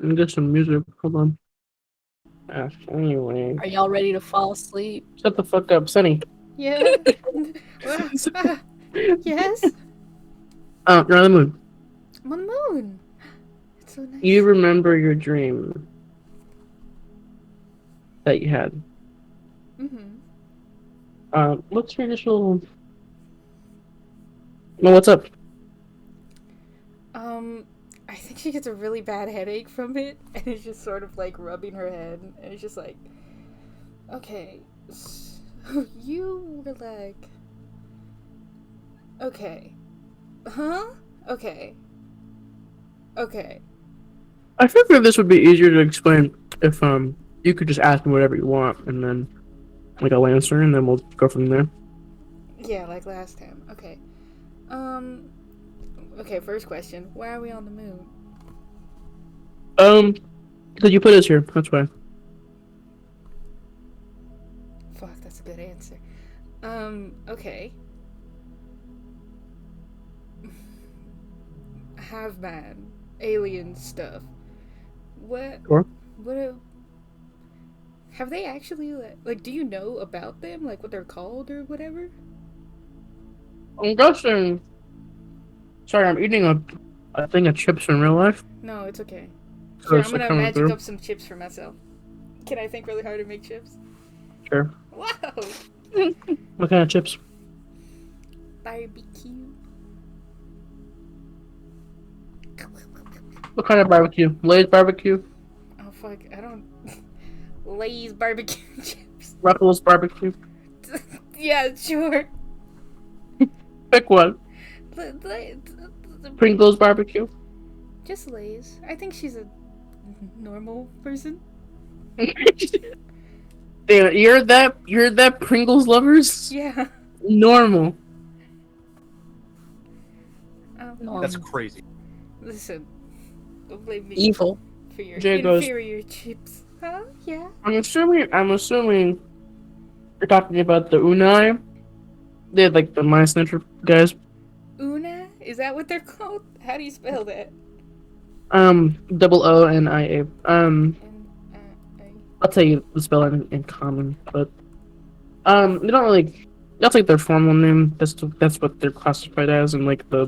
and get some music. Hold on. Anyway, Are y'all ready to fall asleep? shut the fuck up, Sunny. Yeah. Yes. You're on the moon. I'm on the moon. It's so You nice. remember your dream that you had. Mm-hmm. What's your initial? No, what's up? I think she gets a really bad headache from it, and it's just sort of like rubbing her head, and it's just like, okay, so you were like, okay, huh? Okay, okay. I figured this would be easier to explain if you could just ask me whatever you want, and then like I'll answer, and then we'll go from there. Yeah, like last time. Okay. Um. Okay. First question: why are we on the moon? Because you put us here. That's why. Fuck, that's a good answer. Okay. Have man, alien stuff. What? Sure. What? Have they actually like? Do you know about them? Like what they're called or whatever? I'm guessing. Sorry, I'm eating a thing of chips in real life, No, it's okay. so Sure, I'm it's like gonna coming magic through. up some chips for myself. Can I think really hard to make chips? Sure. Wow! What kind of chips? Barbecue. What kind of barbecue? Lay's barbecue? Oh fuck! I don't. Lay's barbecue chips. Ruffles barbecue? Yeah, sure. Pick one. Lay- Pringles barbecue? Just Lay's. I think she's a normal person. Damn, you're that Pringles lovers? Yeah. Normal. Normal. That's crazy. Listen, don't blame me Evil. for your Jay goes, inferior chips. Huh? Yeah. I'm assuming you're talking about the Unai. They had like the My Snatcher guys. Una? Is that what they're called? How do you spell that? OONIA. And I'll tell you the spelling in common, but they don't really. That's like their formal name. That's what they're classified as in like the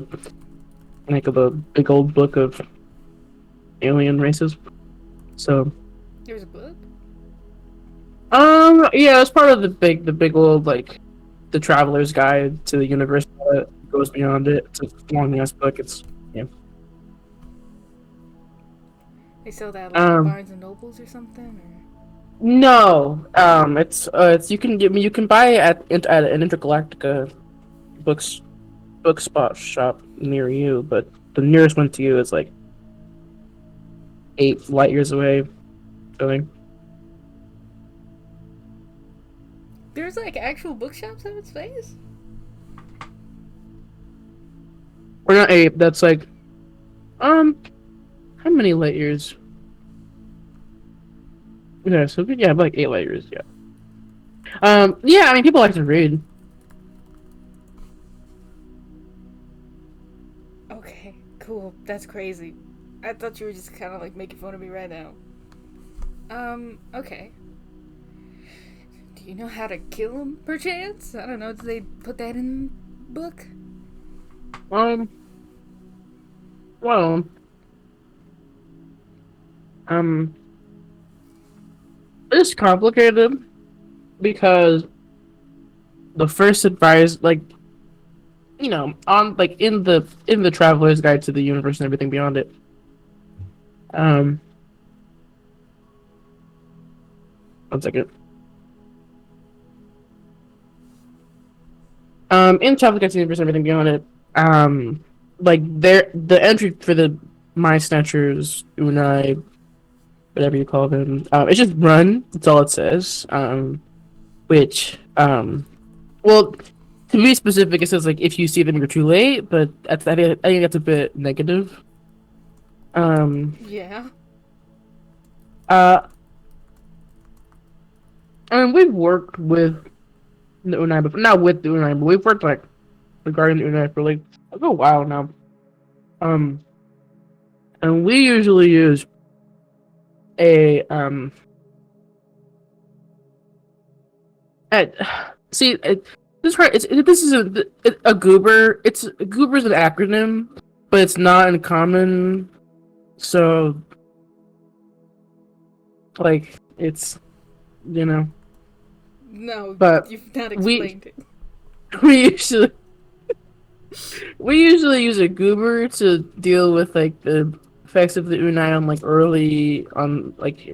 big old book of alien races. So there's a book. yeah, it's part of the big old like the traveler's guide to the universe that goes beyond it. It's a long ass book. It's yeah. They sell that like at Um Barnes and Nobles or something. no. It's you can buy it at an Intergalactica books book spot shop near you, but the nearest one to you is like 8 light years away. I think. There's like actual bookshops out in space. Or not 8. That's like how many light years? Yeah, so yeah, like 8 light years. Yeah. Yeah. I mean, people like to read. Okay, cool. That's crazy. I thought you were just kind of like making fun of me right now. Okay. Do you know how to kill them, perchance? I don't know. Did they put that in the book? Um. Well. Um. It's complicated because the first advice, like, on like in the Traveler's Guide to the Universe and everything beyond it. Um. 1 second. In Traveler's Guide to the Universe and everything beyond it. Like the entry for the My Snatchers, Unai, whatever you call them. It's just run. That's all it says. Which well, to be specific, it says like if you see them, you're too late. But I think that's a bit negative. Yeah. Uh, I mean, we've worked with the Unai before, not with the Unai, but we've worked like regarding the Unai for like a while now. Um, and we usually use a at, see this part this is a goober. A goober is an acronym, but it's not uncommon. So like it's No, but you've not we- explained it. we usually we usually use a goober to deal with like the effects of the unai on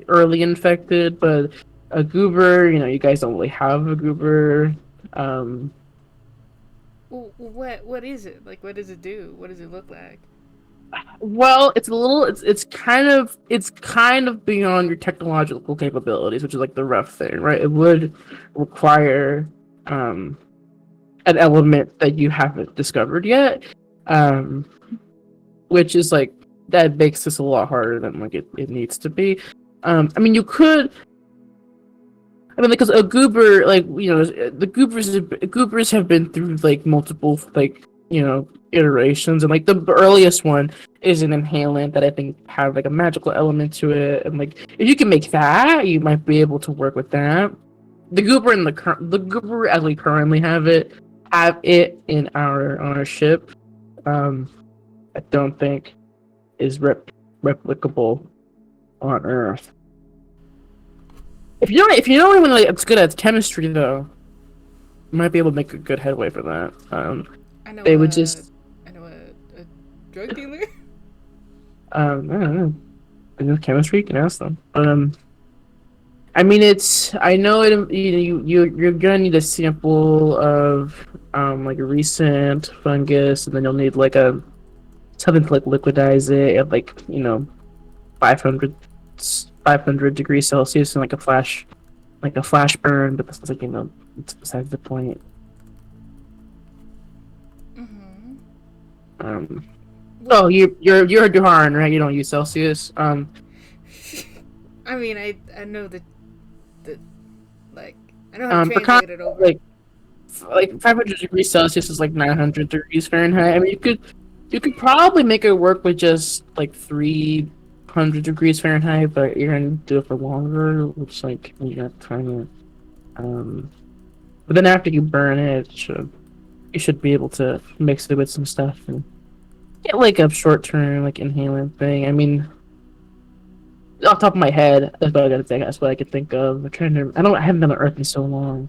early infected, but a goober, you guys don't really have a goober. Um, What is it? Like, what does it do? What does it look like? well, it's kind of beyond your technological capabilities, which is like the rough thing, right? It would require an element that you haven't discovered yet, which is like that makes this a lot harder than like it needs to be. I mean, you could. I mean, because a goober, like the goobers have been through like multiple iterations, and like the earliest one is an inhalant that I think have like a magical element to it, and like if you can make that, you might be able to work with that. The goober as we currently have it in our ship. I don't think is replicable on Earth. If you don't even like it's good at chemistry though, you might be able to make a good headway for that. I know. They would just I know a drug dealer. I don't know. I know chemistry, you can ask them. I mean I know it. You're gonna need a sample of like a recent fungus, and then you'll need like something to like liquidize it at like 500 degrees Celsius and like a flash burn, but that's like it's besides the point. Mm-hmm. Oh, you're a Duharan, right? You don't use Celsius. I mean, I know the like I know how to translate it over. Like 500 degrees Celsius is like 900 degrees Fahrenheit. I mean, you could probably make it work with just like 300 degrees Fahrenheit, but you're gonna do it for longer, which like you got time. But then after you burn it, you should be able to mix it with some stuff and get like a short-term like inhalant thing. I mean, off the top of my head, that's what I gotta think. That's what I could think of. I haven't been on Earth in so long.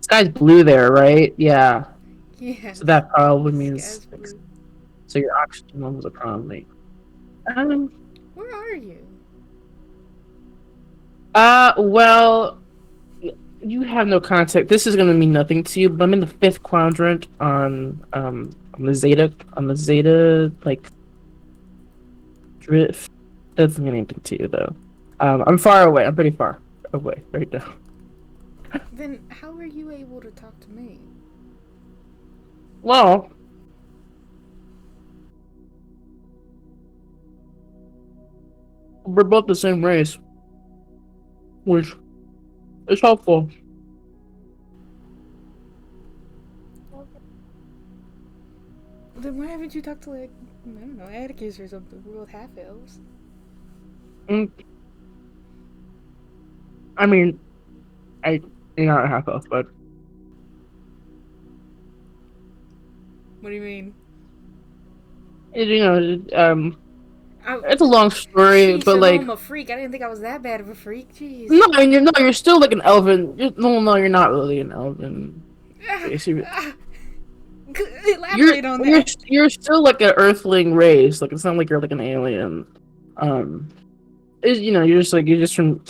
Sky's blue there, right? Yeah. Yeah. So that probably Sky's means blue. so your oxygen levels are probably. Where are you? Well, you have no context. This is gonna mean nothing to you, but I'm in the 5th quadrant on the Zeta like drift. Doesn't mean anything to you though. I'm far away. I'm pretty far away right now. Then how are you able to talk to me? Well, we're both the same race, which is helpful. Then why haven't you talked to like I don't know Atticus or something? We're both half elves. I mean, you're not a half elf, but What do you mean? it's a long story, Jeez, but like. I'm a freak. I didn't think I was that bad of a freak. Jeez. No, and you're still like an elven. No, you're not really an elven. Elaborate on that. You're still like an earthling race. Like it's not like you're like an alien. You're just from.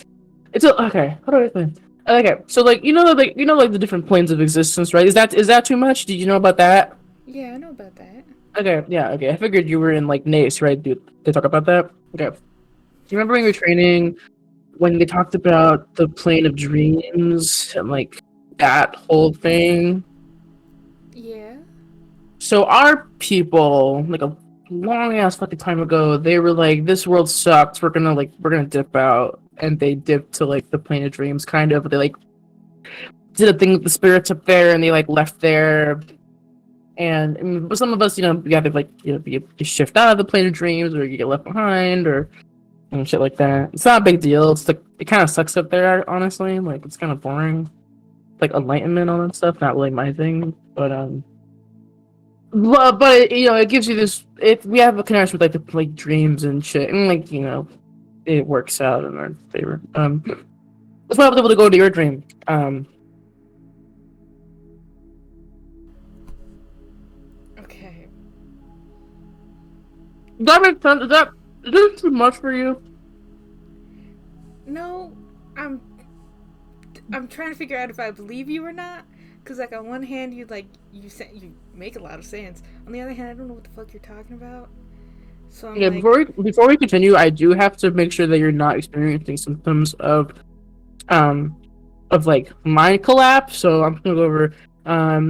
Okay. How do I think? Okay, so like like the different planes of existence, right? Is that too much? Did you know about that? Yeah, I know about that. Okay, yeah, okay. I figured you were in like NACE, right? Did they talk about that? Okay. Do you remember when you were training when they talked about the plane of dreams and like that whole thing? Yeah. So our people, like a long ass fucking time ago, they were like, "This world sucks. We're gonna dip out," and they dipped to like the plane of dreams, kind of. They like did a thing with the spirits up there, and they like left there. And I mean, but some of us, you have to like, you shift out of the plane of dreams, or you get left behind, or shit like that. It's not a big deal. It kind of sucks up there, honestly. Like it's kind of boring. Like enlightenment, all that stuff, not really my thing. But it gives you this. If we have a connection with like dreams and shit, and like it works out in our favor. That's why I was able to go into your dream. Okay. Does that make sense? Is that too much for you? No, I'm trying to figure out if I believe you or not. Cause like on one hand you make a lot of sense. On the other hand, I don't know what the fuck you're talking about. So I'm Yeah. like, Before we continue, I do have to make sure that you're not experiencing symptoms of like mind collapse. So I'm gonna go over.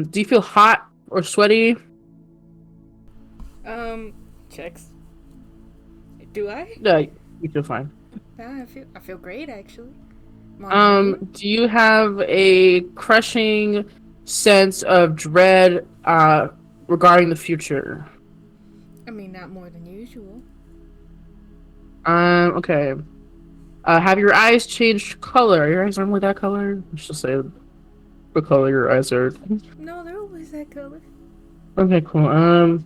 Do you feel hot or sweaty? checks. Do I? Yeah, you feel fine. Nah, I feel great actually. Moon? Do you have a crushing sense of dread regarding the future? I mean, not more than usual. Okay. Have your eyes changed color? Are your eyes normally that color? Let's just say what color your eyes are. No, they're always that color. Okay, cool.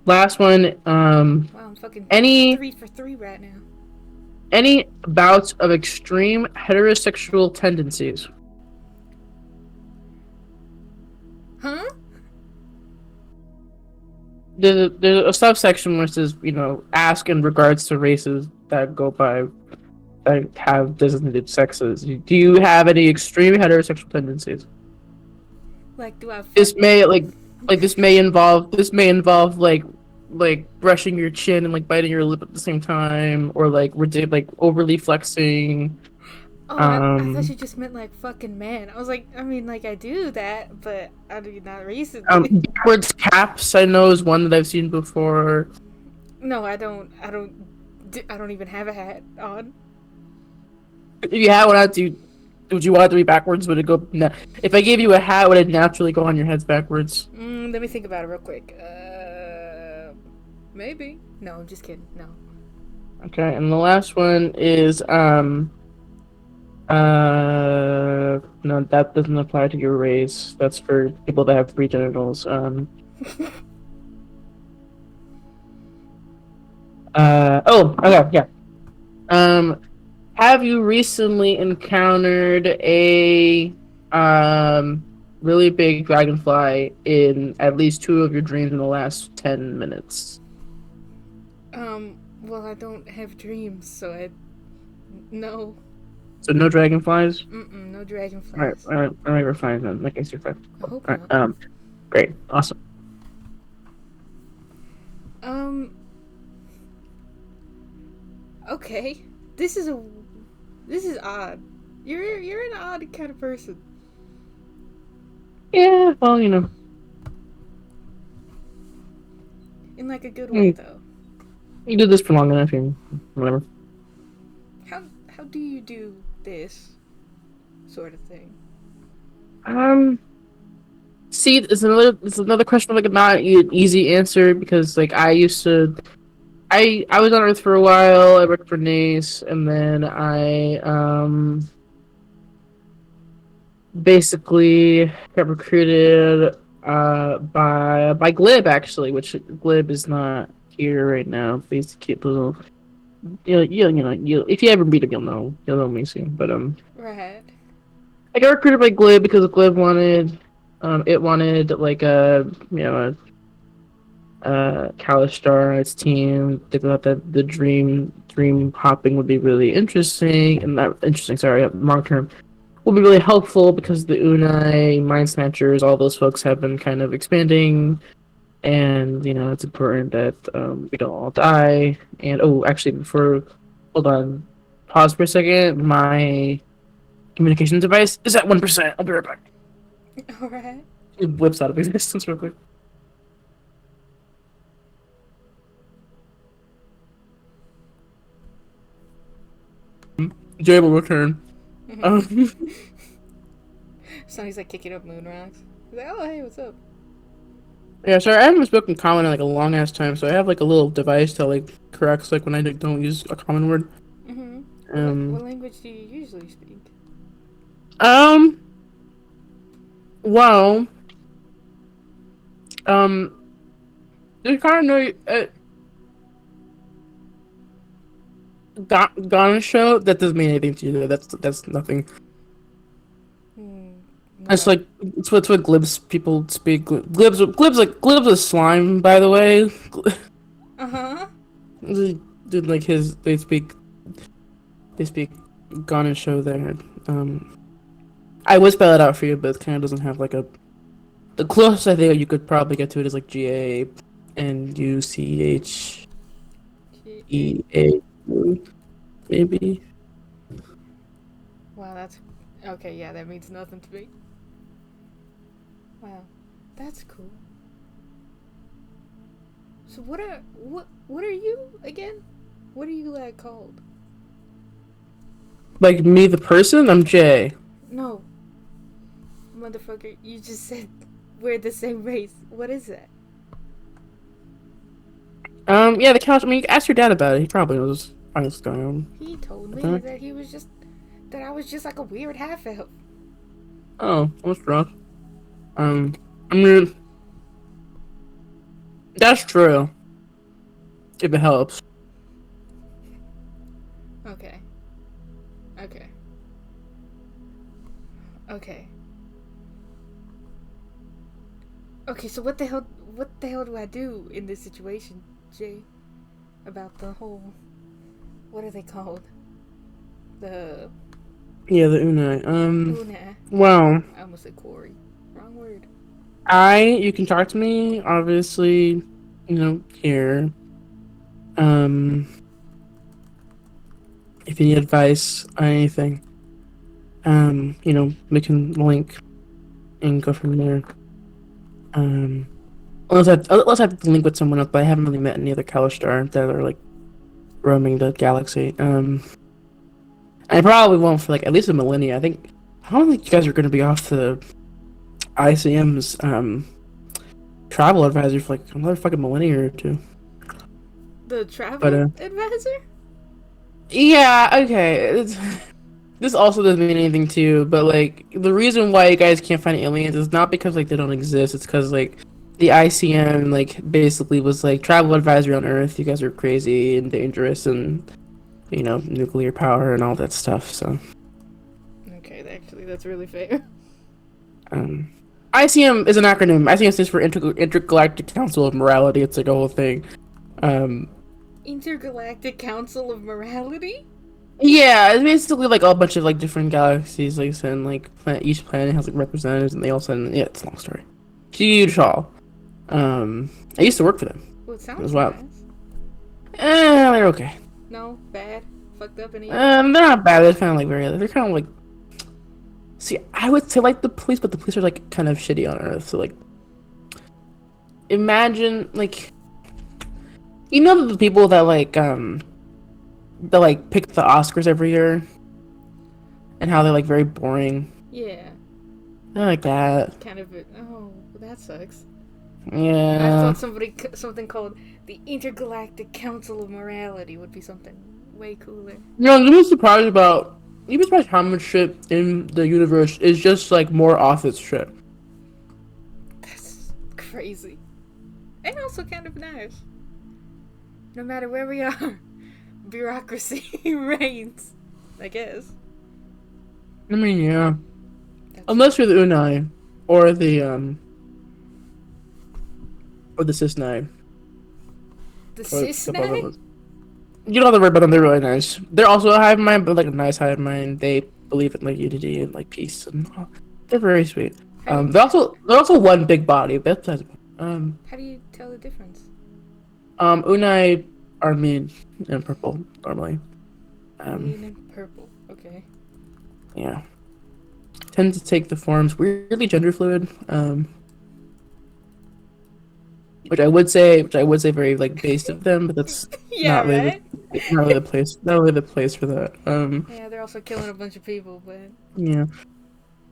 Last one. Wow, I'm fucking Any 3 for 3 right now. any bouts of extreme heterosexual tendencies? Huh? There's a subsection which says, ask in regards to races that go by that have designated sexes. Do you have any extreme heterosexual tendencies? Like, do I? This may involve like brushing your chin and like biting your lip at the same time, or like overly flexing. Oh, I thought you just meant like fucking man. I was like, I mean, like I do that, but I do not recently. Backwards caps, I know, is one that I've seen before. No, I don't even have a hat on. If you had one on, would you want it to be backwards? Would it go? If I gave you a hat, would it naturally go on your heads backwards? Let me think about it real quick. Maybe. No, I'm just kidding. No. Okay, and the last one is no, that doesn't apply to your race. That's for people that have three genitals. Oh, okay, yeah. Have you recently encountered a really big dragonfly in at least 2 of your dreams in the last 10 minutes? Well, I don't have dreams, so no. So no dragonflies? No dragonflies. Alright, we're fine then. I guess you're fine. I hope Alright, not. great, awesome. Okay. This is odd. You're an odd kind of person. Yeah, well, In like a good way, though. you do this for long enough, and whatever. How do you do this sort of thing? See, it's another question of like not an easy answer, because like I was on Earth for a while. I worked for NACE, and then I basically got recruited by Glib, actually, which Glib is not here right now. Basically, if you ever meet him, you'll know me soon. But Right. I got recruited by Glib because Glib wanted like a Kalistar on its team. They thought that the dream hopping would be really interesting, and not interesting. Sorry, long term will be really helpful, because the Unai, Mind Snatchers, all those folks have been kind of expanding, and it's important that we don't all die. And actually, hold on, pause for a second. My communication device is at 1%. I'll be right back. All right. It whips out of existence real quick. Jay will return. So he's like kicking up moon rocks. He's like, oh hey, what's up? Yeah, sorry, I haven't spoken common in like a long ass time, so I have like a little device that like corrects like when I don't use a common word. Mm-hmm. What Um, language do you usually speak? um, well, um, you kind of know Ghana show that doesn't mean anything to you. That's nothing. Hmm. It's No. like it's what glibs people speak. Glibs is slime, by the way. Uh-huh. Did like his they speak Ghana show there. Um, I would spell it out for you, but it kind of doesn't have like a. The closest I think you could probably get to it is like G-A. GANUCHEA, maybe. Wow, that's okay. Yeah, that means nothing to me. Wow, that's cool. So what are you again? What are you like called? Like me, the person, I'm Jay. No, motherfucker, you just said we're the same race. What is that? Yeah, the couch. I mean, ask your dad about it. He probably knows what's going on. He told me Okay. that I was just like a weird half elf. Oh, what's wrong? I mean, that's true. If it helps. Okay. Okay. Okay. Okay, so what the hell do I do in this situation, Jay? About the whole what are they called? The Yeah, the Unai. Una. Well, I almost said quarry. Wrong word. you can talk to me, obviously, here. Um, if you need advice on anything, we can link and go from there. Um, unless I have to link with someone else, but I haven't really met any other Kalistar that are like roaming the galaxy. I probably won't for like at least a millennia. I don't think you guys are going to be off the ICM's travel advisor for like another fucking millennia or two. The But travel advisor? yeah, okay. This also doesn't mean anything to you, but like the reason why you guys can't find aliens is not because like they don't exist. It's because like the ICM like basically was like travel advisory on Earth. You guys are crazy and dangerous, and nuclear power and all that stuff. So Okay, actually that's really fair. um, ICM is an acronym. ICM stands for Intergalactic Council of Morality. It's like a whole thing. Um, Intergalactic Council of Morality? Yeah, it's basically like a bunch of like different galaxies, like and like each planet has like representatives, and they all send. Yeah, it's a long story. Huge haul. I used to work for them Well, it as sounds well. nice. They're okay. No, bad, fucked up, any. They're not bad. They're kind of like very. They're kind of like. See, I would say like the police, but the police are like kind of shitty on Earth. So like, imagine like, the people that like pick the Oscars every year, and how they're like very boring. Yeah, They're like that. kind of. Oh, that sucks. I Yeah. thought something called the Intergalactic Council of Morality would be something way cooler. You'd be surprised how much shit in the universe is just like more office shit. That's crazy, and also kind of nice. No matter where we are, bureaucracy reigns. I guess. I mean, yeah. That's Unless you're the Unai or the Cisnai. the Or cis the knight? You know the word, but they're really nice. They're also a hive mind, but like a nice hive mind. They believe in like unity and like peace, and they're very sweet. How do They're also one big body. That's how do you tell the difference? Unai are mean and purple normally. Green and purple. Okay. Yeah. Tend to take the forms weirdly gender fluid. Which I would say very like based of them, but that's Yeah, not really right? not really the place for that. Yeah, they're also killing a bunch of people, but Yeah.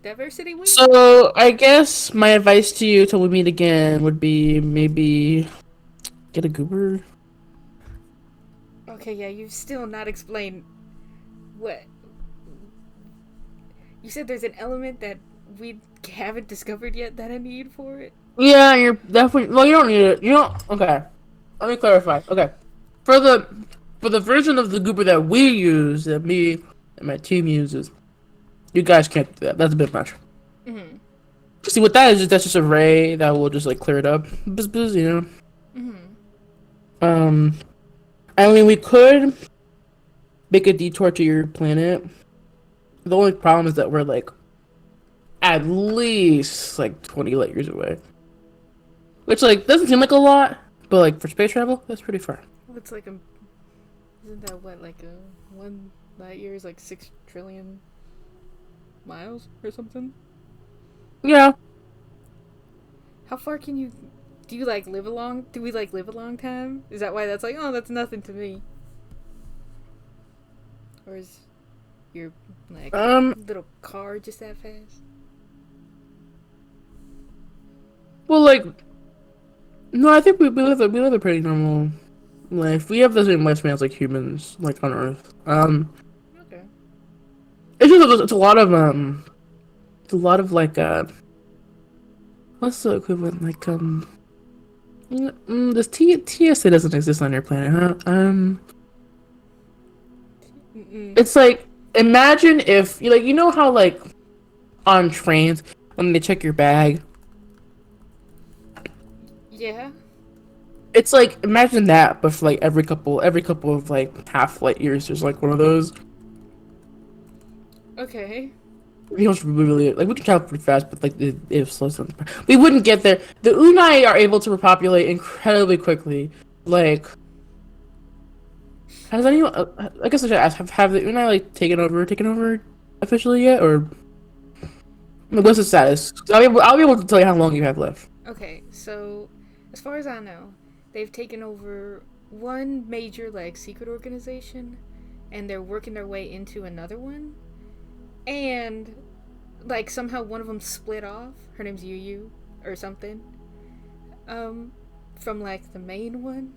Diversity week. So I guess my advice to you till we meet again would be maybe get a goober. Okay, yeah, you've still not explained what. You said there's an element that we haven't discovered yet that I need for it. Yeah, you're definitely. Well, you don't need it. You don't. Okay, let me clarify. Okay, for the version of the goober that we use, that me and my team uses, you guys can't do that. That's a bit much. Mm-hmm. See what that is? That's just a ray that will just like clear it up. Buzz, buzz, you know. Mm-hmm. I mean, we could make a detour to your planet. The only problem is that we're like at least like 20 light years away, which like doesn't seem like a lot, but like for space travel, that's pretty far. Well, it's like a. Isn't that what, like a 1 light year is like 6 trillion miles or something? Yeah. How far can you. Do you like live a long. Do we like live a long time? Is that why that's like, oh, that's nothing to me? Or is your, like, little car just that fast? Well, like, no, I think we live a pretty normal life. We have the same lifespan as like humans, like on Earth. Okay. It's a lot of like what's the equivalent like this TSA doesn't exist on your planet, huh? Mm-mm. It's like imagine if you know how like on trains when they check your bag. Yeah. It's like imagine that, but for like every couple of like half light years, there's like one of those. Okay. We don't really like we can travel pretty fast, but like it slows down. We wouldn't get there. The Unai are able to repopulate incredibly quickly. Like, has anyone? I guess I should ask. Have the Unai like taken over officially yet, or what's the status? 'Cause I'll be able to tell you how long you have left. Okay, so as far as I know, they've taken over one major like secret organization, and they're working their way into another one, and like somehow one of them split off. Her name's Yu or something. From like the main one,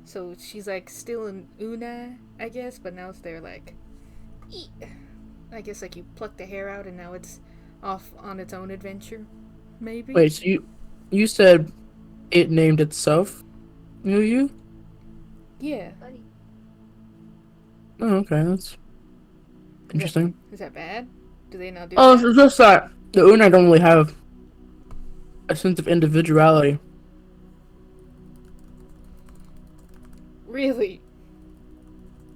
so she's like still an Una, I guess, but now it's they're like, I guess like you pluck the hair out and now it's off on its own adventure, maybe. Wait, so you said it named itself Yu? Yeah. Oh, okay, that's interesting. Is that bad? Do they not do Oh, that? it's just that the Unai don't really have a sense of individuality. Really?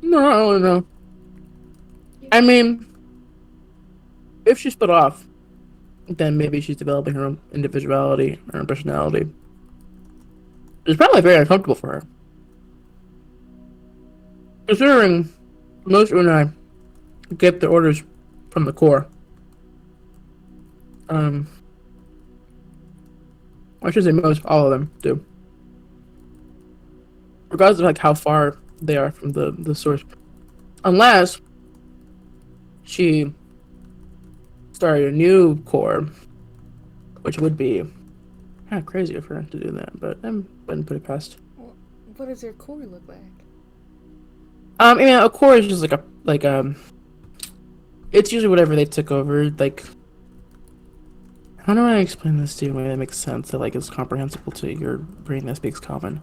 No, I don't know. I mean, if she split off, then maybe she's developing her own individuality, her own personality. It's probably very uncomfortable for her. Considering most Unai get their orders from the core. I should say most, all of them do. Regardless of like how far they are from the source. Unless she started a new core, which would be kind of crazy of her to do that, but I wouldn't put it past. Well, what does their core look like? I mean, a core is just it's usually whatever they took over. Like, how do I explain this to you in a way that makes sense, that like is comprehensible to your brain that speaks common?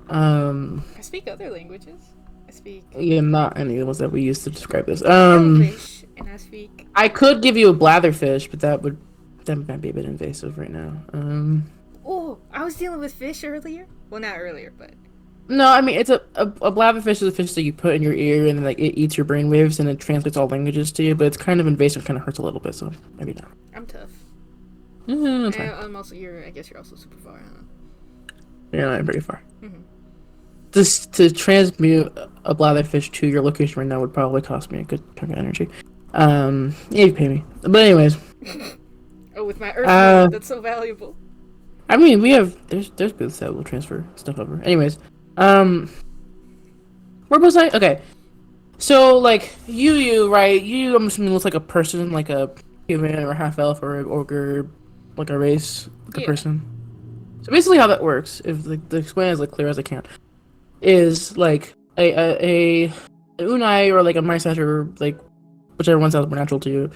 I speak other languages. I speak Yeah, not any of the ones that we use to describe this. Elvish, and I speak. I could give you a blatherfish, but that might be a bit invasive right now. Oh, I was dealing with fish earlier. Well, not earlier, but No, I mean it's a blatherfish is a fish that you put in your ear and then like it eats your brainwaves and it translates all languages to you, but it's kind of invasive, kind of hurts a little bit, so maybe not. I'm tough. That's fine. And I'm also I guess you're also super far, huh? Yeah, I'm pretty far. Mhm. Just to transmute a blatherfish to your location right now would probably cost me a good chunk of energy. Yeah, you pay me. But anyways, Oh, with my earth mode, that's so valuable. I mean there's booths that will transfer stuff over. Anyways, where was I? Okay, so like you right? I'm assuming looks like a person, like a human or half elf or ogre, like a race, like a Yeah. person. So basically, how that works, if like, to explain it as like clear as I can, is like an unai or like a mice or like whichever one sounds more natural to you,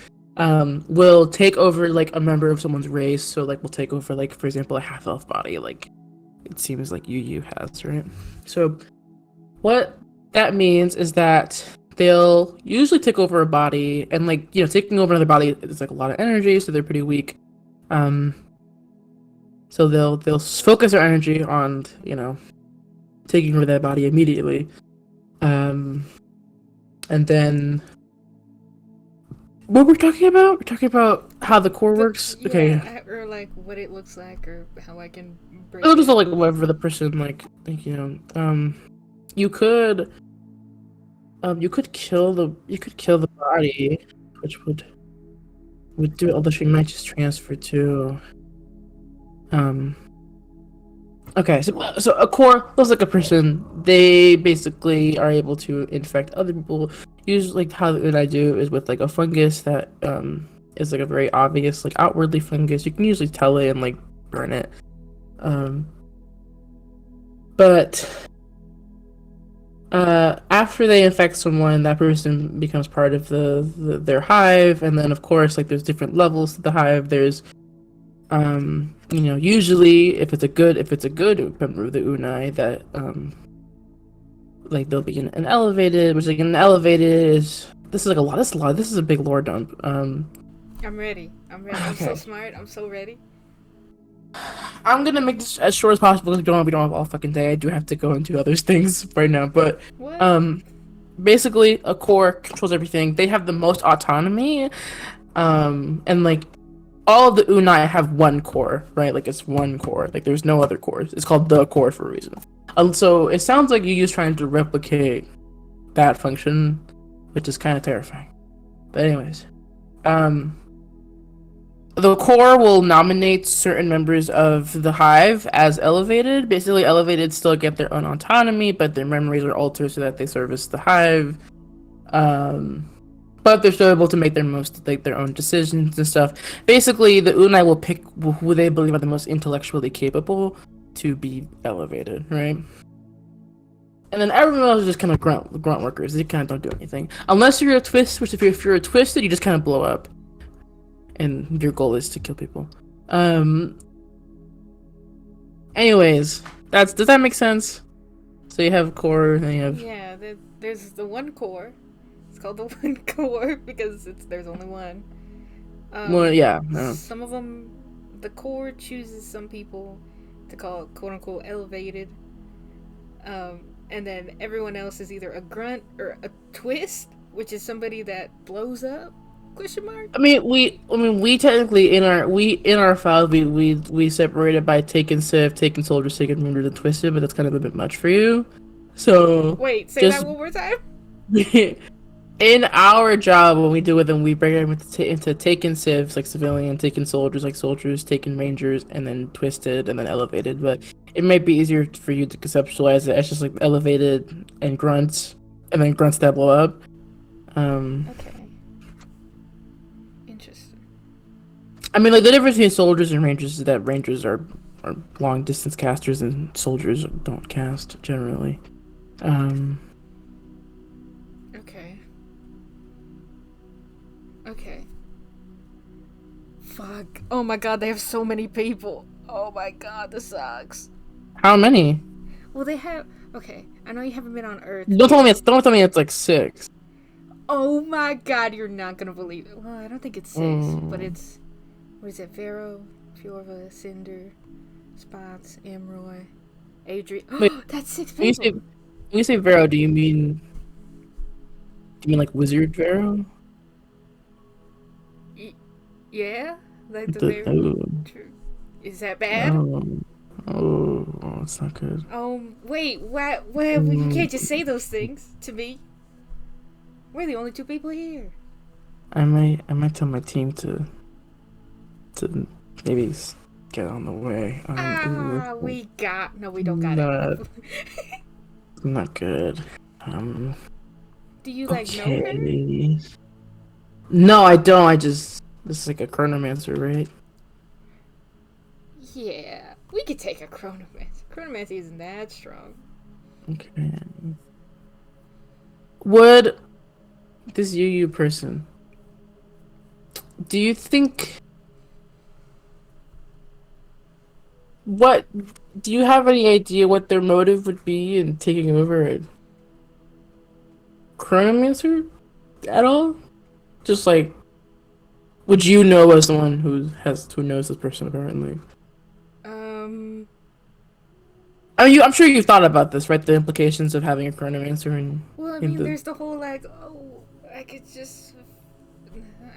will take over like a member of someone's race. So like will take over like for example a half elf body, like it seems like Yu has, right? So what that means is that they'll usually take over a body, and like taking over another body is like a lot of energy, so they're pretty weak. So they'll focus their energy on taking over that body immediately, and then what we're talking about? We're talking about how the core works. Okay. Yeah, or like what it looks like, or how I can break It'll just it. like whatever the person you could kill the body, which would do it, although she might just transfer to okay, so a core looks like a person. They basically are able to infect other people. Usually, like how I do is with like a fungus that is like a very obvious like outwardly fungus. You can usually tell it and like burn it. But after they infect someone, that person becomes part of their hive, and then of course like there's different levels to the hive. There's usually if it's a good member of the unai, that like they'll be in an elevated, which like an elevated is this is a big lore dump. I'm ready. I'm so Okay. smart. I'm so ready. I'm gonna make this as short as possible because we don't have all fucking day. I do have to go into other things right now, but What? basically a core controls everything. They have the most autonomy, and like all of the unai have one core, right? Like it's one core. Like there's no other cores. It's called the core for a reason. So it sounds like Yu's trying to replicate that function, which is kind of terrifying. But anyways, the core will nominate certain members of the hive as elevated. Basically, elevated still get their own autonomy, but their memories are altered so that they service the hive. But they're still able to make their own decisions and stuff. Basically, the unai will pick who they believe are the most intellectually capable to be elevated, right? And then everyone else is just kind of grunt workers. They kind of don't do anything unless you're a twist. Which if you're a twisted, you just kind of blow up, and your goal is to kill people. Anyways, does that make sense? So you have core, and you have Yeah, there's the one core. It's called the one core because there's only one. well, yeah. No. Some of them, the core chooses some people to call quote unquote elevated. And then everyone else is either a grunt or a twist, which is somebody that blows up. Question mark. I mean, we technically in our files we separated by taken civ, taken soldiers, taken wounded, and twisted, but that's kind of a bit much for you. So Wait, say just that one more time. in our job when we do with them, we break them into taken civs like civilian, taken soldiers like soldiers, taken rangers, and then twisted, and then elevated. But it might be easier for you to conceptualize it as just like elevated and grunts, and then grunts that blow up. Okay. Interesting. I mean, like the difference between soldiers and rangers is that rangers are long distance casters and soldiers don't cast generally. Okay. Okay. Fuck. Oh my god, they have so many people. Oh my god, this sucks. How many? Well, they have. Okay, I know you haven't been on Earth. Don't tell me it's like 6. Oh my god, you're not gonna believe it. Well, I don't think it's 6, but it's. What is it? Vero, Fjorva, Cinder, Spots, Amroy, Adrian. Wait, That's 6 When people. you say Vero, do you mean like wizard Vero? Yeah? Like the The- very. True. Is that bad? oh, it's not good. Wait, what? You can't just say those things to me. We're the only 2 people here. I might tell my team to maybe get on the way. We don't got Not- it. Not good. Do you like know her? Okay. No, I don't. I just This is like a chronomancer, right? Yeah, we could take a chronomancy. Chronomancy isn't that strong. Okay. Would this Yu person? Do you think? What do you have any idea what their motive would be in taking over a chronomancer at all? Just like, would you know as someone who knows this person apparently? I mean, I'm sure you've thought about this, right? The implications of having a chronomancer Well, I in mean, the. there's the whole like, oh, I could just,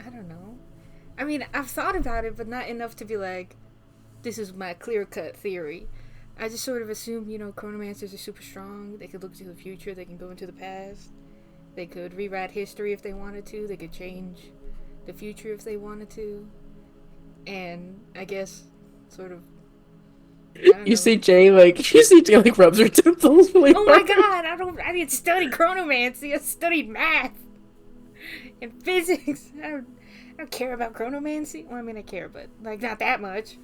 I don't know. I mean, I've thought about it, but not enough to be like, this is my clear-cut theory. I just sort of assume, chronomancers are super strong. They could look to the future. They can go into the past. They could rewrite history if they wanted to. They could change the future if they wanted to. And I guess, sort of. I don't You know. see Jay like you see Jay like rubs her temples really Oh my hard. god, I didn't study chronomancy. I studied math and physics. I don't care about chronomancy. Well, I mean, I care, but like not that much.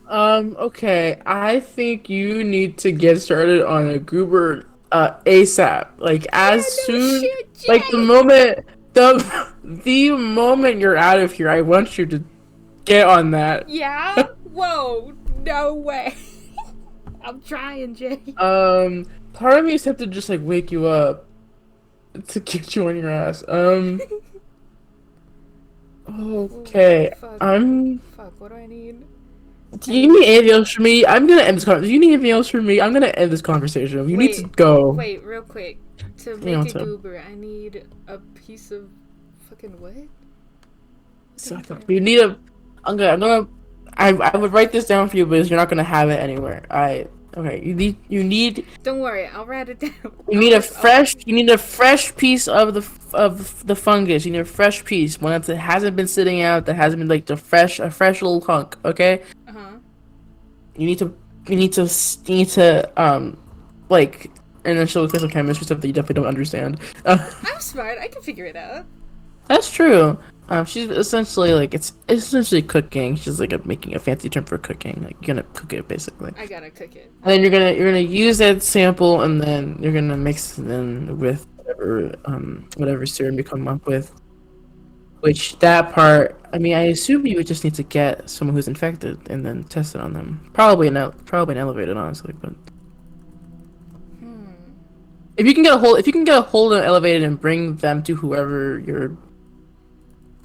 Okay. I think you need to get started on a goober ASAP. Like as Yeah, no soon shit, Jay. like the moment you're out of here, I want you to get on that. Yeah? Whoa, no way. I'm trying, Jay. Part of me is tempted to just like wake you up to get you on your ass. Okay. Fuck. I'm Fuck, what do I need? Do you need anything else from me? I'm gonna end this conversation. Do you need anything else from me? I'm gonna end this conversation. You need to go. Wait, real quick. To Yeah, make what's a up? goober, I need a piece of fucking what? So, you need a. I would write this down for you, but you're not gonna have it anywhere. Okay. You need Don't worry, I'll write it down. you need a fresh piece of the fungus. You need a fresh piece, one that hasn't been sitting out, that hasn't been like a fresh little hunk. Okay. Uh huh. You need to like initial crystal chemistry stuff that you definitely don't understand. I'm smart. I can figure it out. That's true. She's essentially like it's essentially cooking. She's like making a fancy term for cooking. Like you're gonna cook it basically, I gotta cook it. and then you're gonna use that sample, and then you're gonna mix it in with whatever serum you come up with. Which that part, I mean, I assume you would just need to get someone who's infected and then test it on them. Probably an elevated, honestly, but. Hmm. If you can get a hold of elevated and bring them to whoever your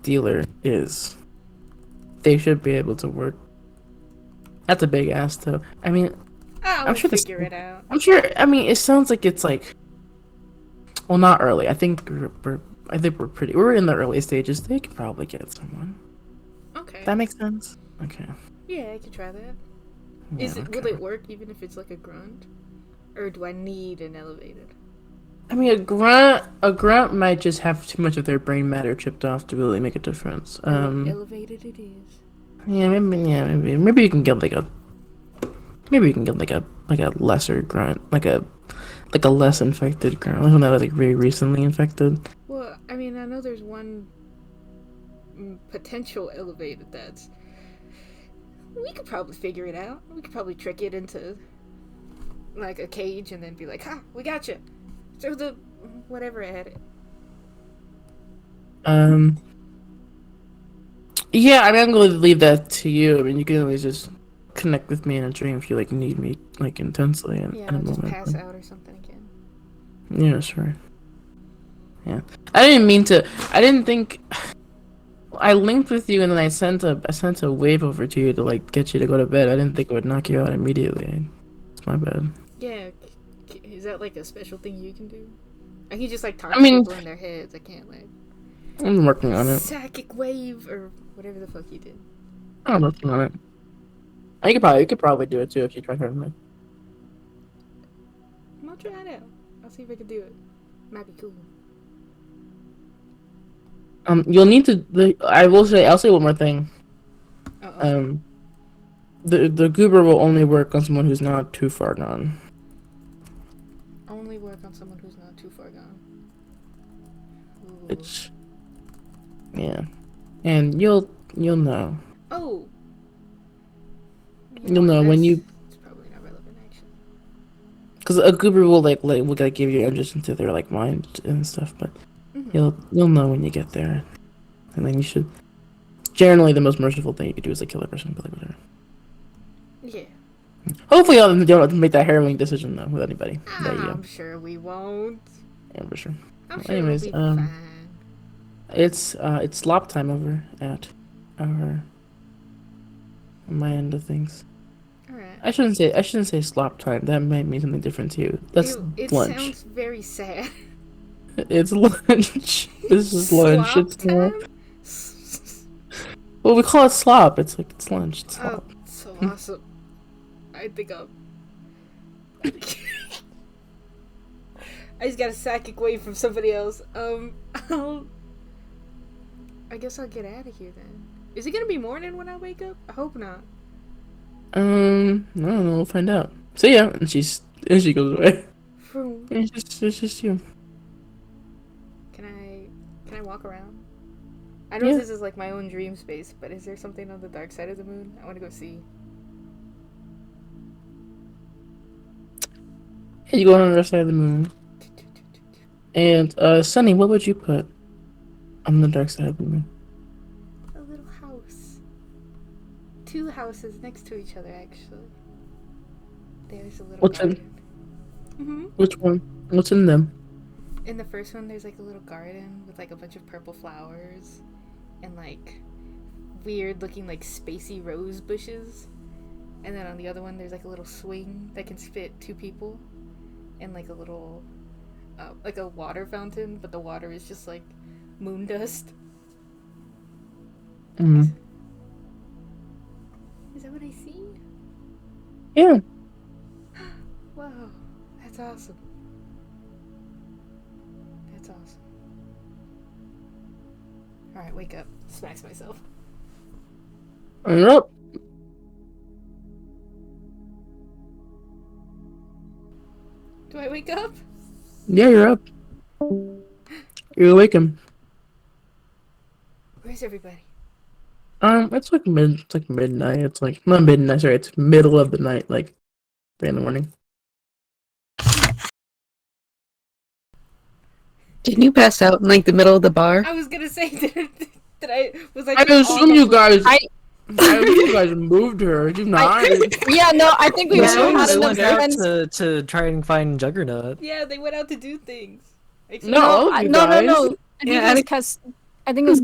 dealer is, they should be able to work. That's a big ask, though. I mean, I'll sure this- figure it out. I'm sure. I mean, it sounds like it's like, well, not early. I think we're in the early stages. They could probably get someone. Okay. That makes sense. Okay. Yeah, I could try that. Yeah, Will okay. it work even if it's like a grunt? Or do I need an elevated? I mean, a grunt might just have too much of their brain matter chipped off to really make a difference. Elevated it is. Maybe you can get like a lesser grunt, like a less infected grunt, one that was like very recently infected. Well, I mean, I know there's one potential elevated that's. We could probably figure it out. We could probably trick it into like a cage and then be like, "Ha, we got you." Throw the whatever at it. Yeah, I mean, I'm going to leave that to you. I mean, you can always just connect with me in a dream if you like need me like intensely in Yeah, a I'll just moment. pass out or something again. Yeah, sure. Yeah, I didn't think. I linked with you and then I sent a wave over to you to like get you to go to bed. I didn't think it would knock you out immediately. It's my bad. Yeah, is that like a special thing you can do? I can just like talk I mean- to people in their heads. I can't like I'm working on it. psychic wave or whatever the fuck you did. I'm working on it. You could probably do it too if you try hard enough. I'll try it out. I'll see if I can do it. Might be cool. You'll need to. I'll say one more thing. Uh-oh. The goober will only work on someone who's not too far gone. Only work on someone who's not too far gone. Ooh. Which, yeah. and you'll know. Oh. You'll know when you, It's probably not relevant, actually. because a goober will will give you interest into their like mind and stuff, but Mhm. you'll know when you get there, and then you should. Generally, the most merciful thing you could do is like kill a person, but like whatever. Yeah. Hopefully, y'all don't have to make that harrowing decision though with anybody. There you go. I'm sure we won't. Yeah, for sure. I'm Well, sure anyways, it'll be fine. it's slop time over at our my end of things. Alright. I shouldn't say slop time. That might mean something different to you. That's Ew, it lunch. sounds very sad. It's lunch. This is lunch. Slop It's time? well, we call it slop. It's like it's lunch. It's Oh, slop. so awesome. I think I'll. I just got a psychic wave from somebody else. I guess I'll get out of here then. Is it gonna be morning when I wake up? I hope not. I don't know. We'll find out. So yeah, and she goes away. Vroom. It's just you. Can I walk around? I know Yeah. this is like my own dream space, but is there something on the dark side of the moon? I want to go see. Hey, you go on the other side of the moon. And Sunny, what would you put on the dark side of the moon? A little house. 2 houses next to each other, actually. There's a little What's in- garden. Mm-hmm. Which one? What's in them? In the first one, there's like a little garden with like a bunch of purple flowers and like weird looking like spacey rose bushes. And then on the other one, there's like a little swing that can fit 2 people and like a little, like a water fountain, but the water is just like moon dust. Mm. Is that what I see? Yeah. Wow, that's awesome. That's awesome. Alright, wake up. Smacks myself. You're up. Do I wake up? Yeah, you're up. You're awakened. Where's everybody? It's like midnight. It's like not midnight. Sorry, it's middle of the night, like 3 in the morning. Didn't you pass out in like the middle of the bar? I was gonna say that I was like. I assume you guys. I- I assume you guys moved her. Did you not? Yeah, no, I think we Yeah, also I had was enough wondering. friends. to try and find Juggernaut. Yeah, they went out to do things. Except No, all of I- you no, guys. no. I think Yeah, it was I think it was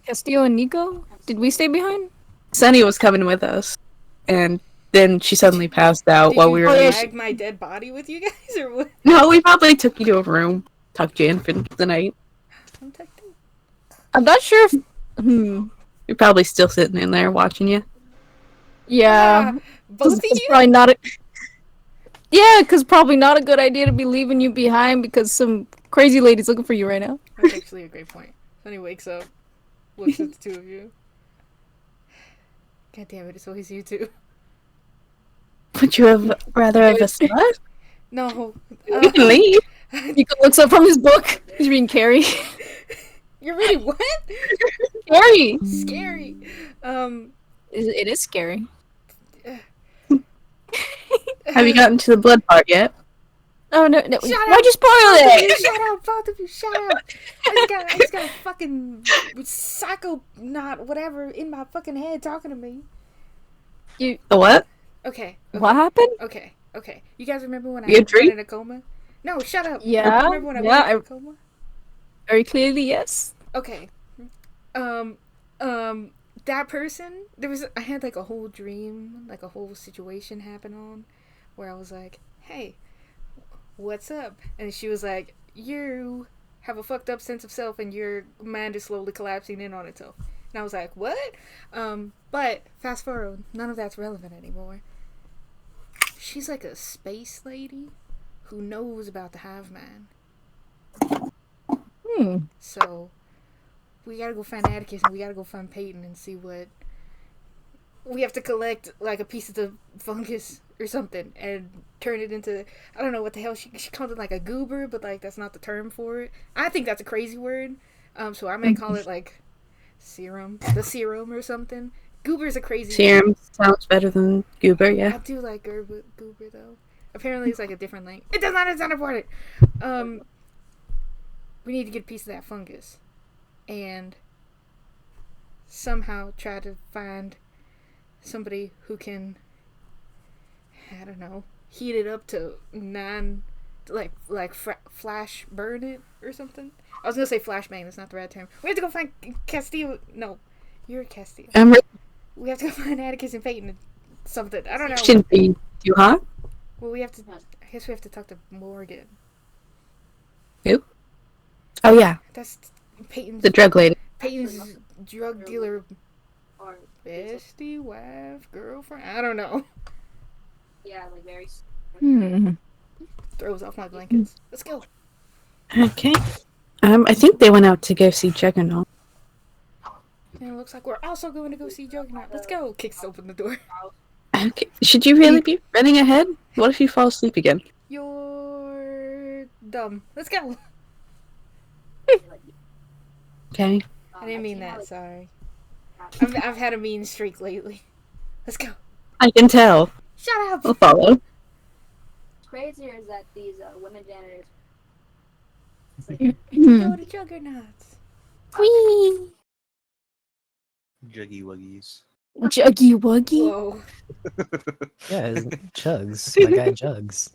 Castillo and Nico. Did we stay behind? Sunny was coming with us, and then she suddenly passed out Did while you we were. drag my dead body with you guys, or what? No, we probably took you to a room, tucked you in for the night. I'm tucked in. I'm not sure if. You're probably still sitting in there watching you. Yeah. Both of It's you? probably not a. Yeah, because probably not a good idea to be leaving you behind because some crazy lady's looking for you right now. That's actually a great point. Sonny wakes up, looks at the 2 of you. God damn it, it's always you 2. Would you have rather have a slut? No. You can leave. Nico looks up from his book. He's reading Carrie. You're really what? Carrie! Scary. It is scary. Have you gotten to the blood part yet? Oh, no. Shut Why'd up! you spoil it? Shut up, both of you, shut up! I just got a fucking psycho knot, whatever, in my fucking head talking to me. The what? Okay. What happened? Okay. You guys remember when I You went dream? in a coma? No, shut up. Yeah, Remember when I yeah, went in a coma? Very clearly, yes. Okay. That person, I had like a whole dream, like a whole situation happen on, where I was like, hey, what's up? And she was like, you have a fucked up sense of self and your mind is slowly collapsing in on itself. And I was like, what? But fast forward, none of that's relevant anymore. She's like a space lady who knows about the hive mind. So we gotta go find Atticus and we gotta go find Peyton and see what we have to collect, like a piece of the fungus or something, and turn it into, I don't know what the hell she called it, like a goober, but like that's not the term for it. I think that's a crazy word. So I may call it like serum, the serum or something. Goober's a crazy. Serum sounds better than Goober, I yeah. do like Goober though. Apparently, it's like a different link. It does not. It's not important. We need to get a piece of that fungus, and somehow try to find somebody who can, I don't know, heat it up to flash burn it or something. I was gonna say flashbang. That's not the right term. We have to go find Castillo. No, you're Castillo. We have to go find Atticus and Peyton. Something. I don't know. Shouldn't be too hot. Well, I guess we have to talk to Morgan. Who? Oh yeah, That's Peyton's. the drug lady. Peyton's drug dealer, bestie, wife, girlfriend. I don't know. Throws off my blankets. Let's go. Okay. I think they went out to go see Juggernaut. And it looks like we're also going to go see Juggernaut. Let's go. Kicks open the door. Okay. Should you really be running ahead? What if you fall asleep again? You're dumb. Let's go. Okay. I didn't mean that. Sorry. I've had a mean streak lately. Let's go. I can tell. Shut up. We'll follow. What's crazier is that these women janitors. Go to Juggernauts. Whee! Juggy Wuggies. Juggy Wuggy. Whoa. Yeah, it's Chugs. My guy Jugs.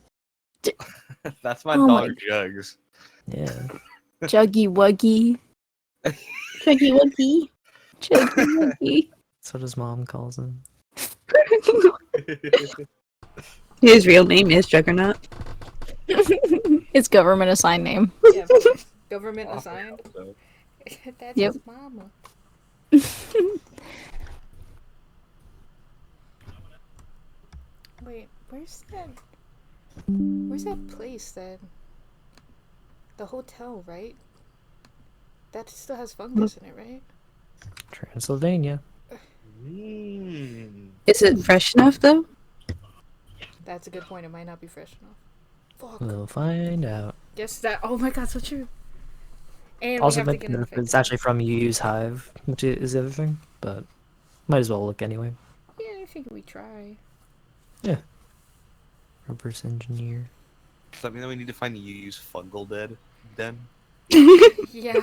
That's my Oh my- dog Jugs. Yeah. Juggy Wuggy. Juggy Wuggy. Juggy Wuggy. That's what his mom calls him. His real name is Juggernaut. It's government assigned name. Yeah, government assigned. That's Yep. his mama. Wait, where's that place that the hotel, right? That still has fungus in it, right? Transylvania. Is it fresh enough though? That's a good point. It might not be fresh enough. Fuck. We'll find out. Guess that. Oh my god, so true. And Also, we have to might get be in the if it's actually from Yu's hive, which is the other thing. But might as well look anyway. Yeah, I think we try. Reverse engineer. Does that mean that we need to find the UU's fungal den? Yeah.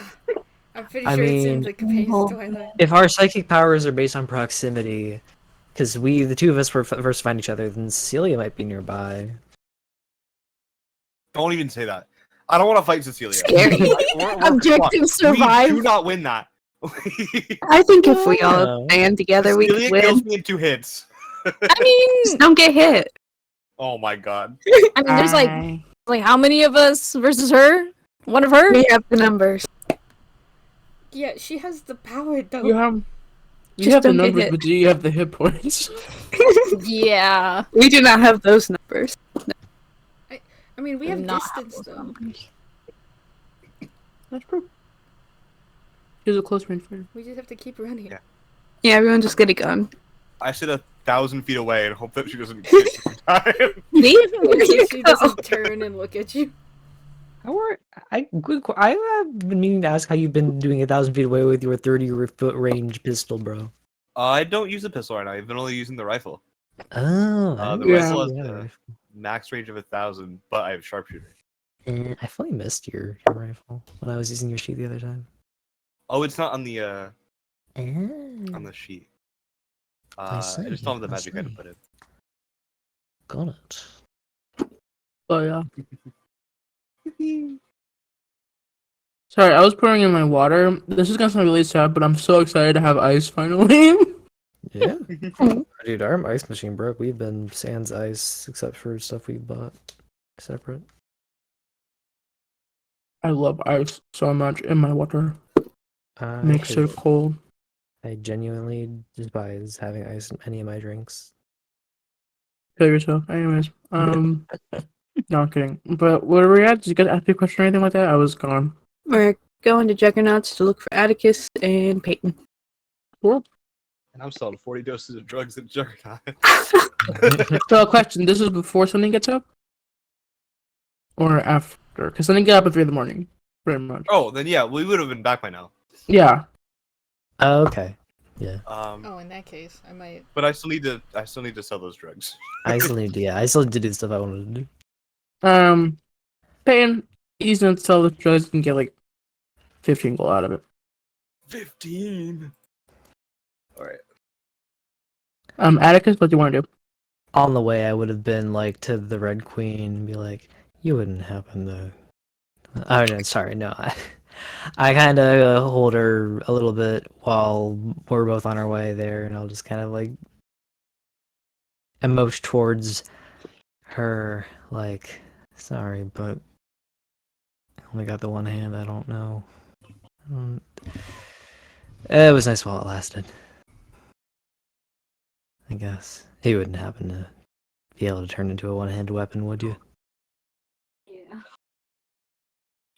I'm pretty I sure it's in mean- the companion's toilet. If our psychic powers are based on proximity, because the two of us were first to find each other, then Cecilia might be nearby. Don't even say that. I don't want to fight Cecilia. Scary. We're Objective fucked. survive. We do not win that. I think if we all No. band together, we Cecilia could kills win. me in 2 hits. I mean, Just don't get hit. Oh my god. there's like how many of us versus her? One of her? We have the numbers. Yeah, she has the power though. You have Just the don't get numbers, hit. but do you have the hit points? Yeah. We do not have those numbers. I mean, we have Not distance though. That's true. She's a close range fighter. We just have to keep running. Yeah. Yeah, everyone just get a gun. I sit 1,000 feet away and hope that she doesn't kick every time. Leave? Where So you she go? doesn't turn and look at you. I have been meaning to ask how you've been doing 1,000 feet away with your 30-foot range pistol, bro. I don't use the pistol right now. I've been only using the rifle. Oh, The Yeah. rifle has yeah. the max range of 1,000, but I have sharpshooter. I fully missed your rifle when I was using your sheet the other time. Oh, it's not on the Oh, sheet. I I see, just don't have the I magic item see. put in. got it. Oh yeah. Sorry, I was pouring in my water. This is gonna sound really sad, but I'm so excited to have ice finally. Yeah. Dude, our ice machine broke. We've been sans ice except for stuff we bought separate. I love ice so much in my water. I Makes hate it cold. I genuinely despise having ice in any of my drinks. Kill yourself. Anyways, no, I'm kidding. But where were we at? Did you guys ask me a question or anything like that? I was gone. We're going to Juggernauts to look for Atticus and Peyton. And I'm selling 40 doses of drugs at Juggernaut. So, a question: this is before Sunny gets up, or after? Because Sunny got up at 3 in the morning, pretty much. Oh, then yeah, we would have been back by now. Yeah. Oh, okay. Oh, in that case, I might. But I still need to sell those drugs. I still need to do the stuff I wanted to do. Paying he's gonna sell the drugs and get like 15 gold out of it. 15. All right. Atticus, what do you want to do? On the way, I would have been like to the Red Queen and be like, "You wouldn't happen to." Oh no, sorry, no. I kind of hold her a little bit while we're both on our way there, and I'll just kind of like emote towards her, like, "Sorry, but I only got the one hand. I don't know." It was nice while it lasted. I guess he wouldn't happen to be able to turn into a one-handed weapon, would you? Yeah.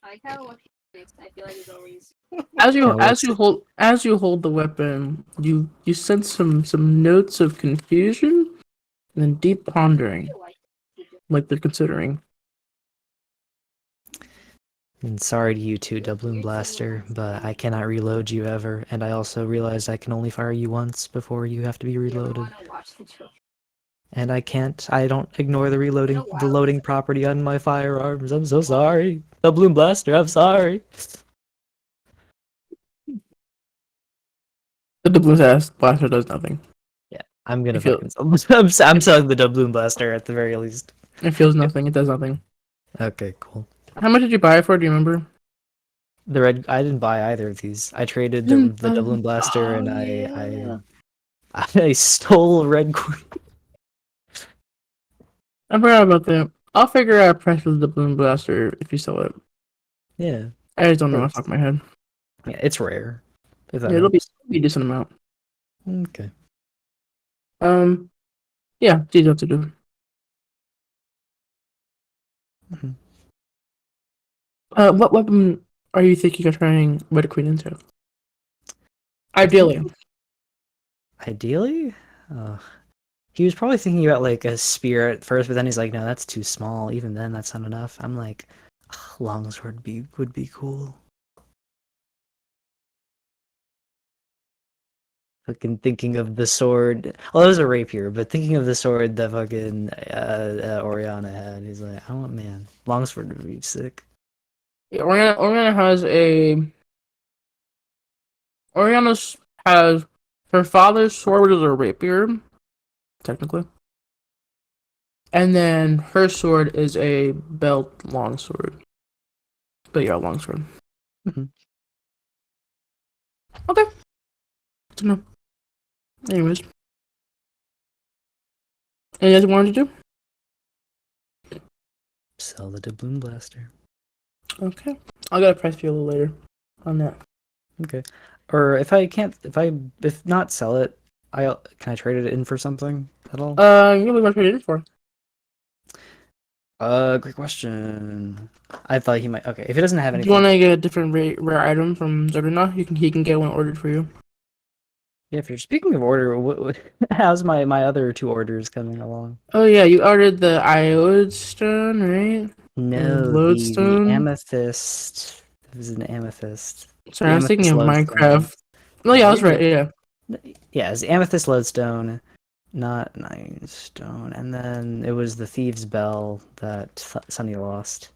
I kind of want next. I feel like it's always. As you hold the weapon, you sense some notes of confusion and then deep pondering, like they're considering. And sorry to you too, Doubloon Blaster, but I cannot reload you ever, and I also realized I can only fire you once before you have to be reloaded. And I don't ignore the loading property on my firearms. I'm so sorry. Doubloon Blaster, I'm sorry. The doubloon blaster does nothing. Yeah, I'm gonna I feel- fucking. I'm selling the Doubloon Blaster at the very least. It feels nothing. It does nothing. Okay, cool. How much did you buy it for? Do you remember? I didn't buy either of these. I traded You the didn't buy Doubloon them? Blaster, Oh, and yeah. I stole Red Queen. I forgot about that. I'll figure out a price for the doubloon blaster if you sell it. Yeah, I just don't know off the top of my head. yeah, it's rare. If that Yeah, it'll be helps. a decent amount. Okay. Yeah, it's easy enough to do. Mhm. What weapon are you thinking of trying Red Queen into? Ideally. Ideally, he was probably thinking about like a spear at first, but then he's like, "No, that's too small. Even then, that's not enough." I'm like, "Longsword would be cool." Fucking thinking of the sword. Well, it was a rapier, but thinking of the sword that fucking Oriana had, he's like, "Oh man, longsword would be sick." Yeah, Oriana has her father's sword, which is a rapier, technically. And then her sword is a belt longsword. But yeah, longsword. Mhm. Okay. Good to know. Anyways. Anything else you wanted to do? Sell the Doubloon Blaster. Okay. I'll get a price for you a little later on that. Okay. Or if not sell it, can I trade it in for something at all? Yeah, what trade it in for? Great question. I thought he might. Okay, if he doesn't have Do anything, you want to get a different rare item from Zerduna? He can get one ordered for you. yeah. If you're speaking of order, how's my other two orders coming along? Oh yeah, you ordered the iode stone, right? No, the lodestone? amethyst. It was an amethyst. Sorry, The I was thinking of amethyst Minecraft. Oh yeah, I was you're right. Yeah. Yeah, it's the amethyst lodestone, not nine stone, and then it was the thieves' bell that Sunny lost.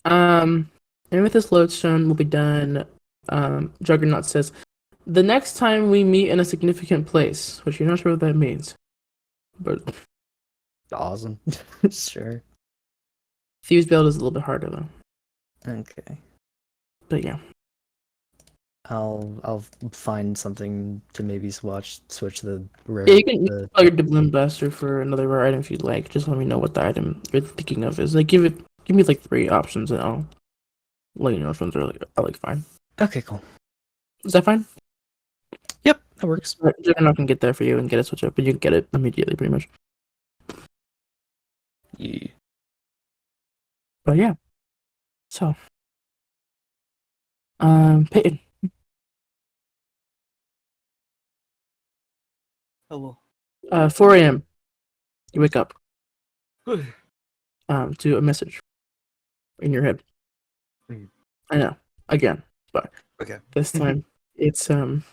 Amethyst lodestone will be done. Juggernaut says, the next time we meet in a significant place, which you're not sure what that means, but Awesome. Sure. Thieves' Bell is a little bit harder though. Okay. But yeah. I'll find something to maybe switch the rare. Yeah, you can the- plug your Doubloon Blaster for another rare item if you'd like. Just let me know what the item you're thinking of is. Like, give me like 3 options and I'll let you know if ones are like fine. Okay, cool. Is that fine? Yep, that works. Juggernaut can get there for you and get it switched up, but you can get it immediately, pretty much. Yeah. But yeah. So, Peyton. Hello. 4 a.m. You wake up. To a message in your head. Mhm. I know. Again, but Okay. this time It's I'm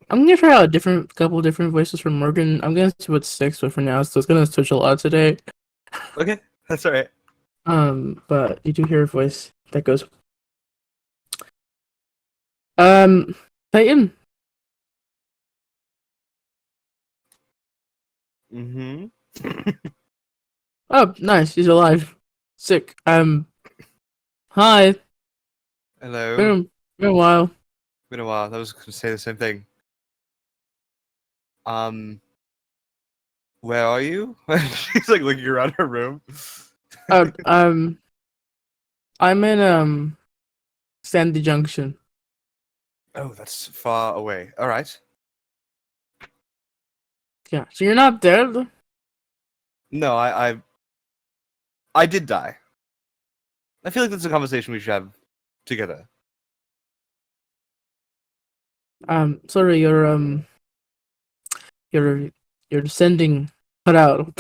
gonna try out a couple different voices from Morgan. I'm gonna see what's 6, but for now, so it's gonna switch a lot today. Okay, that's all right. But you do hear a voice that goes, Titan. Mm-hmm. Oh, nice, he's alive. Sick. Hi. Hello. Been a while. Been a while. I was gonna say the same thing. Where are you? She's like looking around her room. I'm in Sandy Junction. Oh, that's far away. All right. Yeah. So you're not dead? No, I did die. I feel like that's a conversation we should have together. Sorry, your sending cut out.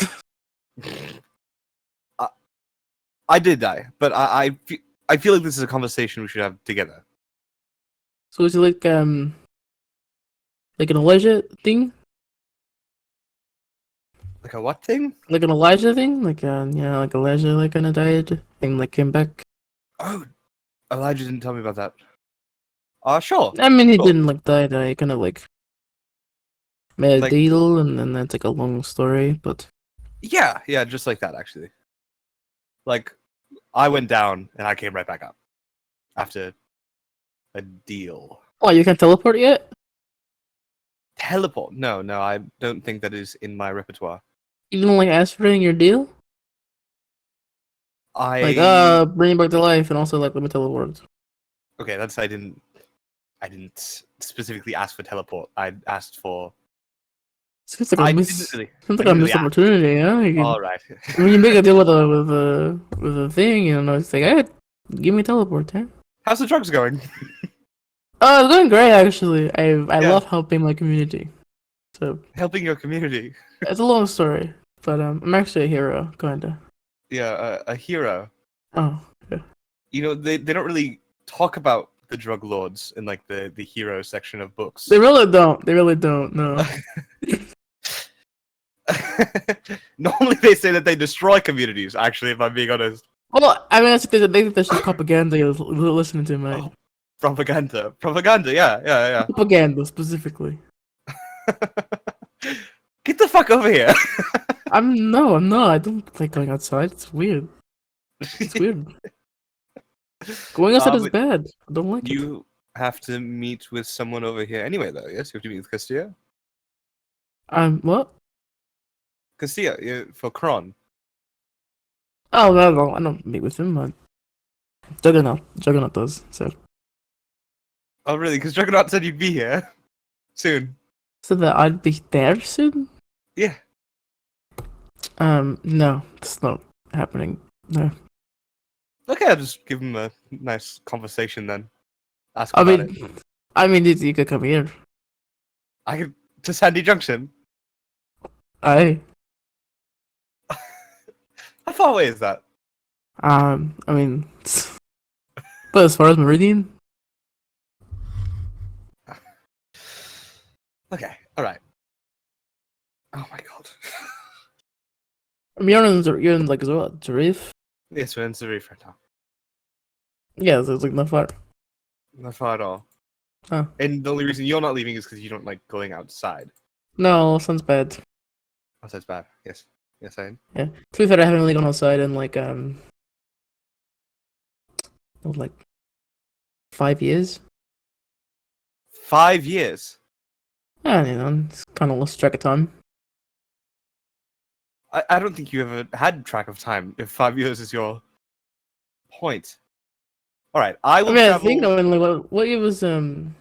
I did die, but I feel like this is a conversation we should have together. So is it like an Elijah thing? Like a what thing? Like an Elijah thing? Like like Elijah like kinda died and like came back. Oh, Elijah didn't tell me about that. Sure. I mean he Cool. didn't like die, he kinda like made a Like- deal and then that's like a long story, but Yeah, just like that actually. Like, I went down and I came right back up after a deal. oh, you can't teleport yet? Teleport? No, I don't think that is in my repertoire. You didn't like ask for it in your deal? I Like bring back to life and also like let me teleport. okay. That's I didn't specifically ask for teleport. I asked for. Seems like I a didn't really. seems like I a didn't really missed ask. opportunity, yeah? You can- All right. when you make a deal with a thing, it's like, hey, give me teleport, huh? How's the drugs going? Oh, it's going great actually. I Yeah. love helping my community. So Helping your community. it's a long story, but I'm actually a hero, kinda. Yeah, a hero. Oh, yeah. You know, they don't really talk about the drug lords in like the hero section of books. They really don't. They really don't. No. Normally they say that they destroy communities, actually, if I'm being honest. Well, I mean, they think that's just propaganda you're listening to, mate. Oh. Propaganda. Yeah. Propaganda specifically. Get the fuck over here. I'm not. I don't like going outside. It's weird. It's weird. Going outside is but bad. I don't like it. You have to meet with someone over here anyway, though, yes? You have to meet with Castilla? What? Castilla, for Kron. Oh, no, I don't meet with him. But Juggernaut does. So Oh, really? Because Juggernaut said you'd be here soon. that I'd be there soon. Yeah. No, it's not happening. No. Okay, I'll just give him a nice conversation then. Ask I him about it. mean, you could come here. I could to Sandy Junction. How far away is that? I mean, but as far as Meridian, Okay, alright. Oh my god. you're in like what, Tarif? Yes, we're in Zarif right now. Yeah, so it's like not far. Not far at all. Oh. And the only reason you're not leaving is because you don't like going outside. No, sounds bad. Oh, that's bad. Yes. Yes, I am. Yeah. To be fair, I haven't really gone outside in like 5 years. 5 years. Yeah, it's kind of lost track of time. I don't think you ever had track of time if 5 years is your point. Alright, I I will mean, I travel... think like what year was you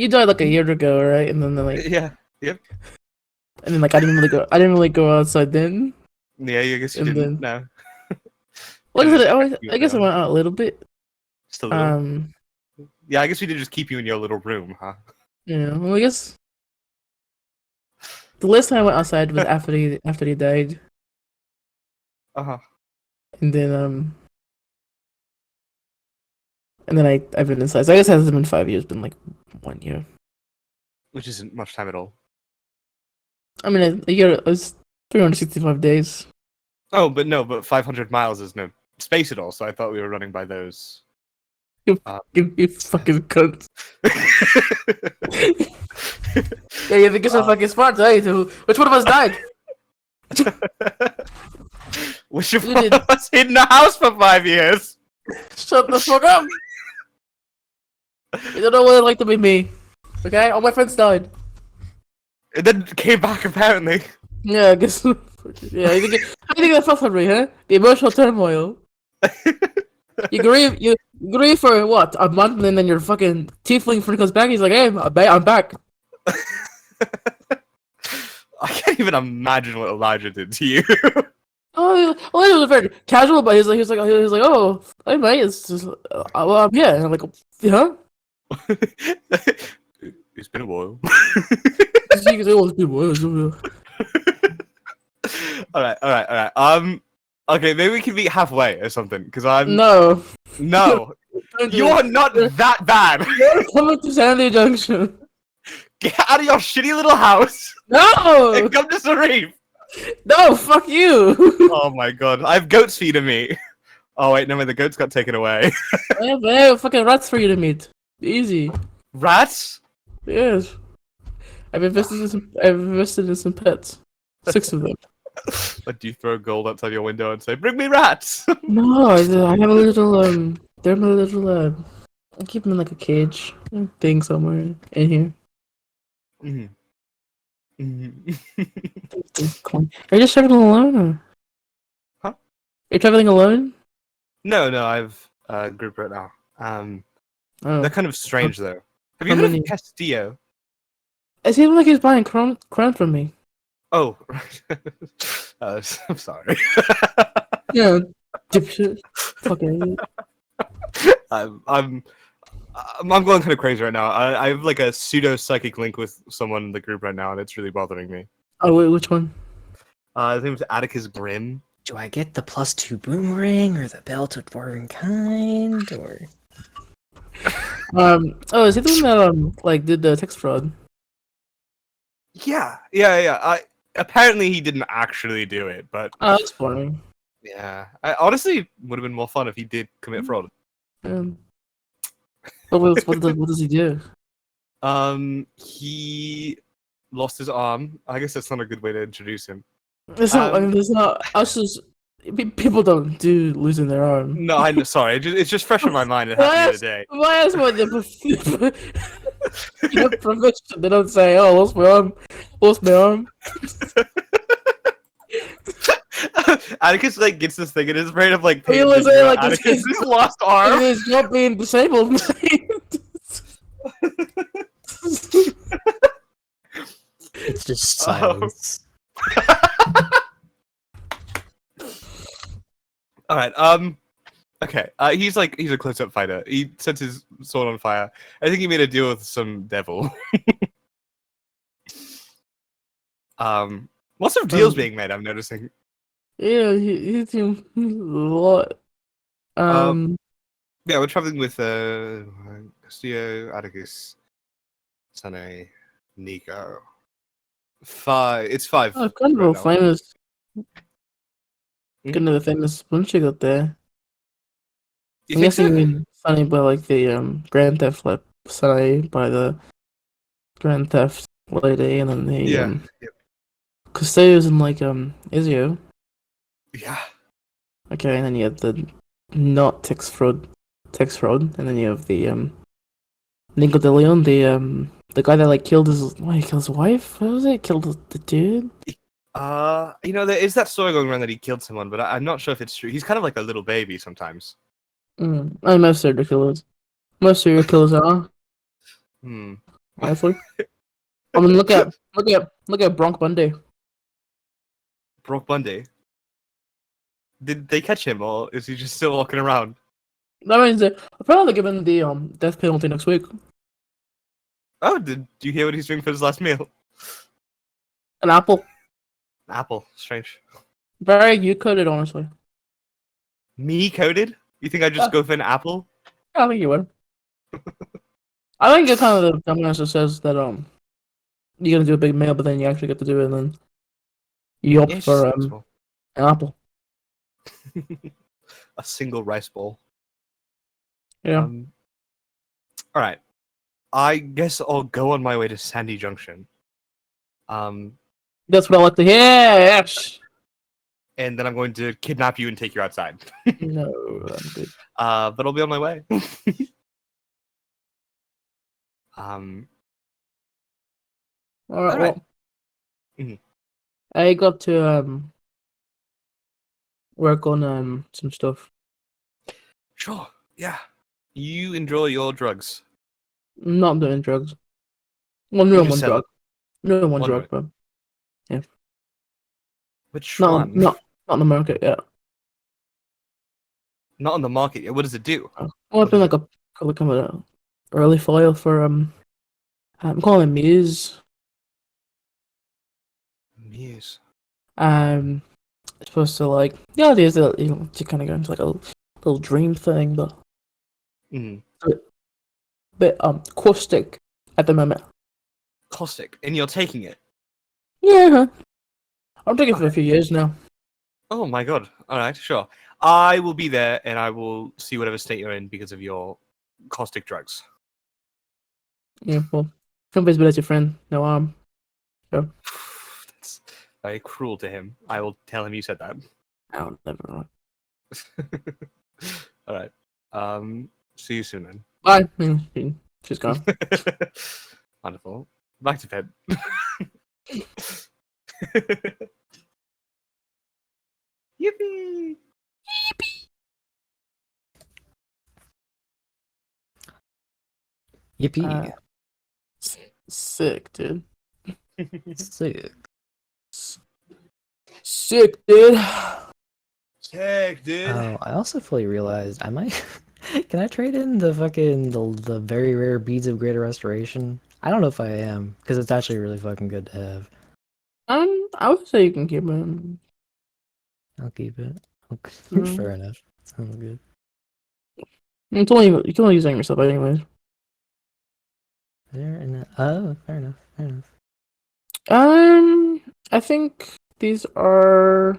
died like a year ago, right? And then like Yeah. Yep. and then like I didn't really go outside then. Yeah, I guess you And didn't. No. What Yeah, is it? just I guess I went out a little bit. Just a little. Um, Yeah, I guess we did just keep you in your little room, huh? yeah. Well, I guess the last time I went outside was after he died, Uh-huh. and then And then I've been inside. So I guess it hasn't been 5 years, been like 1 year. which isn't much time at all. I mean, a year is 365 days. Oh, but no, but 500 miles is no space at all. So I thought we were running by those. You fucking cunt. Yeah, you think you're so fucking smart, eh? Which one of us died? Which of You did- us hid in the house for 5 years? Shut the fuck up! You don't know what it's like to be me. Okay? All my friends died. And then came back apparently. Yeah, I guess. Yeah, how do you think that felt for me, huh? The emotional turmoil. You grieve for what? A month, and then your fucking tiefling friend comes back. He's like, "Hey, I'm back." I can't even imagine what Elijah did to you. Oh, well, it was very casual, but he was like, "Oh, hey mate, it's just, well, I'm here." And I'm like, "Huh?" It's been a while. You can say, "Oh, it's been a while." All right. Okay, maybe we can meet halfway or something. Because I'm No, no, you are not that bad. You're coming to Sandy Junction. Get out of your shitty little house No, and come to Sarif. no, fuck you. Oh my god, I have goats feeding me. Oh wait, no, the goats got taken away. I have fucking rats for you to meet. Easy. Rats? Yes. I've invested in some pets. 6 of them. But do you throw gold outside your window and say, "Bring me rats"? No, I have a little they're my little I keep them in like a cage thing somewhere in here. Mhm. Mhm. Are you just traveling alone? Or? Huh? Are you traveling alone? No, I've a group right now. Oh. They're kind of strange though. Have you How heard many? of Castillo? It seems like he's buying crown from me. Oh, right. I'm sorry. Yeah, dipshit. Fucking idiot. I'm going kind of crazy right now. I have like a pseudo psychic link with someone in the group right now, and it's really bothering me. Oh wait, which one? His name's Atticus Grim. Do I get the +2 boomerang or the belt of dwarven kind or? Oh, is he the one that like did the text fraud? Yeah. Apparently he didn't actually do it, but Oh, that's boring. yeah. I honestly would have been more fun if he did commit fraud. But what does he do? He lost his arm. I guess that's not a good way to introduce him. It's not. I mean, it's not. Us just people don't do losing their arm. No, I know. Sorry, it's just fresh in my mind. It happened the other day. Why else would they profession? They don't say, "Oh, lost my arm, lost my arm." Atticus like gets this thing in his brain of like, He was saying, like, Atticus this- is lost arm. It is not being disabled. It's just Oh. silence. All right. Okay. He's a close-up fighter. He sets his sword on fire. I think he made a deal with some devil. Lots of deals being made. I'm noticing. Yeah, he's doing a lot. Yeah, we're traveling with Castillo, Atticus, Sane, Nico. It's 5. Oh, kind of right a now. famous. Hmm? Kind of a famous bunch out there. You I'm think so? guessing you mean Sunny by like the Grand Theft like Sunny by the Grand Theft lady, and then the Yeah. Custodians and like Izio. Yeah. Okay, and then you have the not text fraud, and then you have the Nico de Leon, the guy that like killed his wife. What was it? Killed the dude. There is that story going around that he killed someone, but I'm not sure if it's true. He's kind of like a little baby sometimes. I most serial killers. Most serial killers are. Hmm. Honestly. I mean, look at Bronk Bundy. Brock Bundy. Did they catch him, or is he just still walking around? That means that apparently they're giving the death penalty next week. Oh, did you hear what he's doing for his last meal? An apple. Apple. Strange. Very you coded, honestly. Me coded? You think I just go for an apple? I think you would. I think it's kind of the dumbass that says that you're gonna do a big meal, but then you actually get to do it, and then you opt Yeah, it's for just sensible. an apple. A single rice bowl. Yeah. All right. I guess I'll go on my way to Sandy Junction. That's what I like to hear. Yes. And then I'm going to kidnap you and take you outside. No, I'm good. But I'll be on my way. All right. Alright. Well, Mhm. I got to work on some stuff. Sure. Yeah. You enjoy your drugs. I'm not doing drugs. Well, I'm You doing just one said drug. I'm doing one One drug, drug. but Which not one? not on the market yet. Not on the market yet. What does it do? Well, What I've been is like a kind of a early foil for I'm calling it Muse. Muse. It's supposed to like the idea is that to kind of go into like a little dream thing, but Mm. a bit caustic at the moment. Caustic. And you're taking it. Yeah, I'm taking it for a few years now. Oh my god. Alright, sure. I will be there and I will see whatever state you're in because of your caustic drugs. Yeah, well, somebody's been as your friend. No harm. That's very cruel to him. I will tell him you said that. I'll never. Alright. See you soon then. Bye. She's gone. Wonderful. Back to bed. Yippee! Yippee! Sick, dude. Sick. Sick, dude. Sick, dude. Oh, I also fully realized I might. Can I trade in the fucking the very rare beads of greater restoration? I don't know if I am because it's actually really fucking good to have. I would say you can keep it. I'll keep it. Okay. Mm. Fair enough. Sounds good. It's only you can only use it on yourself anyways. There and oh, fair enough. Fair enough. I think these are.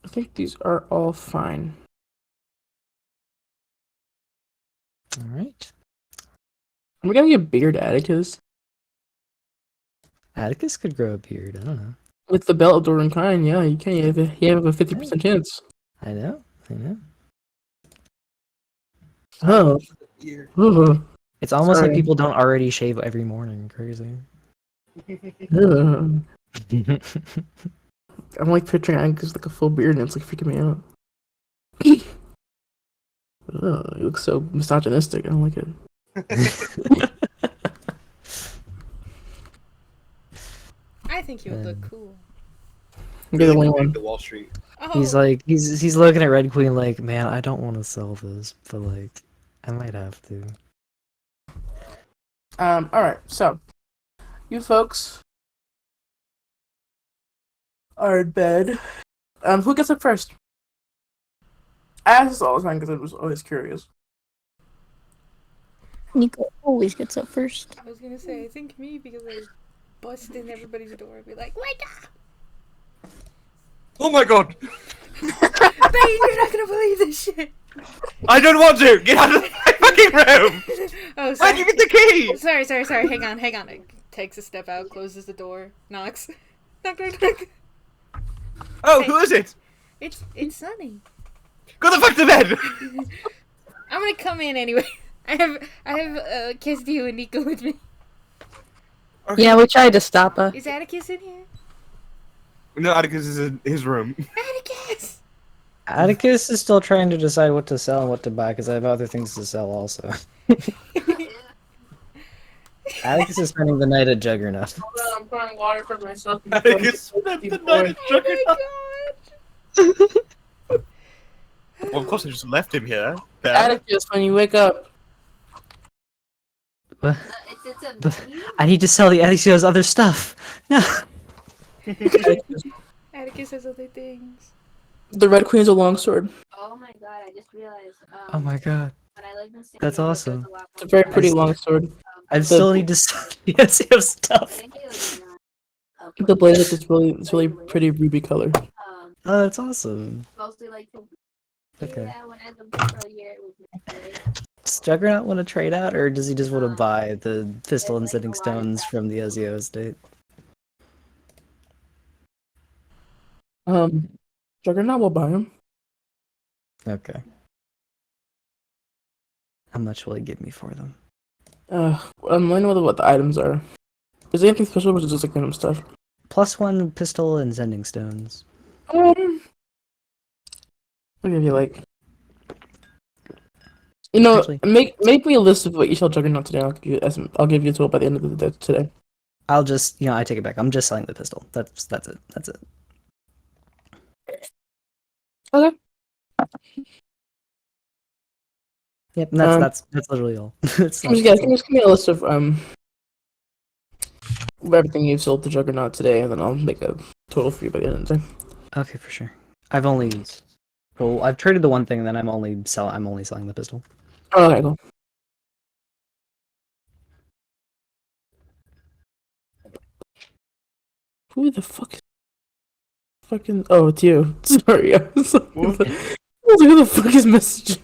I think these are all fine. All right. Are we gonna get beard Atticus Atticus could grow a beard. I don't know. with the belt of Doran Kine? Yeah, you can. You have a 50% chance. I know. I know. Oh. Ugh. It's almost like Sorry. people don't already shave every morning. Crazy. Ugh. I'm like picturing Atticus like a full beard, and it's like freaking me out. Ugh, he looks so misogynistic. I don't like it. I think he would look cool. You're the only one. The Wall Street. Oh, He's like he's looking at Red Queen like, man, I don't want to sell this, but like, I might have to. All right. So, you folks are in bed. Who gets up first? I ask this all the time because I was always curious. Nico always gets up first. I was gonna say, I think me because I bust in everybody's door and be like, wake up! Oh my god! Bane, you're not gonna believe this shit! I don't want to! Get out of my fucking room! Oh, Where'd sorry. you get the key? Sorry, hang on. It takes a step out, closes the door, knocks. Knock. Oh, Hey. who is it? It's Sunny. Go the fuck to bed! I'm gonna come in anyway. I have Kestiu and Nico with me. Yeah, we tried to stop her. Is Atticus in here? No, Atticus is in his room. Atticus! Atticus is still trying to decide what to sell and what to buy because I have other things to sell also. Atticus is spending the night at Juggernaut. I'm pouring water for myself. Atticus spent the night at Juggernaut. Oh my god! Well, of course I just left him here. There. Atticus, when you wake up. What? It's a But I need to sell the Atticus other stuff. No. Atticus has other things. The Red Queen is a longsword. Oh my god, I just realized. Oh my god. When I lived in San That's Diego, awesome. there was a lot It's a more very I pretty s- longsword. I still need to see SEO stuff. Thank you. The blade is just it's really pretty ruby color. Oh, that's awesome. Mostly like Okay. yeah, when I lived there for a year, it was great. Does Juggernaut want to trade out, or does he just want to buy the pistol and sending stones from the Ezio estate? Juggernaut will buy him. Okay. How much will he give me for them? I'm wondering what the items are. Is there anything special, or is it just like random stuff? +1 pistol and sending stones. I'll give you like. You know, Actually- make me a list of what you sell Juggernaut today. I'll give you a tool by the end of the day today. I'll just, I take it back. I'm just selling the pistol. That's it. That's it. Okay. Yep, that's literally all. Just give me a list of everything you've sold to Juggernaut today, and then I'll make a total for you by the end of the day. Okay, for sure. I've traded the one thing, and then I'm only selling the pistol. Oh, okay, cool. Who the fuck is fucking? Oh, it's you. Sorry, I was like, who the fuck is messaging?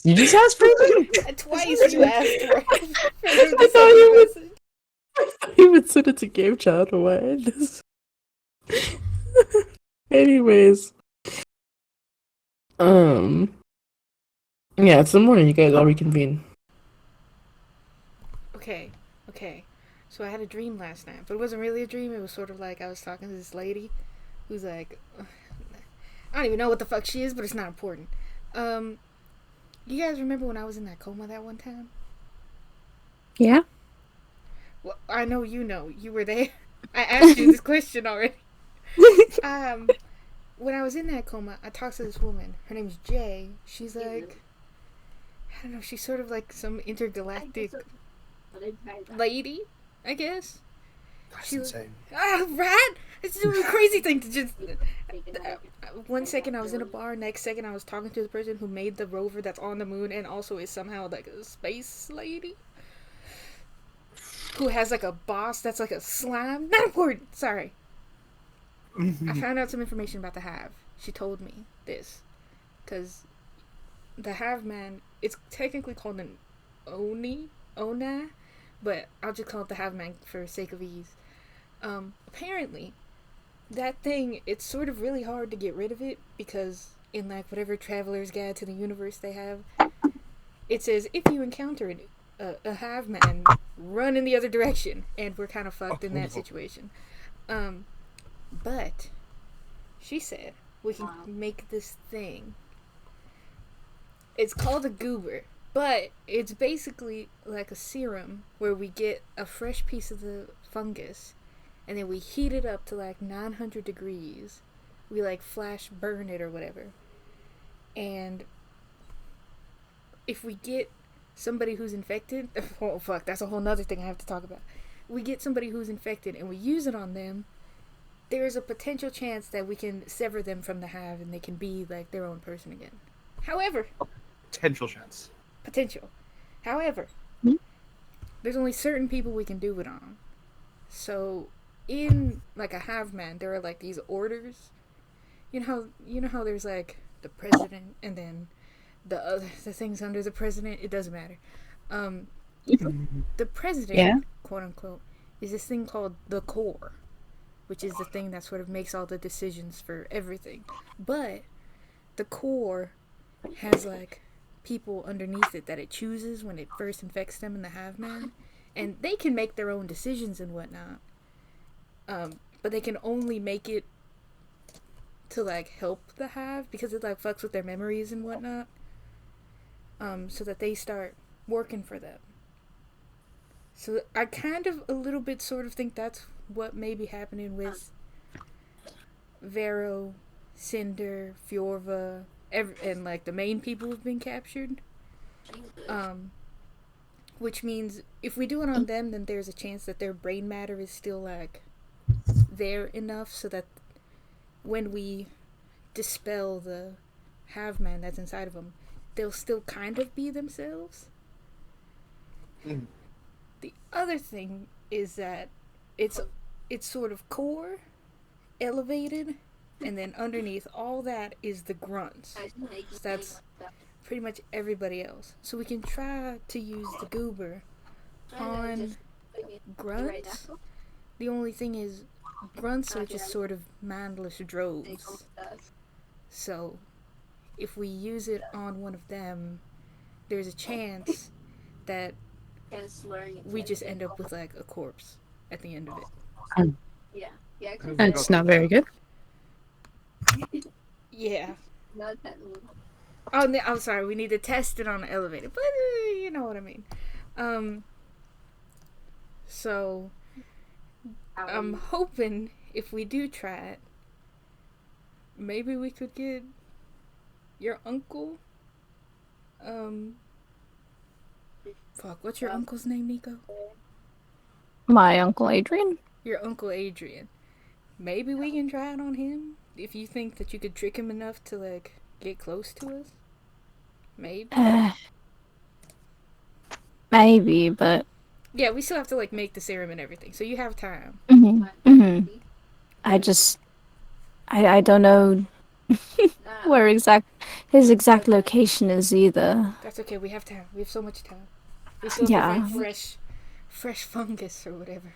You just asked for it? Twice you asked for it. I thought you would. He would send it to game chat away. Anyways, yeah, it's the morning. You guys all reconvene. Okay. So I had a dream last night, but it wasn't really a dream. It was sort of like I was talking to this lady who's like, I don't even know what the fuck she is, but it's not important. You guys remember when I was in that coma that one time? Yeah. Well, I know you know. You were there. I asked you this question already. When I was in that coma, I talked to this woman. Her name's Jay. She's like, I don't know. She's sort of like some intergalactic lady, I guess. That's She- insane. Right? It's a really crazy thing to just. One second I was in a bar, next second I was talking to the person who made the rover that's on the moon and also is somehow like a space lady. Who has like a boss that's like a slime. Not important, sorry. I found out some information about the Have. She told me this. Because the Have Man, it's technically called an Ona, but I'll just call it the Have Man for sake of ease. Apparently, that thing, it's sort of really hard to get rid of it because in like whatever Traveler's Guide to the Universe they have, it says if you encounter a Have Man, run in the other direction, and we're kind of fucked in that situation. But she said we can make this thing. It's called a goober, but it's basically like a serum where we get a fresh piece of the fungus and then we heat it up to like 900 degrees. We like flash burn it or whatever. And if we get somebody who's infected, oh fuck, that's a whole nother thing I have to talk about. We get somebody who's infected and we use it on them, there is a potential chance that we can sever them from the Have and they can be like their own person again. However, Potential chance. However, there's only certain people we can do it on. So, in like a Have Man, there are like these orders. You know how there's like the president and then the things under the president. It doesn't matter. The president, quote unquote, is this thing called the core, which is the thing that sort of makes all the decisions for everything. But the core has like people underneath it that it chooses when it first infects them in the Have Man, and they can make their own decisions and whatnot. But they can only make it to like help the Have because it like fucks with their memories and whatnot. So that they start working for them. So I kind of a little bit sort of think that's what may be happening with Vero, Cinder, Fjorva, and like the main people who've been captured. Which means if we do it on them, then there's a chance that their brain matter is still like there enough so that when we dispel the have man that's inside of them, they'll still kind of be themselves. Mm. The other thing is that it's sort of core, elevated, and then underneath all that is the grunts. So that's pretty much everybody else. So we can try to use the goober on grunts. The only thing is, grunts are just sort of mindless droves. So if we use it on one of them, there's a chance that we just end up with like a corpse at the end of it. Yeah. That's not very good. Yeah. Not that Oh, no, I'm sorry. We need to test it on the elevator, but you know what I mean. So I'm hoping if we do try it, maybe we could get your uncle. Fuck, what's your uncle's name, Nico? My Uncle Adrian? Your Uncle Adrian. Maybe we can try it on him if you think that you could trick him enough to like get close to us. Maybe. Maybe, but Yeah, we still have to like make the serum and everything, so you have time. I don't know where his exact location is either. That's okay. We have time. We have so much time. We still have to find fresh fungus or whatever.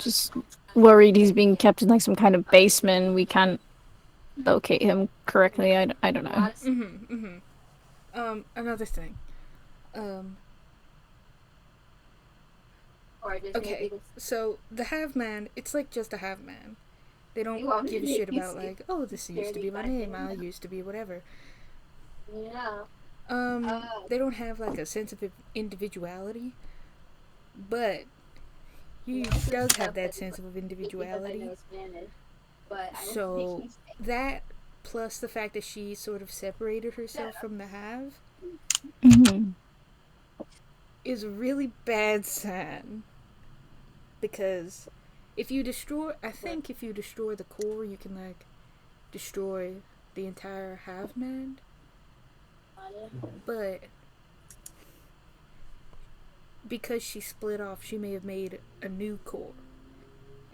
Just worried he's being kept in like some kind of basement. We can't locate him correctly. I don't know. Another thing. Okay, so the have man, it's like just a have man. They don't give a shit about like, oh, this used to be my name, I used to be whatever. Yeah. They don't have like a sense of individuality, but he does have that sense of individuality. So that plus the fact that she sort of separated herself from the have is a really bad sign. Because if you destroy the core, you can like destroy the entire have man. But because she split off, she may have made a new core.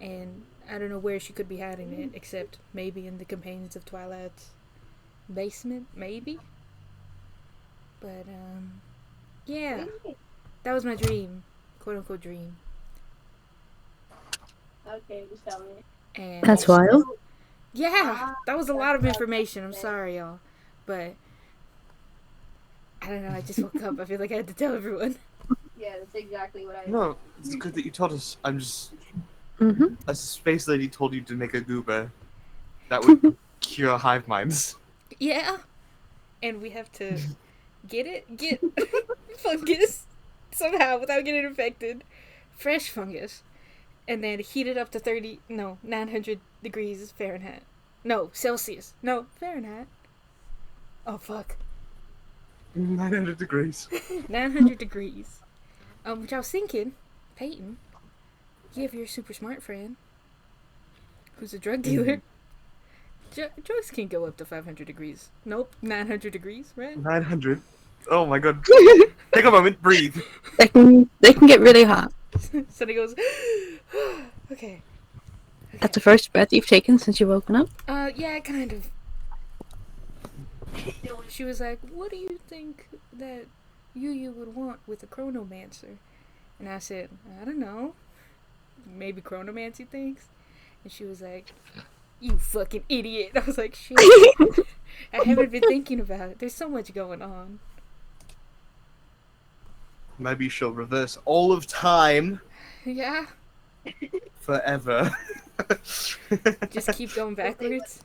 And I don't know where she could be hiding it, except maybe in the Companions of Twilight's basement, maybe. But yeah, that was my dream, quote unquote dream. Okay, just tell me. And That's wild. yeah, that was a lot of information. I'm sorry, y'all, but I don't know. I just woke up. I feel like I had to tell everyone. Yeah, that's exactly what I. No, it's good that you told us. I'm just. Mm-hmm. A space lady told you to make a goober that would cure hive minds. Yeah, and we have to get fungus somehow without getting infected, fresh fungus, and then heat it up to 900 degrees Fahrenheit. No, Celsius. No, Fahrenheit. Oh, fuck. 900 degrees. 900 degrees. Which I was thinking, Peyton, you have your super smart friend who's a drug dealer. Drugs can go up to 500 degrees. Nope, 900 degrees, right? 900. Oh my god. Take a moment, breathe. They can get really hot. So he goes, okay. That's the first breath you've taken since you've woken up? Yeah, kind of. She was like, what do you think that you would want with a chronomancer? And I said, I don't know. Maybe chronomancy things? And she was like, you fucking idiot. I was like, shit. I haven't been thinking about it. There's so much going on. Maybe she'll reverse all of time Yeah. forever. Just keep going backwards.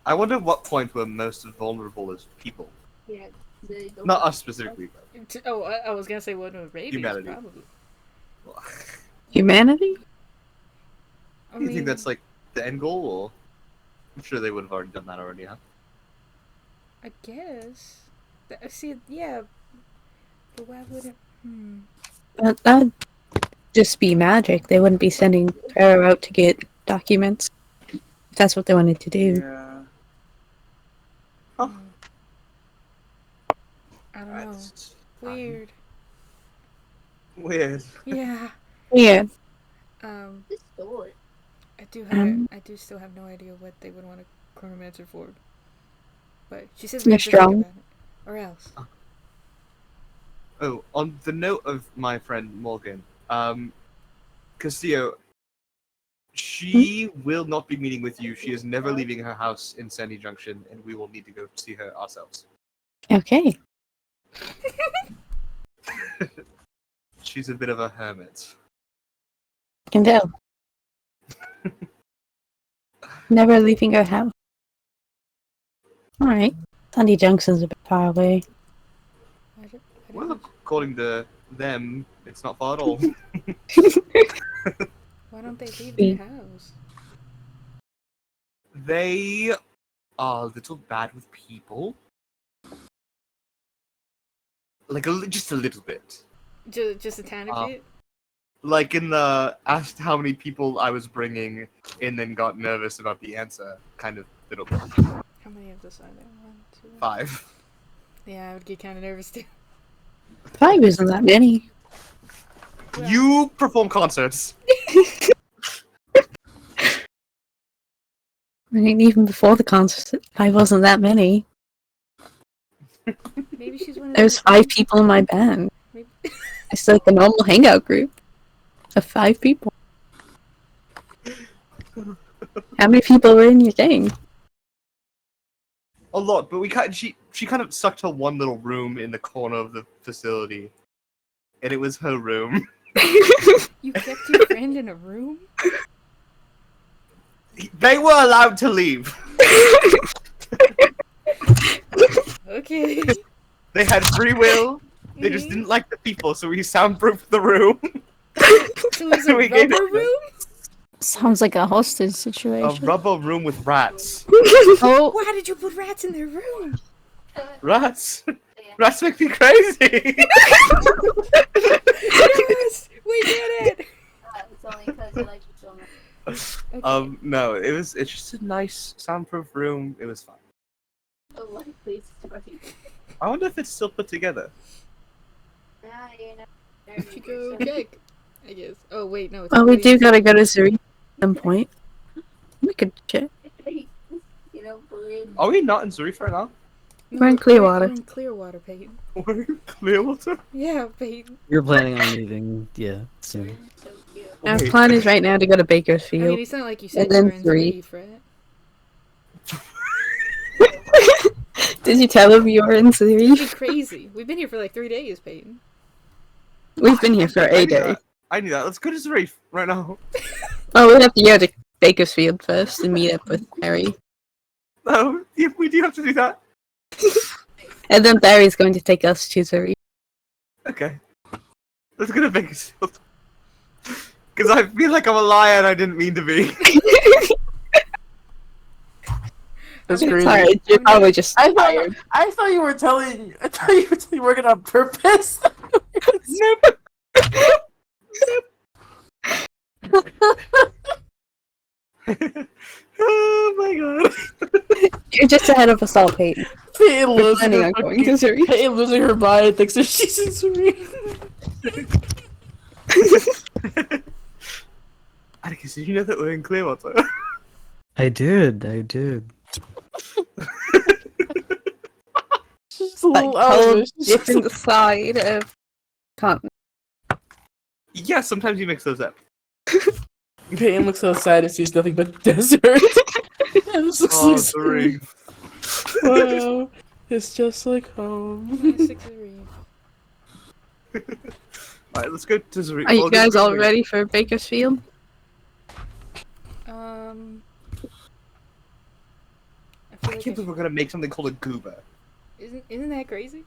I wonder what point we're most vulnerable as people. Yeah. Not us specifically, but Oh, I was gonna say one with rabies, Humanity. probably. Humanity? I Do you think that's like the end goal, or I'm sure they would have already done that already, huh? I guess. See, yeah. But why would it? That'd just be magic. They wouldn't be sending Pharaoh out to get documents. If that's what they wanted to do. Yeah. I don't know. Weird. Weird. Yeah. Yeah. This door. I do still have no idea what they would want a chronomancer for. But she says we You're have to think strong. about it. Or else. Oh, on the note of my friend Morgan, Castillo, she will not be meeting with you. She is never leaving her house in Sandy Junction, and we will need to go see her ourselves. Okay. She's a bit of a hermit. Can tell. Never leaving her house. Alright. Sandy Junction's a bit far away. I don't Well, know. according to them, it's not far at all. Why don't they leave their house? They are a little bad with people. Like, just a little bit. Just a tiny bit? Like in the asked how many people I was bringing and then got nervous about the answer kind of little bit. How many of those are there? 1, 2. 5. Yeah, I would get kind of nervous too. 5 isn't that many. Well- You perform concerts. I mean, even before the concert, 5 wasn't that many. Maybe she's one of There was 5 people in my band. Maybe- It's like a normal hangout group of 5 people. How many people were in your gang? A lot, but she kind of sucked her one little room in the corner of the facility. And it was her room. You kept your friend in a room? They were allowed to leave. Okay. They had free will. They just didn't like the people, so we soundproofed the room. So it was a We gave rubber it- room? Sounds like a hostage A situation. rubber room with rats. Oh, Why did you put rats in their room? Rats? Rats make me crazy! Yes! We did it! It's only because you like it so much. Okay. No, it's just a nice soundproof room. It was fine. A likely story. I wonder if it's still put together. Yeah, you know. You should go check, I guess. Oh, wait, no. It's Well, we already- do gotta go to Zurich at some point. We could check. You know, believe. Are we not in Zurich right now? No, We're in Clearwater. We're in Clearwater, Peyton. We're in Clearwater? Yeah, Peyton. You're planning on leaving, yeah, soon. So cute. Our Wait. plan is right now to go to I Bakersfield. mean, it's not like you said And you then were in 3. Zurich, right? Did you tell him you were in Zurich? You're crazy. We've been here for like 3 days, Peyton. We've been here for I a knew day. that. I knew that. Let's go to Zurich right now. Oh, we have to go to Bakersfield first and meet up with Barry. No, yeah, we do have to do that. And then Barry's going to take us to Zurich. Okay. Let's go to Bakersfield. Because I feel like I'm a liar and I didn't mean to be. That's crazy. Sorry, you're probably just tired. I thought you were telling. I thought you were working on purpose. Nope. Oh my god. You're just ahead of us all, Peyton. Peyton We're losing planning her on going fucking- to Zurich. Peyton losing her mind thinks that she's in Zurich. Atticus, did you know that we're in Clearwater? I did. She's a Like, little out of whole it. She's just- different side of continent. Yeah, sometimes you mix those up. Peyton looks outside and sees nothing but desert. And this looks Oh, like Zurich. wow, it's just like home. Classic Zurich. Alright, let's go to Zurich. Are you We'll go guys to all Zurich. ready for Bakersfield? I I feel can't like believe we're gonna make something called a goober. isn't that crazy?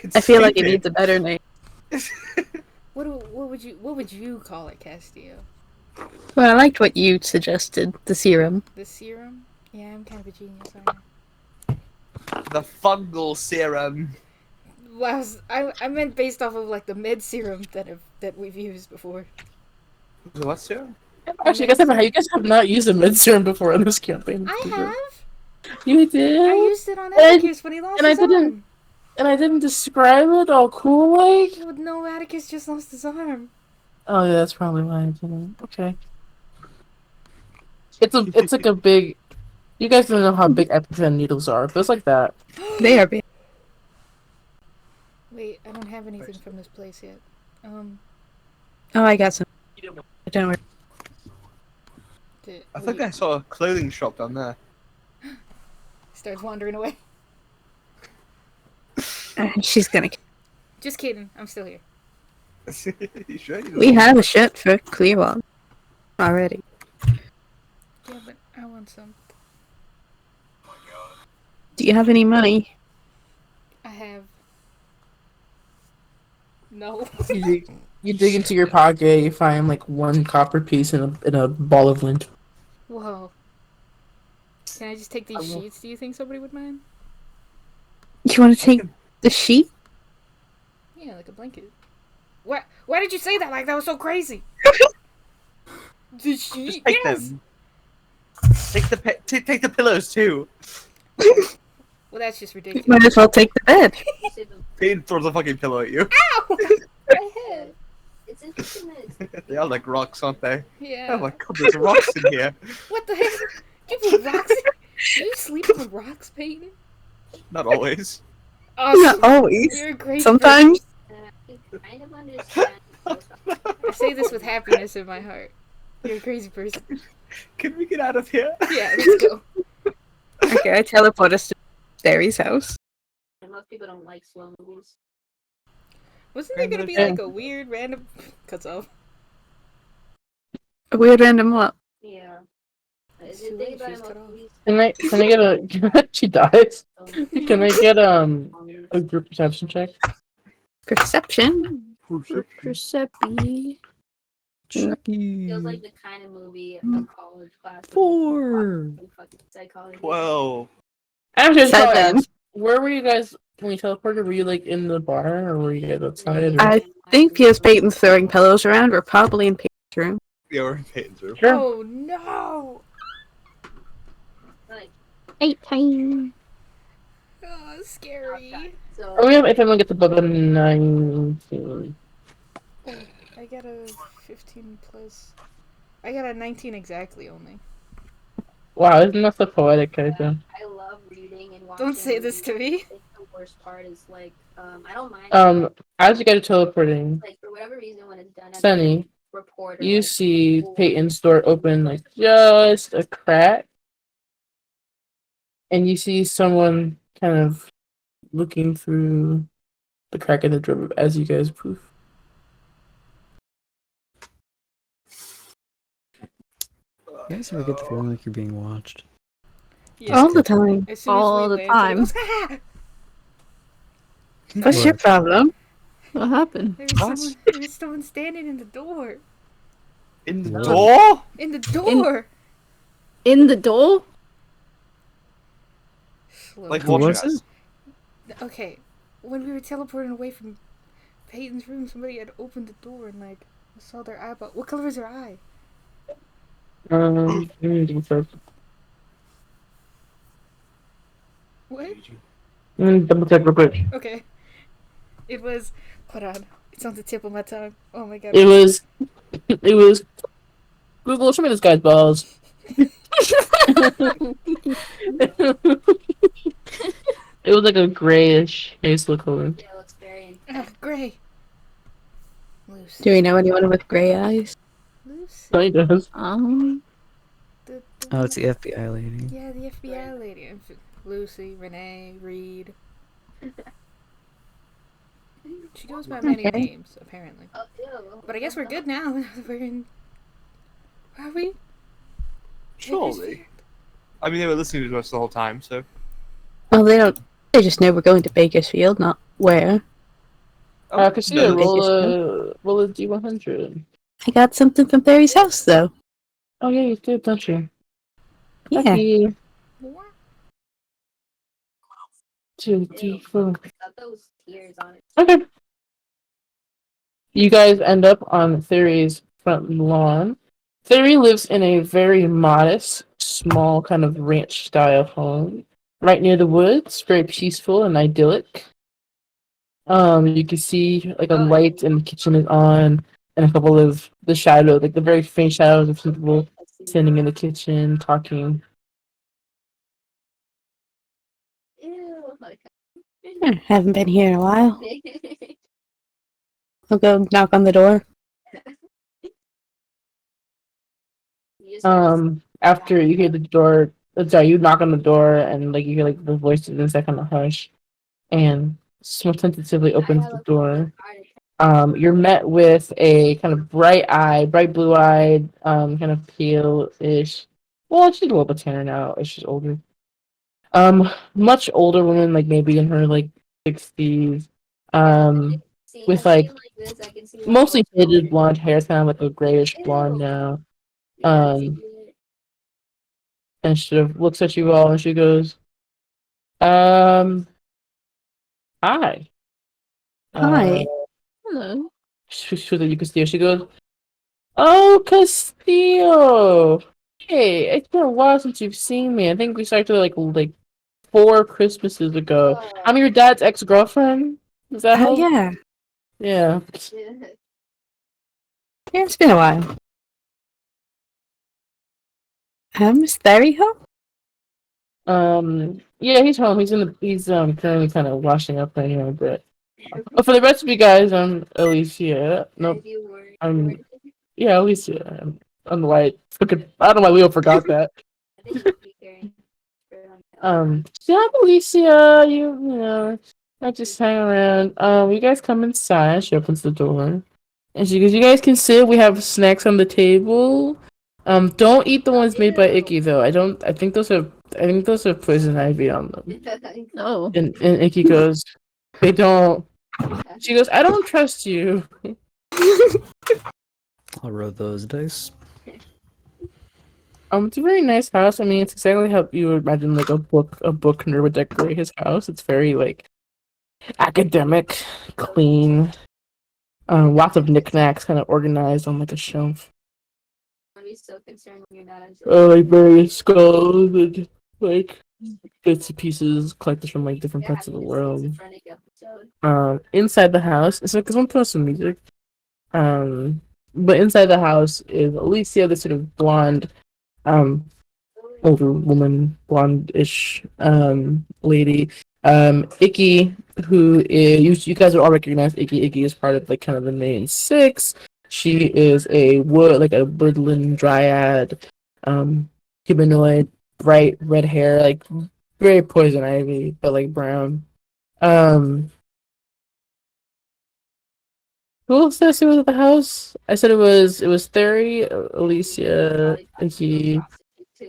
It's I feel like it stupid. needs a better name. What would you call it, Castillo? Well, I liked what you suggested, the serum. The serum? Yeah, I'm kind of a genius, aren't I? The fungal serum. Wow, I meant based off of like the med serum that we've used before. The what serum? Actually, you guys have not used a midterm before in this campaign. I have. You did. I used it on And- Atticus when he lost and I his didn't- arm. And I didn't describe it all cool like. Yeah, but no, Atticus just lost his arm. Oh yeah, that's probably why I didn't. Okay. It's like a big. You guys don't know how big EpiPen needles are, but it's like that. They are big. Wait, I don't have anything from this place yet. Oh, I got some. Don't worry. I think I saw a clothing shop down there. Starts wandering away. She's gonna. Just kidding. I'm still here. You sure? We have a shirt for Clearwater already. Yeah, but I want some. Do you have any money? I have. No. You dig into your pocket, you find like one copper piece in a ball of lint. Whoa. Can I just take these sheets? Do you think somebody would mind? You want to take the sheet? Yeah, like a blanket. What? Why did you say that? Like that was so crazy. The sheet? Just take Yes. them. Take the pillows too. Well, that's just ridiculous. Might as well take the bed. Peyton throws a fucking pillow at you. Ow! My head. It's interesting that it's They are like rocks, aren't they? Yeah. Oh my god, there's rocks in here. What the heck? You put rocks in? Do you sleep on rocks, Peyton? Not always. Oh, Not always. you're a great Sometimes. I kind of understand. person. I say this with happiness in my heart. You're a crazy person. Can we get out of here? Yeah, let's go. Okay, I teleport us to Barry's house. Most people don't like slow movies. Wasn't there gonna be like a weird random cuts off? A weird random what? Yeah. It's The too thing late, about she's cut most off. movies, Can I get a she dies? um, Can I get a group perception check? Perception. Percepi. Chucky. feels like the kind of movie a college class would 4. watch. Fucking psychology. Whoa. Actually, I should probably Seven. ask, where were you guys when you teleported? Were you like in the bar or were you guys outside? Or... I think because Peyton's throwing pillows around, we're probably in Peyton's room. Yeah, we're in Peyton's room. Sure. Oh no! Like, 18. Oh, scary. so Or we have if everyone gets above a 19. I got a 15 plus. I got a 19 exactly only. Wow, isn't that so poetic, guys? I love reading and watching. Don't say this to me. I think the worst part is like, I don't mind. As you guys are teleporting, Like for whatever reason, when it's done, as a Sunny, reporter, you like, see will- Peyton's door open like just a crack, and you see someone kind of looking through the crack in the door as you guys poof. You guys ever get the feeling like you're being watched? Yeah. All the time. As soon as All we the land, time. it goes, "Ah!" What's your problem? What happened? There was someone standing in the door. In the No. door? In the door. In the door? Slow Like Who watching was us. it? Okay, when we were teleporting away from Peyton's room, somebody had opened the door and like saw their eyeball. What color is their eye? What? Double check real quick. Okay. It was. Hold on. It's on the tip of my tongue. Oh my god. It was Google. Show me this guy's balls. It was like a grayish hazel color. Yeah, it looks very intense. Gray. Loose. Do we know anyone with gray eyes? Loose. So he does. The Oh, it's the FBI lady. Yeah, the FBI lady. Lucy, Renee, Reed. She goes by many Okay. names, apparently. Oh, ew. But I guess we're good now. We're in. Are we? Surely. I mean, they were listening to us the whole time, so. Well, they don't. They just know we're going to Bakersfield, not where. Castillo, no. roll a D100. I got something from Barry's house, though. Oh yeah, you did, don't you? Yeah. Lucky. What? 2, 3, 4. Got those tears on it. Okay. You guys end up on Theory's front lawn. Theory lives in a very modest, small kind of ranch style home right near the woods, very peaceful and idyllic. You can see like a light in the kitchen is on, and a couple of the shadows, like the very faint shadows of people sitting in the kitchen talking. Ew. Haven't been here in a while. I'll go knock on the door. After you hear the door, sorry, you knock on the door, and like you hear like the voices inside kind of hush, and someone tentatively opens the door. You're met with a kind of bright blue eyed, kind of pale-ish. Well, she's a little bit tanner now. She's older. Much older woman, like maybe in her like 60s. With like mostly faded blonde hair, kind of like a grayish blonde now. Um, and she sort of looks at you all and she goes, "Hi." Hi. Hello. So that you can see her. She goes, "Oh, Castillo. Hey, it's been a while since you've seen me. I think we started like 4 Christmases ago. I'm your dad's ex-girlfriend. Does that help?" Yeah. Yeah. Yeah, it's been a while. Is Theory home? Yeah, he's home. He's currently kind of washing up right now, but for the rest of you guys, I'm Alicia. Nope. Yeah, Alicia. I'm the white. Fucking, I don't know why Leo forgot that. Yeah, Alicia, you know, I just hang around. You guys come inside. She opens the door, and she goes, "You guys can sit. We have snacks on the table. Don't eat the ones made by Icky though. I don't. I think those are. I think those are poison ivy on them." Oh. And Icky goes, "They don't." She goes, "I don't trust you." I'll roll those dice. It's a very nice house. I mean, it's exactly how you would imagine like a book nerd would decorate his house. It's very like academic, clean. Lots of knickknacks kind of organized on like a shelf. Like various skulls and like bits and pieces collected from like different parts of the world. Inside the house, it's like someone put on some music. But inside the house is Alicia, the sort of blonde, older woman, blonde-ish, lady. Icky, who is you guys would all recognize Icky. Icky is part of like kind of the main six. She is a woodland dryad, humanoid, bright red hair, like very poison ivy, but like brown. Um, who else did I say was at the house? I said it was Theory, Alicia, Icky,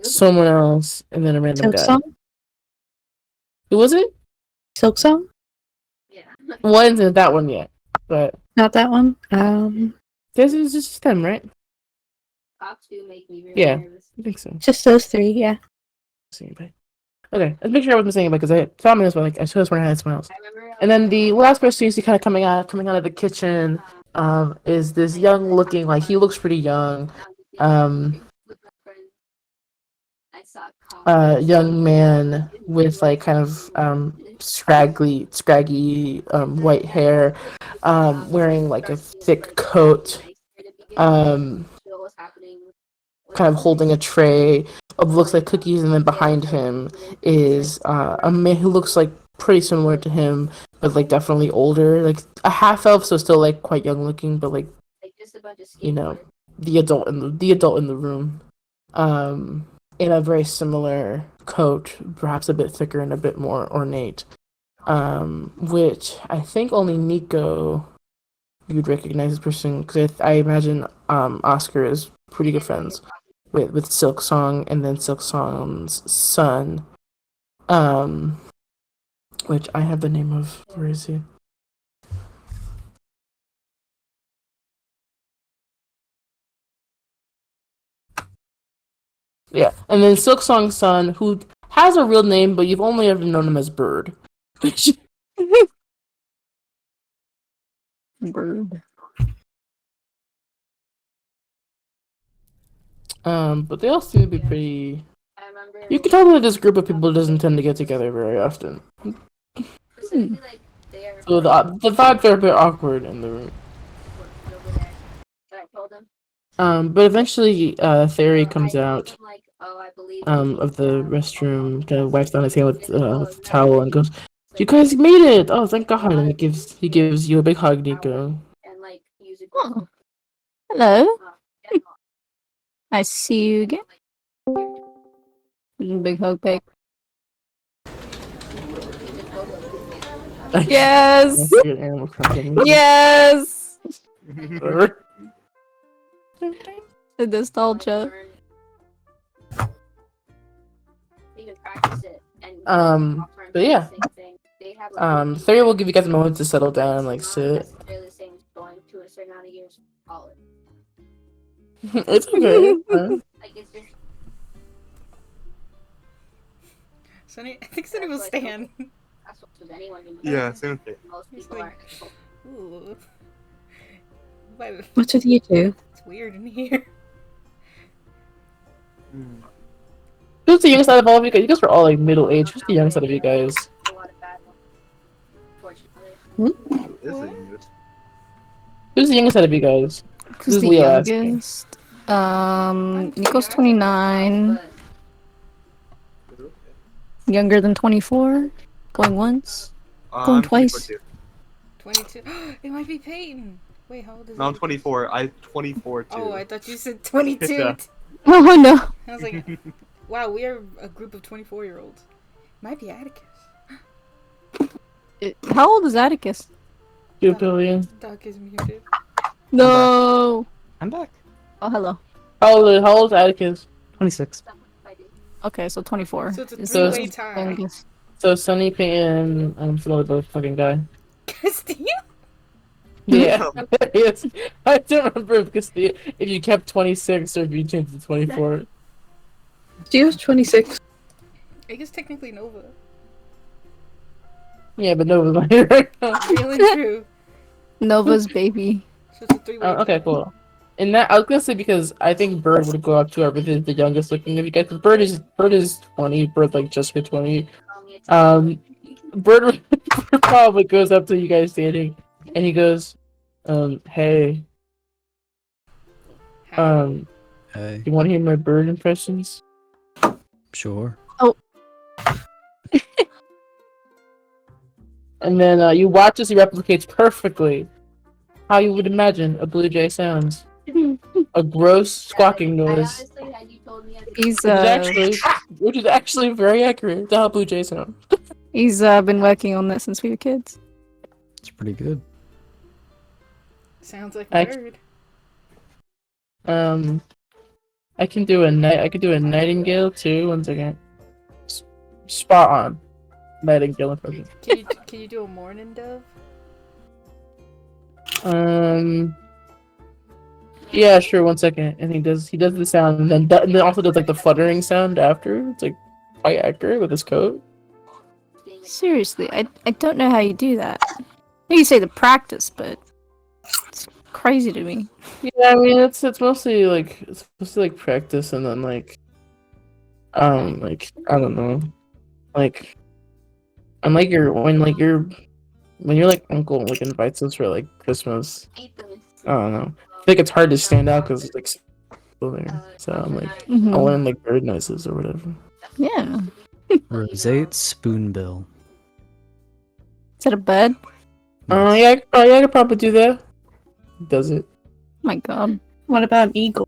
someone else, and then a random Silk guy. Song? Who was it? Silk Song? Well, isn't that one yet, but Not that one. this is just them, right? Yeah. I think so. Just those three, yeah. See anybody. Okay, let's make sure I wasn't missing anybody because I saw me this one. Like I just want to have someone else. And then the last person you see kind of coming out of the kitchen, is this young looking, like he looks pretty young, young man with like kind of scraggy white hair, wearing like a thick coat, kind of holding a tray of looks like cookies, and then behind him is a man who looks like pretty similar to him, but like definitely older, like a half elf, so still like quite young looking, but like you know the adult in the room, in a very similar coat, perhaps a bit thicker and a bit more ornate, which I think only Nico you'd recognize this person because I imagine Oscar is pretty good friends with Silk Song and then Silk Song's son, which I have the name of. Where is he? Yeah, and then Silk Song's son, who has a real name, but you've only ever known him as Bird. Bird. But they all seem to be pretty. I remember. You can tell that this group of people doesn't tend to get together very often. Specifically, like, they are So the vibes are a bit awkward in the room. over there. So I told them. But eventually, Theory comes I out told them, like, oh, I believe of the restroom, kind of wipes down his hand with a towel and goes, "You guys made it! Oh, thank God!" And he gives you a big hug, Nico. and like use it. Oh. Hello. Yeah. I see you again. Big hug pic. Yes. Weird Animal Crossing. Yes. Whatever. The nostalgia. You can practice it. And But yeah. They have, like, Theory will give you guys a moment to settle down and like sit. necessarily the same as going to a certain amount of years of college. It's okay. Like it's just Sunny, I think Sunny will stand. that's what with anyone. Yeah, same thing. Most He's people like- are. Ooh. Why- What's with you two? It's weird in here. Who's the youngest out of all of you guys? You guys were all like middle aged. Who's the youngest out of you guys? A lot of bad ones, unfortunately. This is Who's the youngest out of you guys? Who's the Leo asking. youngest? Nico's 29. But Younger than 24. Going once. I'm Going twice. 22. It might be Peyton. Wait, how old is No, I'm he? 24. I'm 24 too. Oh, I thought you said 22. Yeah. Oh no. I was like, wow, we are a group of 24-year-olds. Might be Atticus. How old is Atticus? 2 billion. Doc is muted. No. I'm back. Oh, hello. How old is Atticus? 26. Okay, so 24. So it's a is So- three-way the tie. youngest. So Sunny Payton, I'm still the fucking guy. Castillo? Yeah. Yes. I don't remember if you kept 26 or if you changed to 24. She was 26. I guess technically Nova. Yeah, but no one's not here right now. Real and true. Nova's baby. So it's a three-way Okay, cool. And that I was gonna say because I think Bird would go up to whoever the youngest looking of you guys. 'Cause Bird is 20. Bird like just hit 20. Bird probably goes up to you guys dating, and he goes, "Hey, Hey, you want to hear my bird impressions?" sure. And then you watch as he replicates perfectly how you would imagine a blue jay sounds. A gross squawking noise, honestly, had you told me as a He's which is actually very accurate to how blue jays sound. he's been working on that since we were kids. It's pretty good. Sounds like a Act- bird. I can do a nightingale too. 1 second. Spot on. Nightingale impression. Can you do a morning dove? Yeah, sure. 1 second. And he does the sound, and then also does like the fluttering sound after. It's like quite accurate with his coat. Seriously, I don't know how you do that. You say the practice, but it's crazy to me. Yeah, I mean it's mostly like practice, and then like like I don't know, like I'm like when your like uncle like invites us for like Christmas. I don't know. I think it's hard to stand out because it's like still there. So I'm like Mhm. I'll learn like bird noises or whatever. Yeah. Rosate spoonbill. Is that a bird? Yeah, I could probably do that. Does it? Oh my god. What about an eagle?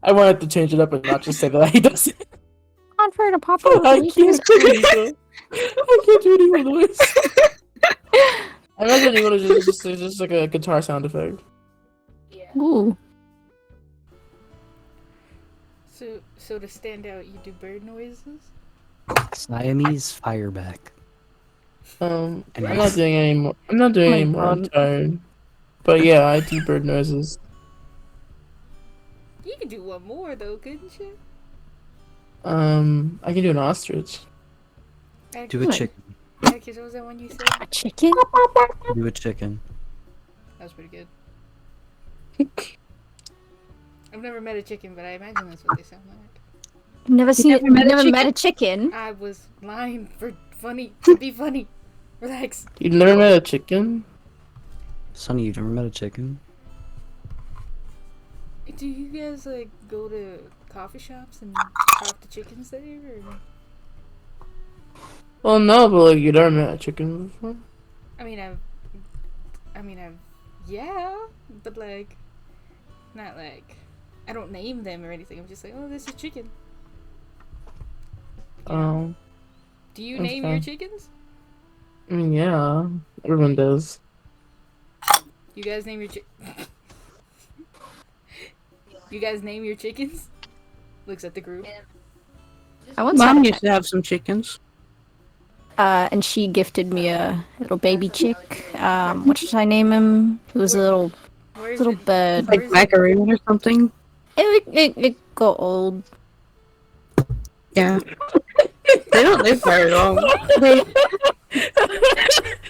I wanted to change it up and not just say that he does it. Contrary to I popular can't do it. I can't do any more noise. I imagine you want to just like a guitar sound effect. Ooh. So to stand out, you do bird noises? Siamese fireback. I'm And not doing any more. I'm not doing Oh my any more. I'm God. tired. But yeah, I do bird noises. You could do one more though, couldn't you? I can do an ostrich. Do a chicken. Atticus, what was that one you said? A chicken? Do a chicken. That was pretty good. I've never met a chicken, but I imagine that's what they sound like. Never seen it. never met a Never chicken? met a chicken. I was lying for funny to be funny. Relax. You've never met a chicken? Sonny, you've never met a chicken? Do you guys like go to coffee shops and talk to chickens there? Or... Well, no, but like you never met a chicken before. I mean, yeah, but like, not like, I don't name them or anything. I'm just like, oh, this is chicken. Um, Do you That's name your fine. chickens? I mean, yeah, everyone does. You guys name your You guys name your chickens? Looks at the group. I once had Mom a used to have some chickens. and she gifted me a little baby chick. What should I name him? It was a Where's little it? bird. Where Like is it? macaroon or something. It got old. Yeah. They don't live very long.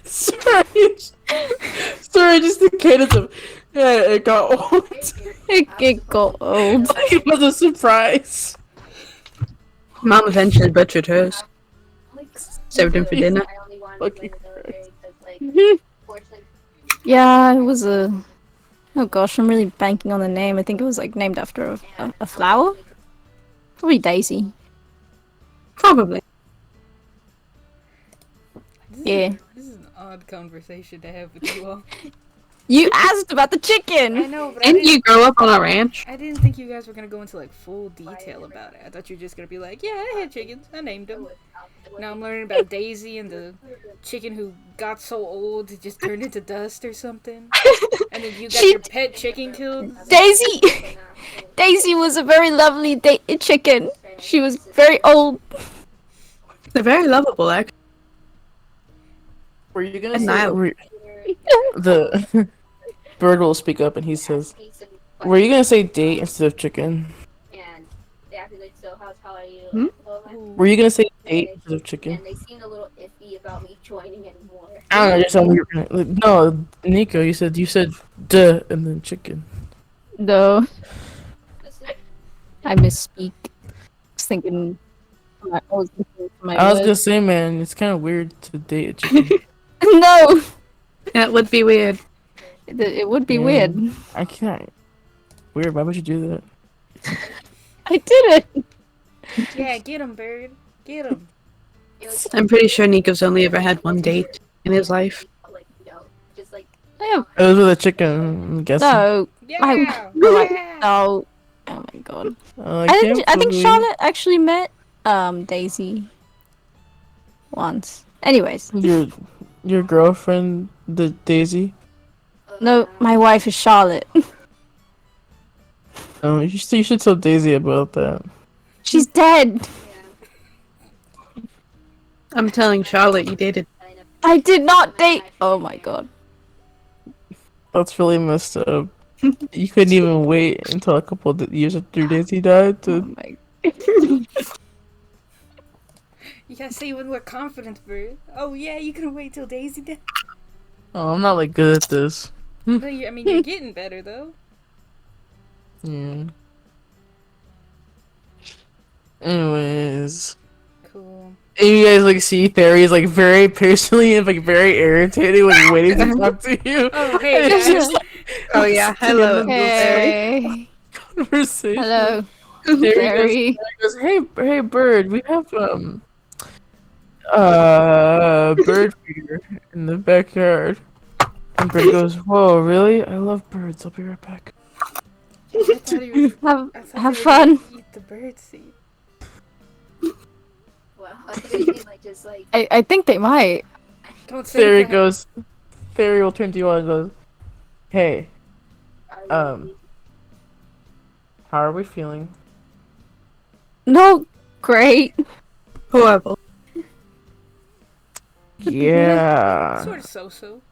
Sorry, sorry, just the cadence of yeah, it got old. It got old. It was a surprise. Mom eventually butchered hers. Served him for dinner. I only wanted Fucking to join the military because, like, fortunately, Yeah, it was a. Oh gosh, I'm really banking on the name. I think it was like named after a flower. Probably Daisy. Probably. Yeah. This is an odd conversation to have with you all. You asked about the I chicken. know, but Didn't you grow up on a ranch? I didn't think you guys were gonna go into like full detail about it. I thought you were just gonna be like, yeah, I had chickens. I named them. Now I'm learning about Daisy and the chicken who got so old it just turned into dust or something. And then you got your pet chicken killed. Daisy. Daisy was a very lovely chicken. She was very old. They're very lovable, actually. Were you gonna And say Nile. the bird will speak up and he says, "Were you gonna say date instead of chicken? and they acted like, so how are you? Hmm? Well, I'm Were you gonna say date instead of chicken?" and they seemed a little iffy about me joining anymore. I don't know. Just tell me you were gonna, no, Nico. You said duh and then chicken. No, I misspeak. I was thinking to my I was words. gonna say, man, it's kind of weird to date a chicken. No, That would be weird. it would be Yeah. weird. I can't. Weird. Why would you do that? I did it. Yeah, get him, bird. Get him. I'm pretty sure Nico's only ever had one date in his life. Like, just like I have It was with a chicken. I'm guessing. no. Yeah. Like, yeah. no. Oh my god. I I can't think believe- Charlotte actually met Daisy once. Anyways, your girlfriend, the Daisy. no, my wife is Charlotte. Oh, you should tell Daisy about that. She's dead. I'm telling Charlotte you dated. I did not date. Oh my god. That's really messed up. You couldn't even wait until a couple of years after Daisy died Oh to. my. You gotta say when we're confident, bird. Oh yeah, you can wait till Daisy dead. Oh, I'm not like good at this. No, I mean you're getting better though. Yeah. Anyways, Cool. and you guys like see Fairy is like very personally and like very irritated, like waiting to talk to you. Oh hey And it's guys. just like Oh yeah, hello. Hey. conversation. Hello. Fairy Fairy. goes, hey bird, we have bird feeder in the backyard. And Bird goes, whoa, really? I love birds. I'll be right back. I thought he was, I thought Have they were gonna fun. Eat the bird seed. well, I think they like just like I think they might. Don't say Fairy that. goes, Fairy will turn to you and goes, hey, how are we feeling? No, great. Horrible. Yeah. Sort of so-so.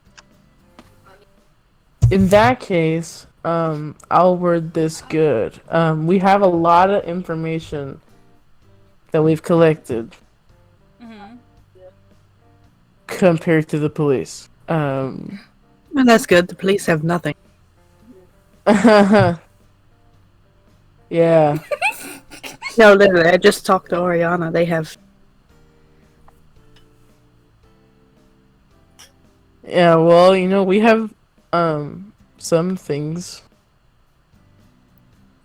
In that case, I'll word this good. We have a lot of information that we've collected Mm-hmm. compared to the police. Well, that's good. The police have nothing. Yeah. No, literally, I just talked to Oriana. They have. Yeah, well, we have some things.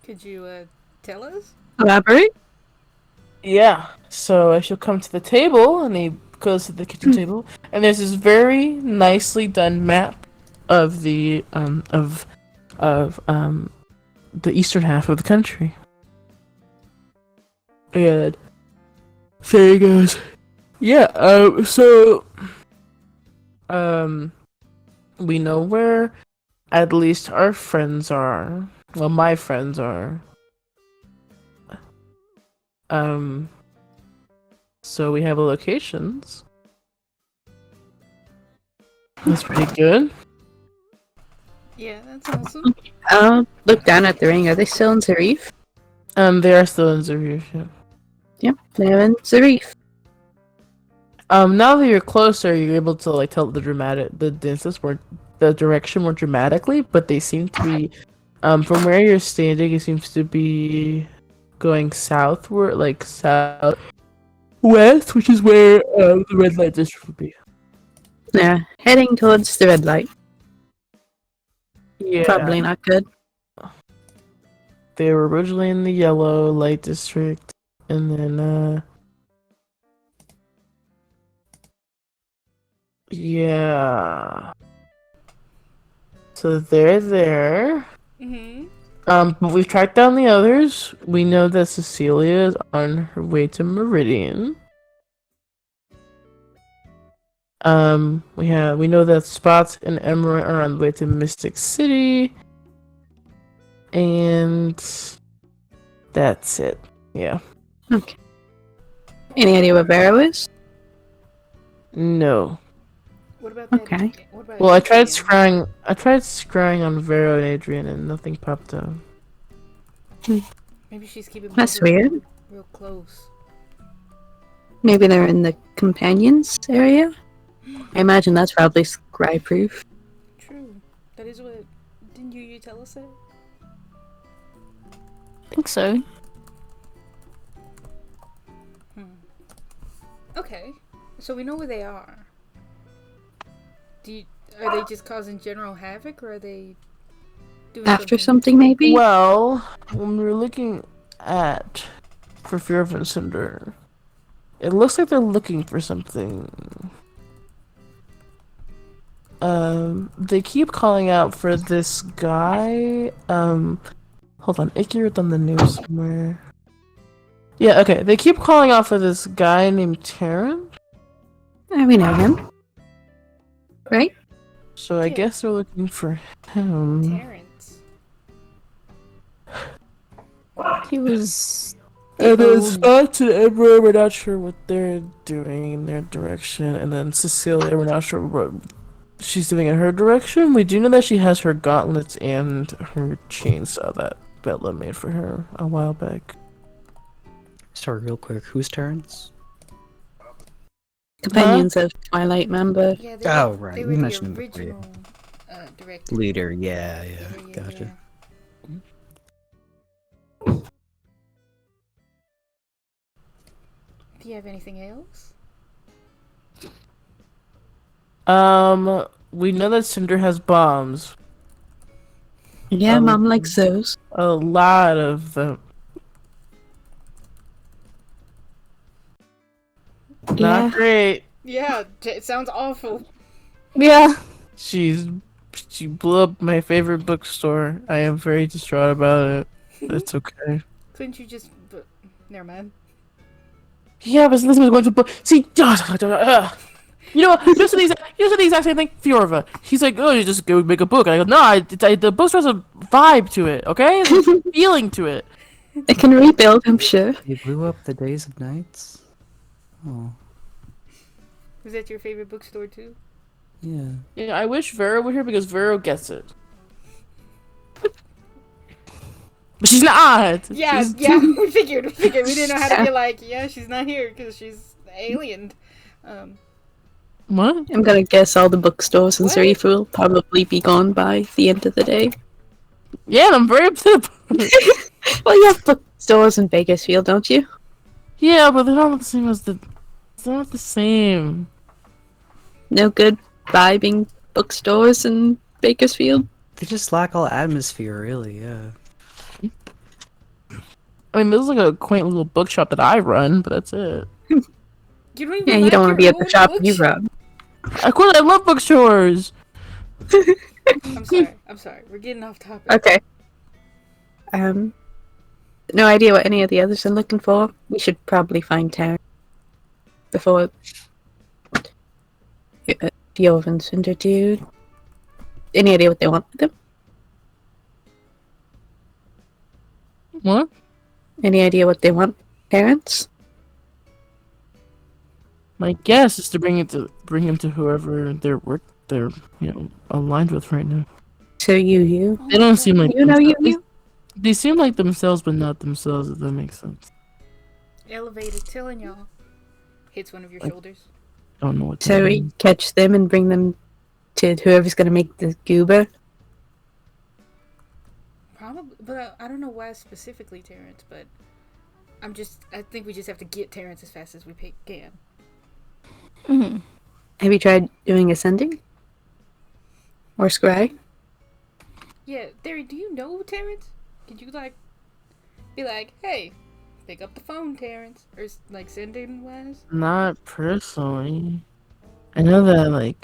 Could you tell us? Elaborate? Yeah. So she'll come to the table, and he goes to the kitchen table, and there's this very nicely done map of the the eastern half of the country. And there he goes. Yeah. We know where at least our friends are. Well, my friends are. So we have the locations. That's pretty good. Yeah, that's awesome. Look down at the ring. Are they still in Zarif? They are still in Zarif. Yeah. Yep, they're in Zarif. Now that you're closer, you're able to tell the direction more dramatically, but they seem to be, from where you're standing, it seems to be going southward, southwest, which is where the red light district would be. Yeah, heading towards the red light. Yeah. Probably not good. They were originally in the yellow light district, and then yeah. So they're there. Mm-hmm. But we've tracked down the others. We know that Cecilia is on her way to Meridian. We know that Spot and Emerald are on the way to Mystic City. And that's it. Yeah. Okay. Any idea where Vero is? No. What about that? Okay. What about Well, I tried Adrian? scrying on Vero and Adrian, and nothing popped up. Maybe she's keeping That's Mildred weird. real close. Maybe they're in the companions area? I imagine that's probably scry proof. True. That is what. Didn't you tell us that? I think so. Okay. So we know where they are. Are they just causing general havoc, or are they doing After something, maybe? Well, when we were looking for Fear of Cinder, it looks like they're looking for something. They keep calling out for this guy. Hold on, Icky wrote on the news somewhere. Yeah, okay. They keep calling out for this guy named Taryn. We know him. Right? So I guess they're looking for him. Terrence. He was. And then Spot and Ember, we're not sure what they're doing in their direction. And then Cecilia, we're not sure what she's doing in her direction. We do know that she has her gauntlets and her chainsaw that Bella made for her a while back. Sorry, real quick. Whose turns? Companions of Twilight, member. Yeah, Oh, right, They you were the mentioned him before, yeah. original director. Leader. Yeah. Gotcha. Do you have anything else? We know that Cinder has bombs. Yeah, Mom likes those. A lot of them. Yeah. Not great. Yeah, it sounds awful. Yeah. She blew up my favorite bookstore. I am very distraught about it. It's okay. Couldn't you just? Never mind. Yeah, but this was going to book. See, you know what? You said the exact same thing. Fiorva. He's like, oh, you just go make a book. And I go, no, the bookstore has a vibe to it. Okay, there's a feeling to it. It can rebuild, I'm sure. You blew up the Days of Nights? Oh, Was that your favorite bookstore too? yeah. Yeah, I wish Vero were here because Vero gets it. But she's not. Yeah, She's- yeah. We figured. We didn't know how to be like, yeah, she's not here because she's aliened. What? I'm gonna guess all the bookstores in What? Zarif will probably be gone by the end of the day. Yeah, and I'm very upset about it. Well, you have bookstores in Bakersfield, don't you? Yeah, but they're not the same as the. It's not the same. No good vibing bookstores in Bakersfield. They just lack all atmosphere, really. Yeah. I mean, this is like a quaint little bookshop that I run, but that's it. You don't even Yeah, you like don't want to your be at the own shop you bookshop? run. Of course, I love bookstores. I'm sorry. We're getting off topic. Okay. No idea what any of the others are looking for. We should probably find Terran before the Vincent or dude. Any idea what they want with them? What? Any idea what they want, parents? My guess is to bring him to whoever they're aligned with right now. So you. They don't seem like You know themselves. you. They seem like themselves, but not themselves. If that makes sense. Elevated telling y'all. Hits one of your shoulders. Don't know what. So that we means. catch them and bring them to whoever's gonna make the goober. Probably, but I don't know why specifically Terrence, but I think we just have to get Terrence as fast as we can. Mhm. Have you tried doing ascending? Or scry? Yeah, Derry, do you know Terrence? Could you, be like, hey, pick up the phone, Terrence? Or, send him wise? Not personally. I know that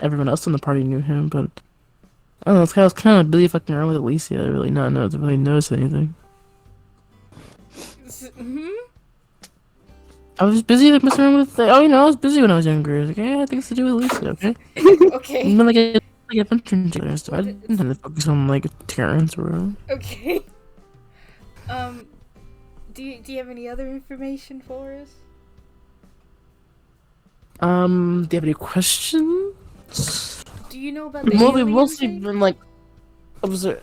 everyone else in the party knew him, but I don't know. I was kind of busy fucking around with Alicia. I really not know to really notice anything. Hmm? I was busy messing around with. I was busy when I was younger. I was like, yeah, things to do with Alicia. Okay. Okay. I'm like adventure together and stuff. I didn't have to focus on Terrence or. Okay. Do you have any other information for us? Do you have any questions? Do you know about the We've alien mostly thing? been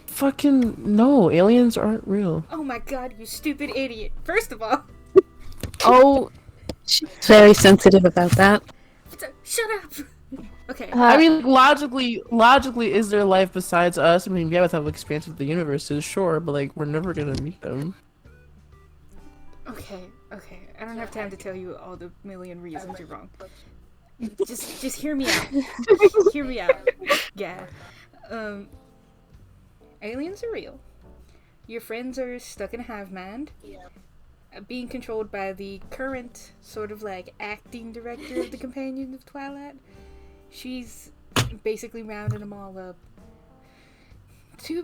fucking no, aliens aren't real. Oh my god, you stupid idiot. First of all, Oh, She's very sensitive about that. shut up. Okay. I mean, logically, is there life besides us? I mean, yeah, with how expansive the universe is, sure, but we're never gonna meet them. Okay. I don't have time to tell you all the million reasons you're wrong. Just hear me out. Hear me out. Yeah. Aliens are real. Your friends are stuck in a hive mind. Being controlled by the current sort of acting director of the Companions of Twilight. She's basically rounding them all up to,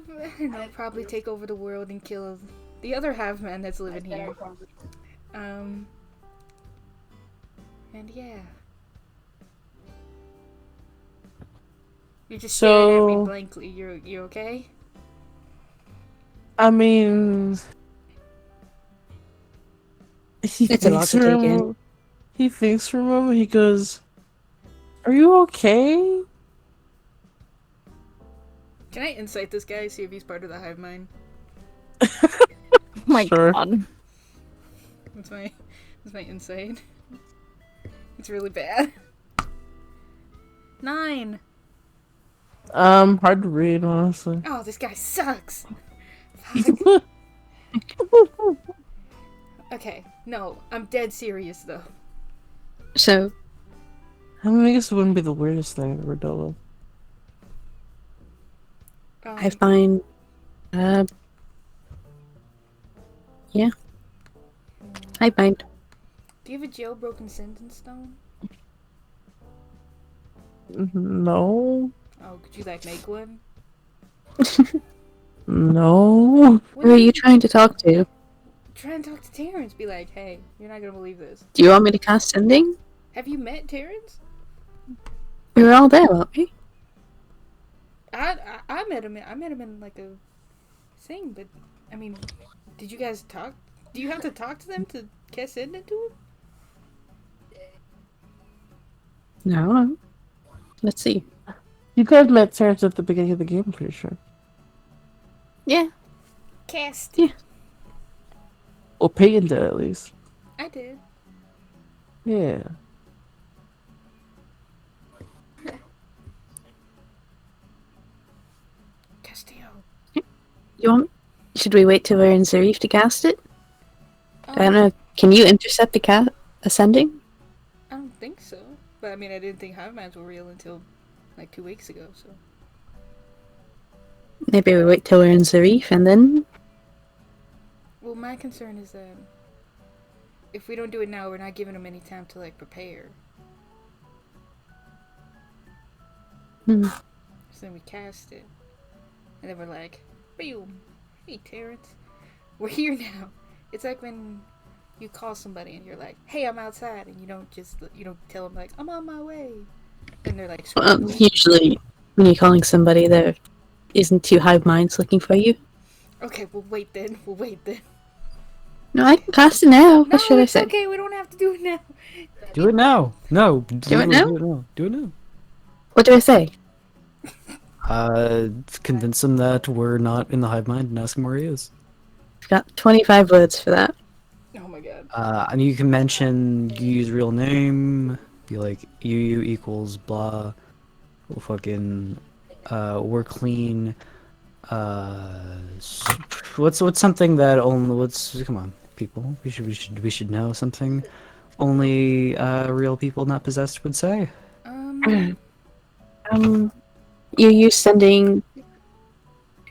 probably take over the world and kill the other hive man that's living here. And yeah. You're just staring at me So- blankly. You okay? I mean, he It's a lot thinks to for a take in. moment. He thinks for a moment. He goes, "Are you okay?" Can I insight this guy, see if he's part of the hive mind? My Sure. god. That's my insight. It's really bad. 9. Hard to read, honestly. Oh, this guy sucks. Fuck. Okay, no, I'm dead serious though. So, I mean, I guess it wouldn't be the weirdest thing I've ever dealt with. I find, yeah. I find. Do you have a jailbroken sentence stone? No, Oh, could you make one? no. Who are you trying to talk to? Try and talk to Terrence. Be like, hey, you're not gonna believe this. Do you want me to cast sending? Have you met Terrence? We were all there, weren't we? I met him. I met him in a thing, but I mean, did you guys talk? Do you have to talk to them to cast send it to him? No. Let's see. You guys met Terrence at the beginning of the game, I'm pretty sure. Yeah. Cast. Yeah. Well, Peyton did at least. I did. Yeah. You want? Should we wait till we're in Zarif to cast it? I don't Um, know. Can you intercept the ascending? I don't think so. But I mean, I didn't think hive minds were real until like 2 weeks ago. So Maybe we wait till we're in Zarif and then. well, my concern is that if we don't do it now, we're not giving them any time to like prepare. Hmm. So then we cast it, and then we're like, boom, hey Terrence, we're here now. It's like when you call somebody and you're like, hey, I'm outside, and you don't tell them like, I'm on my way, and they're like, Usually, when you're calling somebody, there isn't two hive minds looking for you. okay, we'll wait then. No, I can cast it now. No, What should I it's say? okay. We don't have to do it now. Do it now. No. Do it now? Do it now. What do I say? Convince him that we're not in the hive mind and ask him where he is. I've got 25 words for that. Oh my god. And you can mention, you use real name, be like, UU equals blah, we'll fucking, we're clean, what's something that only, come on, people, we should know something only, real people not possessed would say. You sending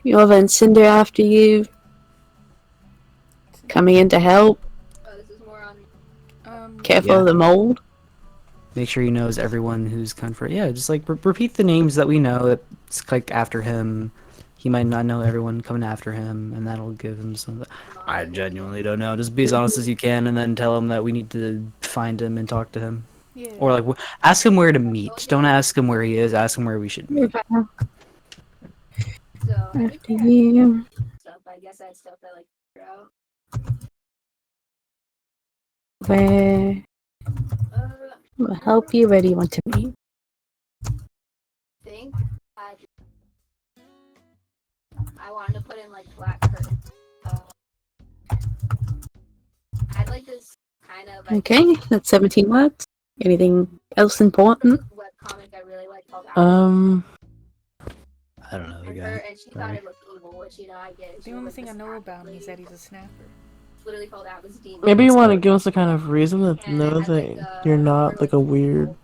Yorva and Cinder after you, coming in to help. Oh, this is more on. Careful Yeah. of the mold. Make sure he knows everyone who's comfort. Yeah, just like repeat the names that we know that's like after him. He might not know everyone coming after him, and that'll give him something. I genuinely don't know. Just be as honest as you can, and then tell him that we need to find him and talk to him. Yeah. Or like, ask him where to meet. Don't ask him where he is. Ask him where we should meet. So I After think you. stuff. I guess I had stuff that like figure out. Where will help you? Where do you want to meet? Think I wanted to put in like black curtains. I'd like this kind of like Okay, that's 17 words. Anything else important? webcomic I really like called I don't know the and guy. her and she thought Sorry. it looked evil, which I get. She The only was thing I know snap about him is that lady. he's a snapper. It's literally called Atlas Demon. Maybe you want to So- give us a kind of reason to And know I had, that you're not like a weird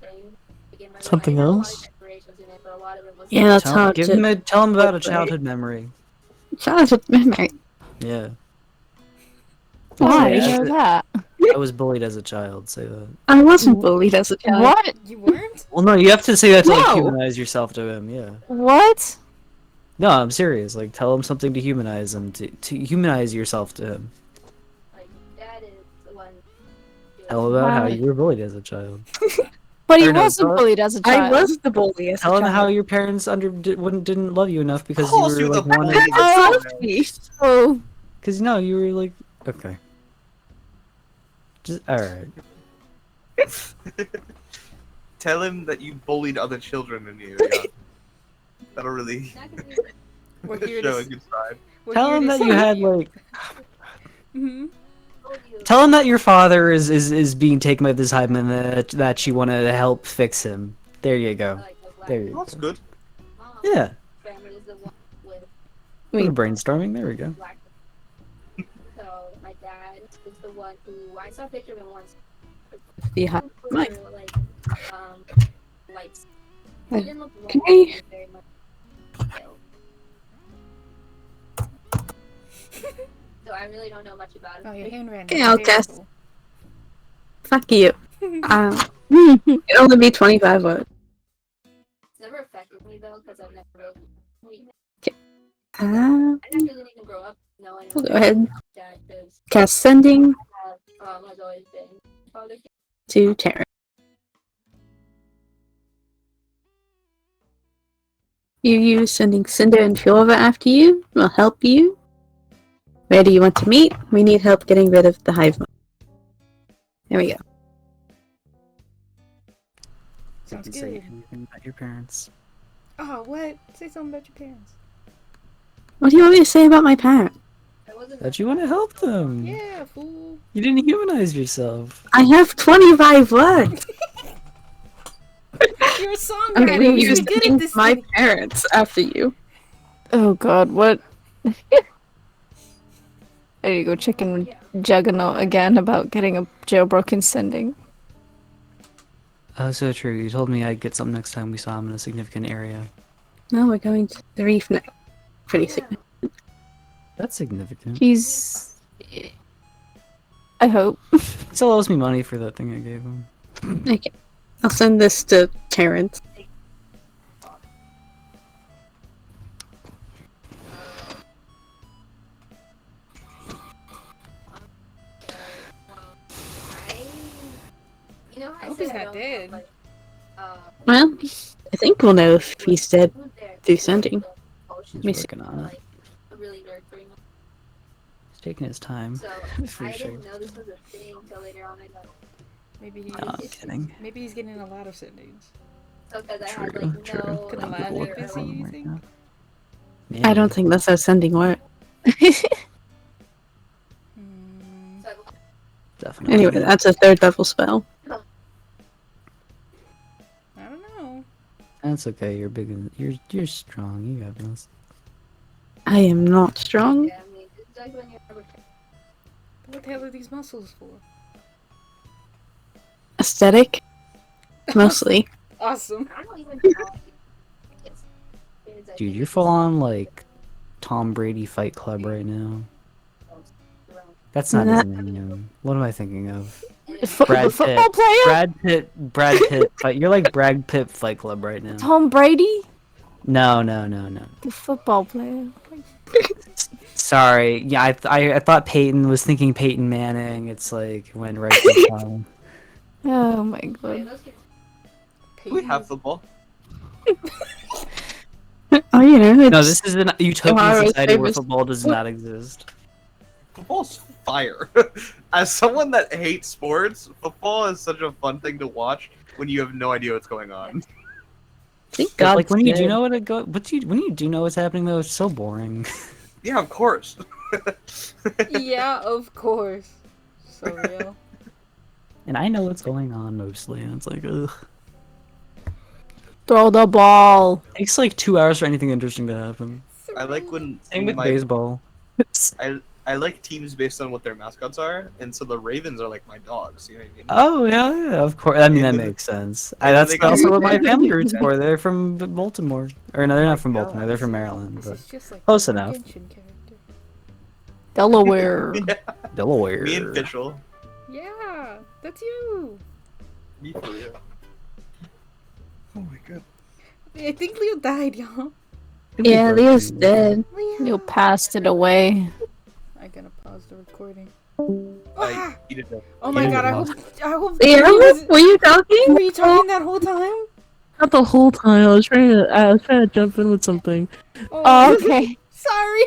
something else. Yeah, that's Tell, hard give to. him tell him about a Right. childhood memory. Childhood memory. Yeah. Why? Yeah, You know that? I was bullied as a child. Say that. I wasn't bullied as a child. What? You weren't? Well, no, you have to say that to like No. humanize yourself to him. Yeah. What? No, I'm serious. Like, tell him something to humanize him. To humanize yourself to him. Like dad is the one. Tell him about how Why? you were bullied as a child. But he Or no, wasn't tell- bullied as a I child. was the bully as Tell a him child. how your parents didn't love you enough because Of course you were you're like the one. bully. Oh, jeez. Oh, Because no, you were like okay. Just all right. Tell him that you bullied other children in you. Yeah. That'll really We're here show a to. good side. Tell him that you had like. Hmm. Tell him that your father is being taken by this highman that you want to help fix him. There you go. There you That's go. good. Yeah. Family is the one with Little brainstorming. There we go. black. So my dad is the one who I saw a picture of him once. The hi- my- Like lights. Uh, He didn't look can normal, he I- was very much ill. So I really don't know much about him. Oh, your handwriting. Okay, is I'll guess. terrible. Fuck you. It'll only be 25 words. It's never affected me though, because I've never really. Ah, I didn't really even grow up knowing we'll go ahead. that because Cast sending has always been father. to Terran. You sending Cinder and Fiora after you will help you. Where do you want to meet? We need help getting rid of the hive mind. There we go. Sounds Didn't say good. anything about your parents. Oh, what? Say something about your parents. What do you want me to say about my parents? I wasn't That you want to help them. Yeah, fool. You didn't humanize yourself. I have 25 words. You're a songwriter. I'm You're using good at this my thing. parents after you. oh God! What? I need to go check in with Juggernaut again about getting a jailbroken sending. Oh, so true. You told me I'd get something next time we saw him in a significant area. No, we're going to the reef now. Pretty significant. That's significant. He's. I hope. He still owes me money for that thing I gave him. Okay. I'll send this to Terrence. I hope he's not dead. Well, I think we'll know if he's dead through sending. He's me see. working on it. He's taking his time. For sure. Maybe No, I'm kidding. maybe he's getting a lot of sendings. True, true. Could the I'm lab cool be with busy, that you right think? now. I don't Maybe. think that's how sending works. Hmm. Definitely. Anyway, that's a 3rd level spell. I don't know. That's okay. You're big and you're strong. You got this. I am not strong. What the hell are these muscles for? Aesthetic, mostly. Awesome. Dude, you're full on like Tom Brady Fight Club right now. That's not his name. What am I thinking of? The Brad football Pitt. player? Brad Pitt fight. You're like Brad Pitt Fight Club right now. Tom Brady? No. The football player. Sorry. Yeah, I thought Peyton was thinking Peyton Manning. It's like went right to Tom. Oh my god. We have football. Oh, you know, it's No, this is an utopian Ohio society where State football does not exist. Football's fire. As someone that hates sports, football is such a fun thing to watch when you have no idea what's going on. thank But, God. like when you do dead. know when you do know what's happening though, it's so boring. Yeah, of course. Yeah, of course. So real. And I know what's going on mostly, and it's like, ugh. Throw the ball. It takes like 2 hours for anything interesting to happen. I like when Same with my- baseball. I like teams based on what their mascots are, and so the Ravens are like my dogs. You know what I mean? Oh yeah, of course. I mean that And then- makes sense. and then That's they got- also what my family roots for. They're from Baltimore, or no, they're not from Baltimore. They're from Maryland, This but is just like close the enough. Genshin character. Delaware. Delaware. Me and Fischl. Yeah, that's you. Me for real. Oh my god. I think Leo died, y'all. Yeah, Leo's dead. Leo. You passed it away. I'm gonna pause the recording. I Ah! eat it. Oh my Yeah, god, I well. hope Leo, was- were you talking? were you talking that whole time? Not the whole time. I was trying to jump in with something. Oh, okay. Sorry.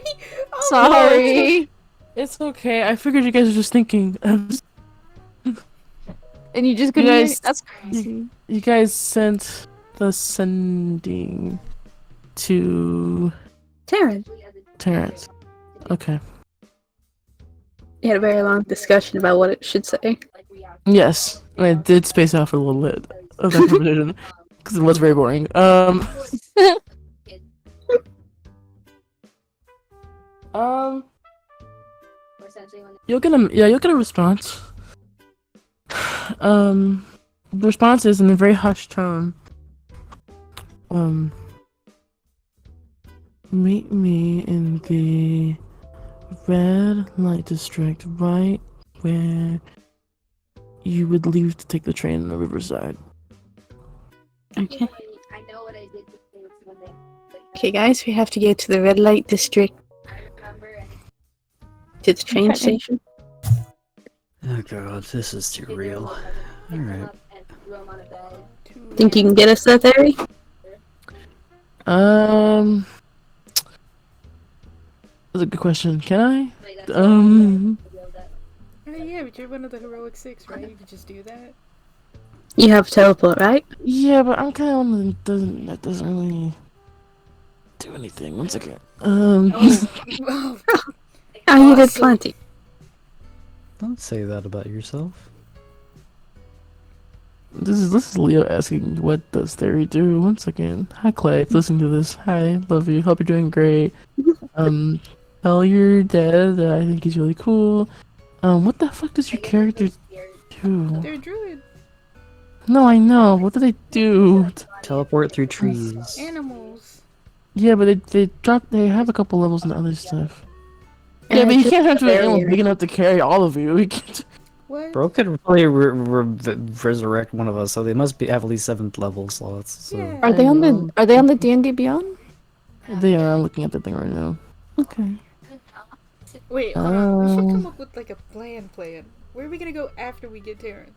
Oh, Sorry. It's okay. I figured you guys were just thinking. And you just couldn't. Yes. That's crazy. You guys sent the sending to Terrence. Terrence. Okay. We had a very long discussion about what it should say. Yes, and I did space out for a little bit of that conversation because it was very boring. You'll get a response. The response is in a very hushed tone. Meet me in the red light district right where you would leave to take the train on the riverside. Okay. Okay, guys, we have to go to the red light district. To the train Okay. station. Oh god, this is too real. Alright. Think you can get us there, Theory? That's a good question. Can I? Oh yeah, but you're one of the heroic six, right? You could just do that. You have teleport, right? Yeah, but I'm kind of one that doesn't really do anything. One second. Oh, Oh, you did Awesome. plenty. Don't say that about yourself. This is Leo asking, what does Theory do? One second. Hi, Clay. Listen to this. Hi, love you. Hope you're doing great. tell your dad that I think he's really cool. What the fuck does your character do? They're a druid. No, I know. What do they do? Teleport through trees. Animals. Yeah, but they have a couple levels and other stuff. Yeah, but you just can't have to be an barrier. animal big enough to carry all of you. You can't- What? Bro could probably resurrect one of us, so they must have at least 7th level slots. So. Yeah. Are they I on know. the D&D Beyond? They are. I'm looking at the thing right now. Okay. Wait, hold on. We should come up with like a plan. Where are we gonna go after we get Terrence?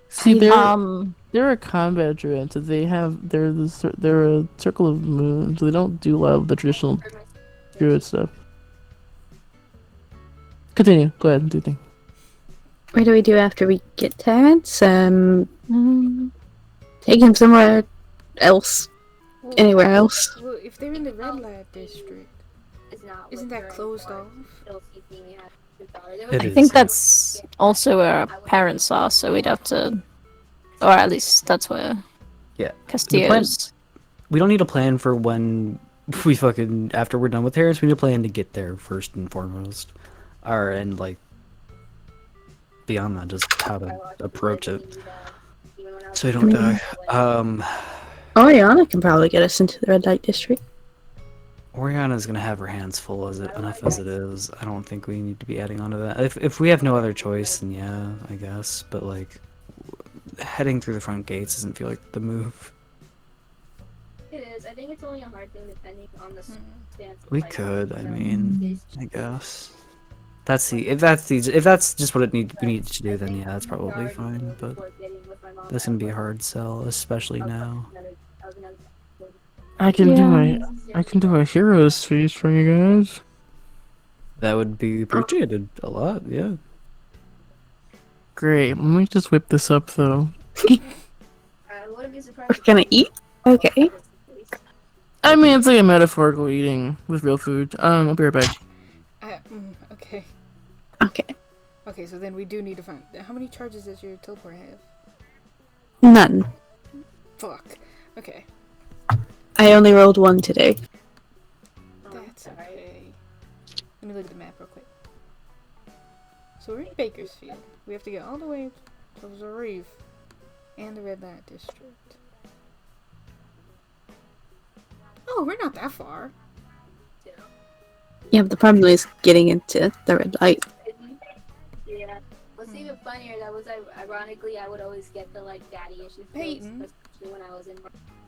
See, Um, they're a combat druid, so they're a circle of moons. So they don't do a lot of the traditional druid stuff. Continue. Go ahead and do your thing. What do we do after we get Terrence? Take him somewhere else. Well, Anywhere else. Well, if they're in the red light district, isn't that closed off? It I is. think that's also where our parents are, so we'd have to, or at least that's where Yeah. Castillo's. We don't need a plan for when we fucking after we're done with Terrence. We need a plan to get there first and foremost, and like beyond that, just how to approach it so you don't die. Oriana can probably get us into the red light district. Oriana's gonna have her hands full enough as it is. I don't think we need to be adding on to that. If we have no other choice, then yeah, I guess. But like, heading through the front gates doesn't feel like the move. It is. I think it's only a hard thing depending on the stance. of, We like, could, I the mean, district. I guess. If that's just what we need to do, then yeah, that's probably fine. But this can be a hard sell, especially now. I can do a hero's feast for you guys. That would be appreciated a lot, yeah. Great. Let me just whip this up though. I wouldn't be surprised. We're gonna eat? Okay. I mean, it's like a metaphorical eating with real food. I'll be right back. Okay. Okay. Okay, so then we do need to find. How many charges does your teleport have? None. Fuck. Okay. I only rolled 1 today. That's okay. Let me look at the map real quick. So we're in Bakersfield. We have to get all the way to Zarif and the red light district. Oh, we're not that far. Yeah, but the problem is getting into the red light. Yeah. What's even funnier, that was ironically, I would always get the like daddy issues. Peyton? Especially when I was in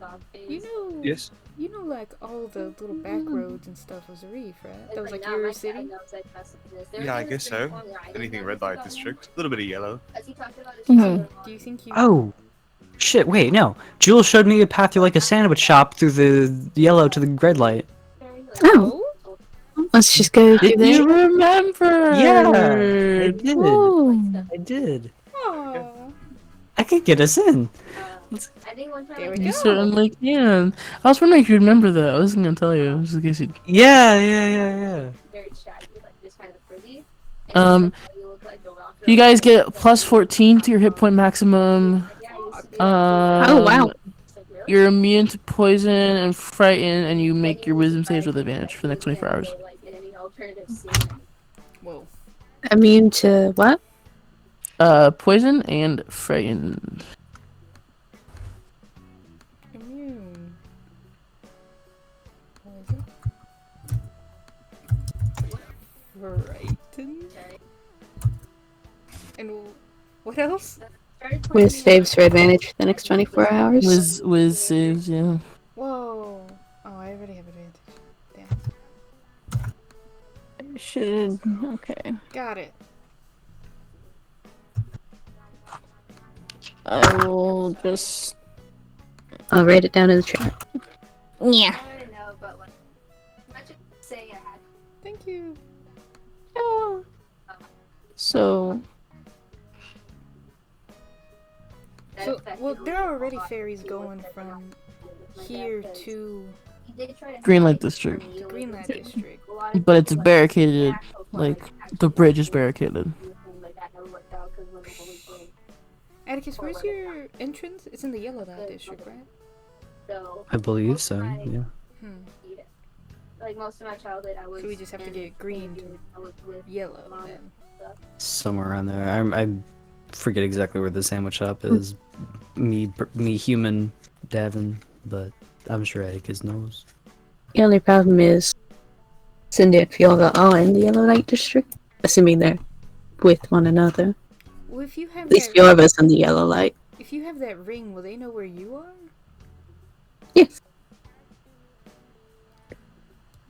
dog phase. You know, Yes. you know, like all the little back roads and stuff was Zarif, right? That was like not your my city. dad, that was, like, pacifist. There Yeah, I was guess this so. one where I didn't Anything know red this light about district. him. A little bit of yellow. As he talked about his Mhm. Do you think you? Oh! Shit, wait, no. Jules showed me a path through like a sandwich shop through the yellow to the red light. Oh, let's just go do You that. remember? Yeah, I did. Oh. I did. Aw. I could get us in. I think one time There I we You go. certainly can. I was wondering if you remember that. I wasn't gonna tell you, just in case you. Yeah. very shaggy, like just kind of frizzy. Um, You look like the rock. You guys get plus 14 to your hit point maximum. Yeah, I used to be Oh, wow. like, really? You're immune to poison and frighten, and you make your wisdom saves with advantage for the next 24 hours. Like, in any alternative scene. Whoa. Immune to what? Poison and frightened. Immune. Poison. Frightened. And what else? With saves for advantage for the next 24 hours. Wiz saves, yeah. Whoa. Oh, I already have advantage. Damn. Should. Okay. Got it. I will just. I'll write it down in the chat. Yeah. I don't know, but like, imagine saying I had. Thank you. So. So, well, there are already ferries going from here to Greenlight District. the Greenlight District. But it's barricaded, like, the bridge is barricaded. Atticus, where's your entrance? It's in the Yellow Light District, right? I believe so, yeah. Hmm. like most of my childhood, I was. So we just have to in get green to Indian. I was with yellow mom then. and stuff. Somewhere around there. I forget exactly where the sandwich shop is. Me human Davin, but I'm sure Atticus knows. The only problem is Cindy and Fiora are in the Yellow Light District, assuming they're with one another. Well, if you have At least that, Fiora's in the Yellow Light. if you have that ring, will they know where you are? Yes,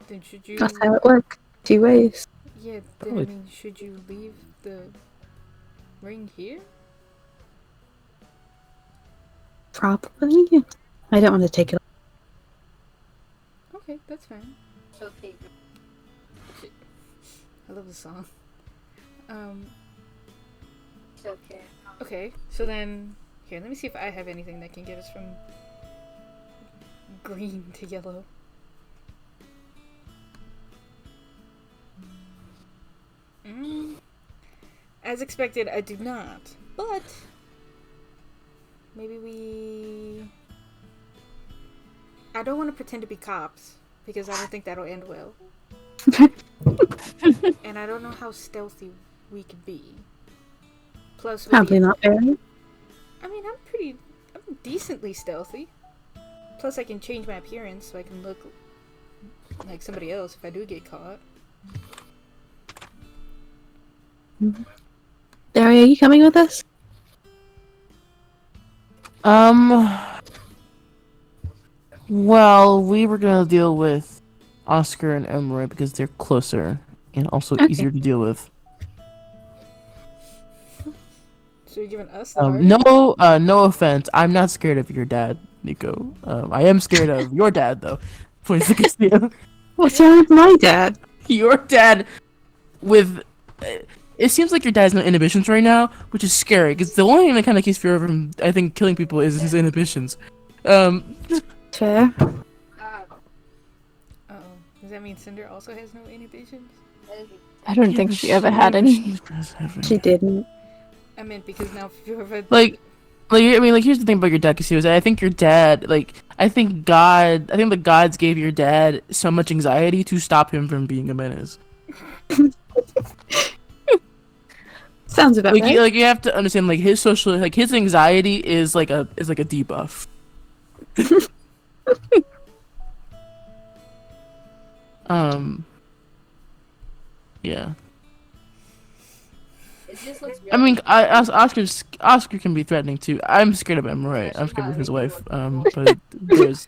Then should you? that's how it works. 2 ways. Yeah. Then I Probably. mean, should you leave the ring here? Probably. I don't want to take it. Okay, that's fine. Okay. I love the song. It's okay. Okay, so then here, let me see if I have anything that can get us from green to yellow. As expected, I do not. But maybe we. I don't want to pretend to be cops because I don't think that'll end well. And I don't know how stealthy we could be. Plus, with Probably the- not very. I mean, I'm decently stealthy. Plus, I can change my appearance so I can look like somebody else if I do get caught. Daria, are you coming with us? Well, we were gonna deal with Oscar and Emroy because they're closer and also Okay. easier to deal with. So you're giving us the hard- No offense. I'm not scared of your dad, Nico. I am scared of your dad though. Please look at you. What's wrong with my dad? Your dad with. It seems like your dad has no inhibitions right now, which is scary because the only thing that kind of keeps fear of him, I think, killing people is his inhibitions. Fair. Uh-oh. Does that mean Cinder also has no inhibitions? I don't think she ever had any. She didn't. I meant because now Fiora... Like, I mean, like, here's the thing about your dad, Cassio, I think your dad, like, I think the gods gave your dad so much anxiety to stop him from being a menace. Sounds about Like, right. you have to understand, like, his social, like, his anxiety is like a debuff. Yeah. It just looks I mean, Oscar can be threatening too. I'm scared of him, right? I'm scared of his wife. But there's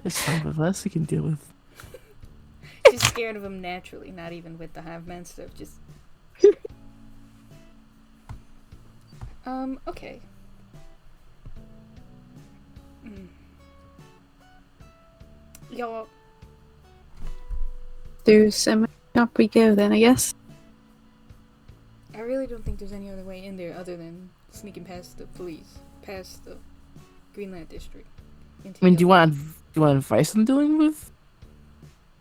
some of us he can deal with. She's scared of him naturally, not even with the hive man stuff, just... Okay. Y'all, Through semi shop we go then, I guess. I really don't think there's any other way in there other than sneaking past the police, past the Greenland district. I mean, do you want advice on dealing with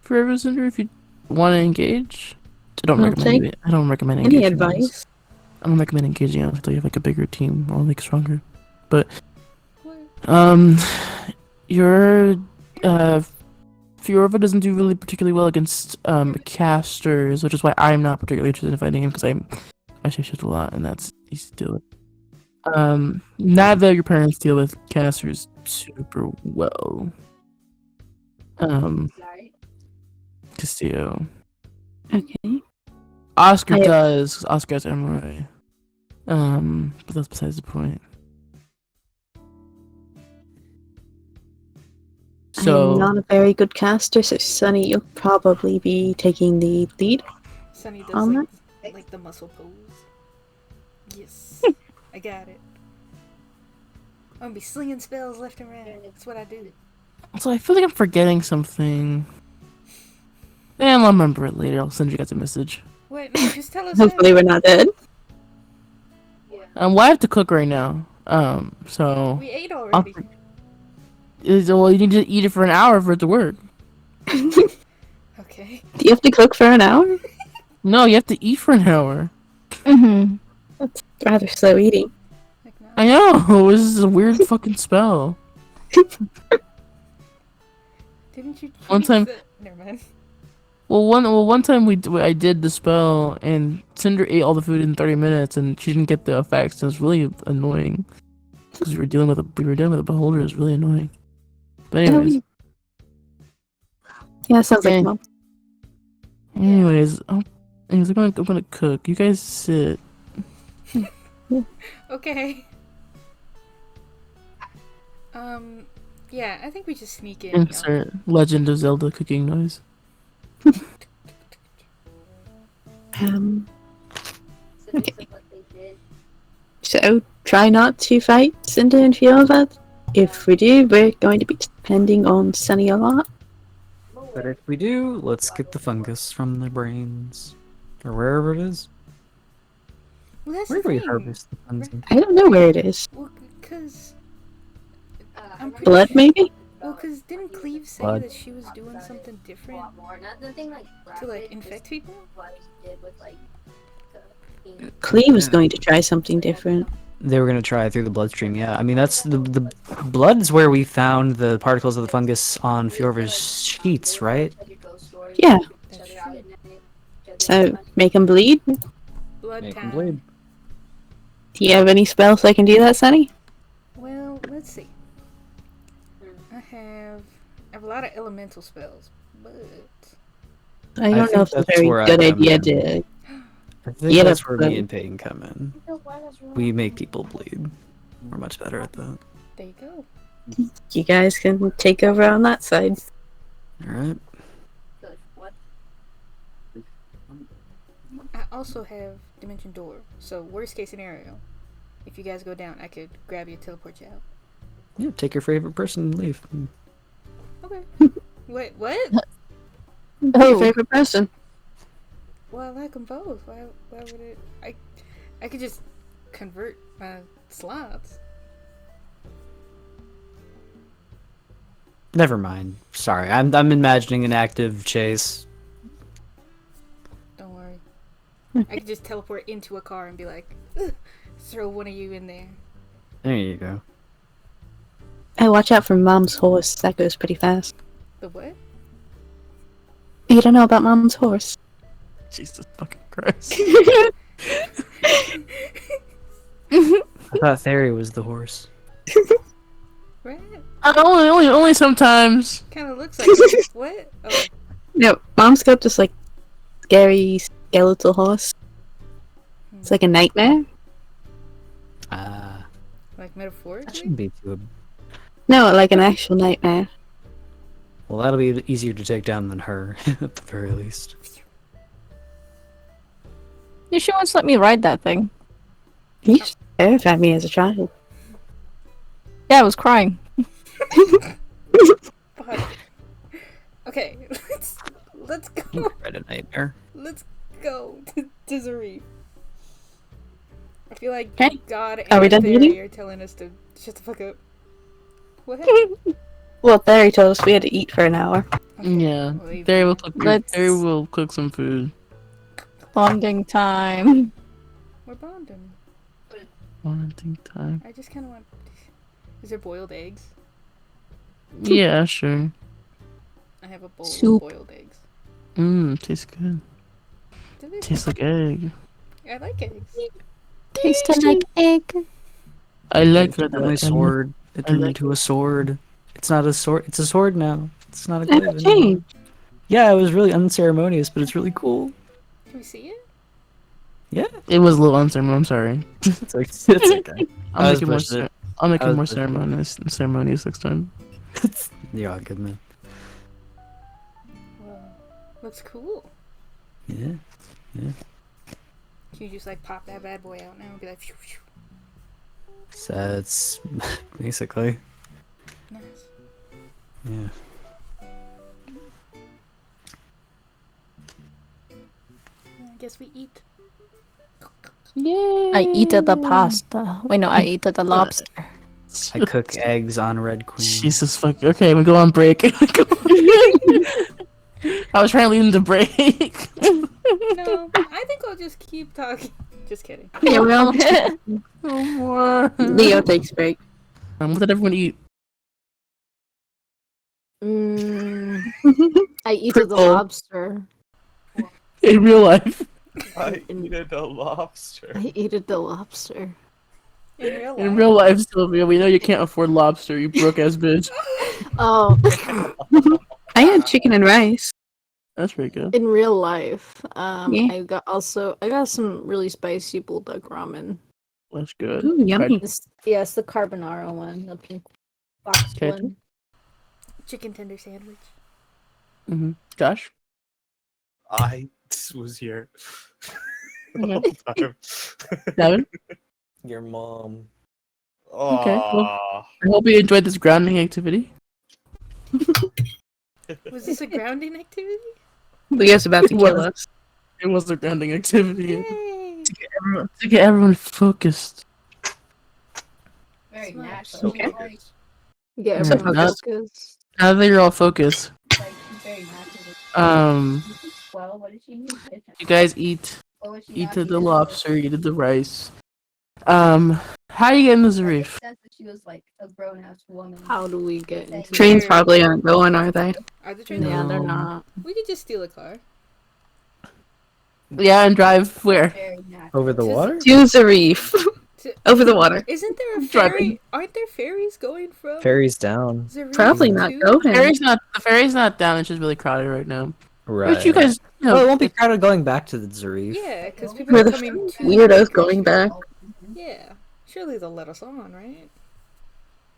Forever Cinder if you want to engage? I don't I'll recommend take it. I don't recommend Any engaging. advice? I don't recommend engaging until you have like a bigger team or like stronger. But What? your Fiorva doesn't do really particularly well against casters, which is why I'm not particularly interested in fighting him because I say shit a lot and that's easy to deal with. Neither of your parents deal with casters super well. sorry. Castillo. Okay. Oscar I- does. 'Cause Oscar has Emery. But that's besides the point. So I'm not a very good caster, so Sunny, you'll probably be taking the lead. Sunny does On like the muscle pose. Yes, I got it. I'm gonna be slinging spells left and right. That's what I do. So I feel like I'm forgetting something. And I'll remember it later. I'll send you guys a message. What? No, just tell us. Hopefully we're not dead. Well, I have to cook right now. So We ate already. well, you need to eat it for an hour for it to work. Okay. Do you have to cook for an hour? No, you have to eat for an hour. Mm-hmm. That's rather slow eating. Heck no. I know. This is a weird fucking spell. Didn't you? One choose time- the- Never mind. One time I did the spell and Cinder ate all the food in 30 minutes and she didn't get the effects. It was really annoying because we were dealing with a beholder. It was really annoying. But anyways, Yeah, sounds Okay. like mom. anyways, I'm gonna cook. You guys sit. Okay. Yeah, I think we just sneak in. Insert Legend of Zelda cooking noise. Okay. So try not to fight Cinder and Fiora. If we do, we're going to be depending on Sunny a lot. But if we do, let's get the fungus from the brains. Or wherever it is. Well, that's Where the do we thing. harvest the fungus? I don't know where it is. Well, because I'm pretty Blood, sure- maybe? Well, because didn't Cleve say Blood. that she was doing something different to like infect people? Cleve was going to try something different. They were gonna try it through the bloodstream, yeah. I mean, that's the blood is where we found the particles of the fungus on Fjorva's sheets, right? Yeah, That's true. so make him bleed. Do Blood Make 'em time. bleed. you have any spells that can do that, Sunny? Well, let's see. I have a lot of elemental spells, but I don't know think if it's a that's very where I good come idea in. to. I think Yeah, that's where but- me and Peyton come in. We make people bleed. We're much better at that. there you go. You guys can take over on that side. Alright. I also have Dimension Door, so worst case scenario, if you guys go down, I could grab you, teleport you out. Yeah, take your favorite person and leave. Okay. Wait, what? Your favorite person? Well, I like them both. Why would it? I could just convert my slots. Never mind. Sorry, I'm imagining an active chase. Don't worry. I could just teleport into a car and be like, "Ugh," throw one of you in there. There you go. Oh, watch out for Mom's horse. That goes pretty fast. The what? You don't know about Mom's horse? Jesus fucking Christ. I thought Theory was the horse. Right? Only sometimes. Kind of looks like it. What? Oh, No, Mom's got this like scary skeletal horse. It's like a nightmare. Ah, like that metaphorically? shouldn't be too. No, like an actual nightmare. Well, that'll be easier to take down than her, at the very least. You should once let me ride that thing. You just terrified me as a child. Yeah, I was crying. Fuck. Okay, let's go. Read a nightmare. Let's go to Zarif. I feel like Okay. God Are we and done Theory eating? are telling us to shut the fuck up. What? Well, Theory told us we had to eat for an hour. Yeah. Well, you- There will cook. Let's- There will cook some food. Bonding time. We're bonding. Bonding time. I just kind of want. Is there boiled eggs? Yeah, sure. I have a bowl Soup. of boiled eggs. Tastes good. Delicious. Tastes like egg. I like eggs. Tasted like egg. I like It's that. my sword. It turned like into a sword. It's not a sword. It's a sword now. It's not a That's glaive a anymore. change. Yeah, it was really unceremonious, but it's really cool. Can we see it? Yeah, It was a little unceremonious. I'm sorry. it's like it's okay. I'll I make was it more. pushing it. I'll make I it was more pushing it. ceremonious next time. You're all good, man. Well, looks cool. Yeah. Can you just like pop that bad boy out now and be like, phew, phew. So it's basically, Nice. yeah. I guess we eat. Yeah. I eat the pasta. Wait, no, I eat the lobster. I cook eggs on Red Queen. Jesus fuck. Okay, we go on break. I was trying to lead him to break. No, I think I'll just keep talking. Just kidding. Yeah, we all No more. Leo takes break. What did everyone eat? Mm, I eat the Purple. lobster. In real life. I eated a lobster. I ate the lobster. In real life, Sylvia, we know you can't afford lobster, you broke ass bitch. Oh, I had chicken and rice. That's pretty good. in real life, Yeah. I got some really spicy bulldog ramen. That's good. Ooh, yummy. Yes, the carbonara one, the pink box Okay. one. Chicken tender sandwich. Mm-hmm. Josh? I was here. the Okay. whole time. Devin? Your mom. Okay, well- Aw. I hope you enjoyed this grounding activity. Was this a grounding activity? Leo's about to It kill was. us. It was a grounding activity Yay! to get everyone focused. Very Smart. natural. So She's like- focused. Yeah, Yeah, everyone that's- focus. Now that you're all focused, like, she's very natural. Well, what did she use? you guys eat What was she eat not the using? lobster, eat the rice. How you getting this Like, it reef? says that she was like a grown-ass woman. How do we get into Trains it? probably aren't going, are they? Are the trains? Yeah, they're No. not. We could just steal a car. Yeah, and drive where? Very natural. Over the Just- water? To the reef. To- Over the water. Isn't there a Driving. ferry? Aren't there ferries going from Ferry's down. Zarif Probably not to- going. The ferry's not down. It's just really crowded right now. Right. But you guys, you know, Well, it won't be crowded going back to the Zarif. Yeah, because people Where are the coming to. weirdos going back. Yeah, surely they'll let us on, right?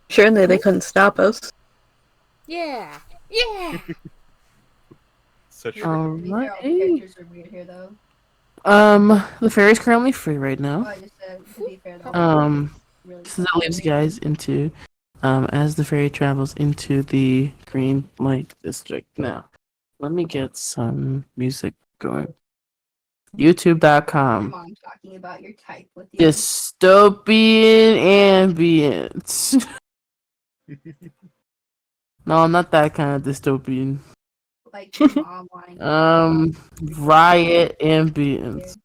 Surely they couldn't stop us. Yeah, yeah. Such To be fair, all the Alright. characters are weird here, though. The ferry's currently free right Oh, now. I just said, to be fair, though. Really So that leaves you guys into, as the ferry travels into the green light district. Now, let me get some music going. Your YouTube.com. mom talking about your type with you. Dystopian ambience. No, not that kind of dystopian. Like your mom wanting Riot ambience.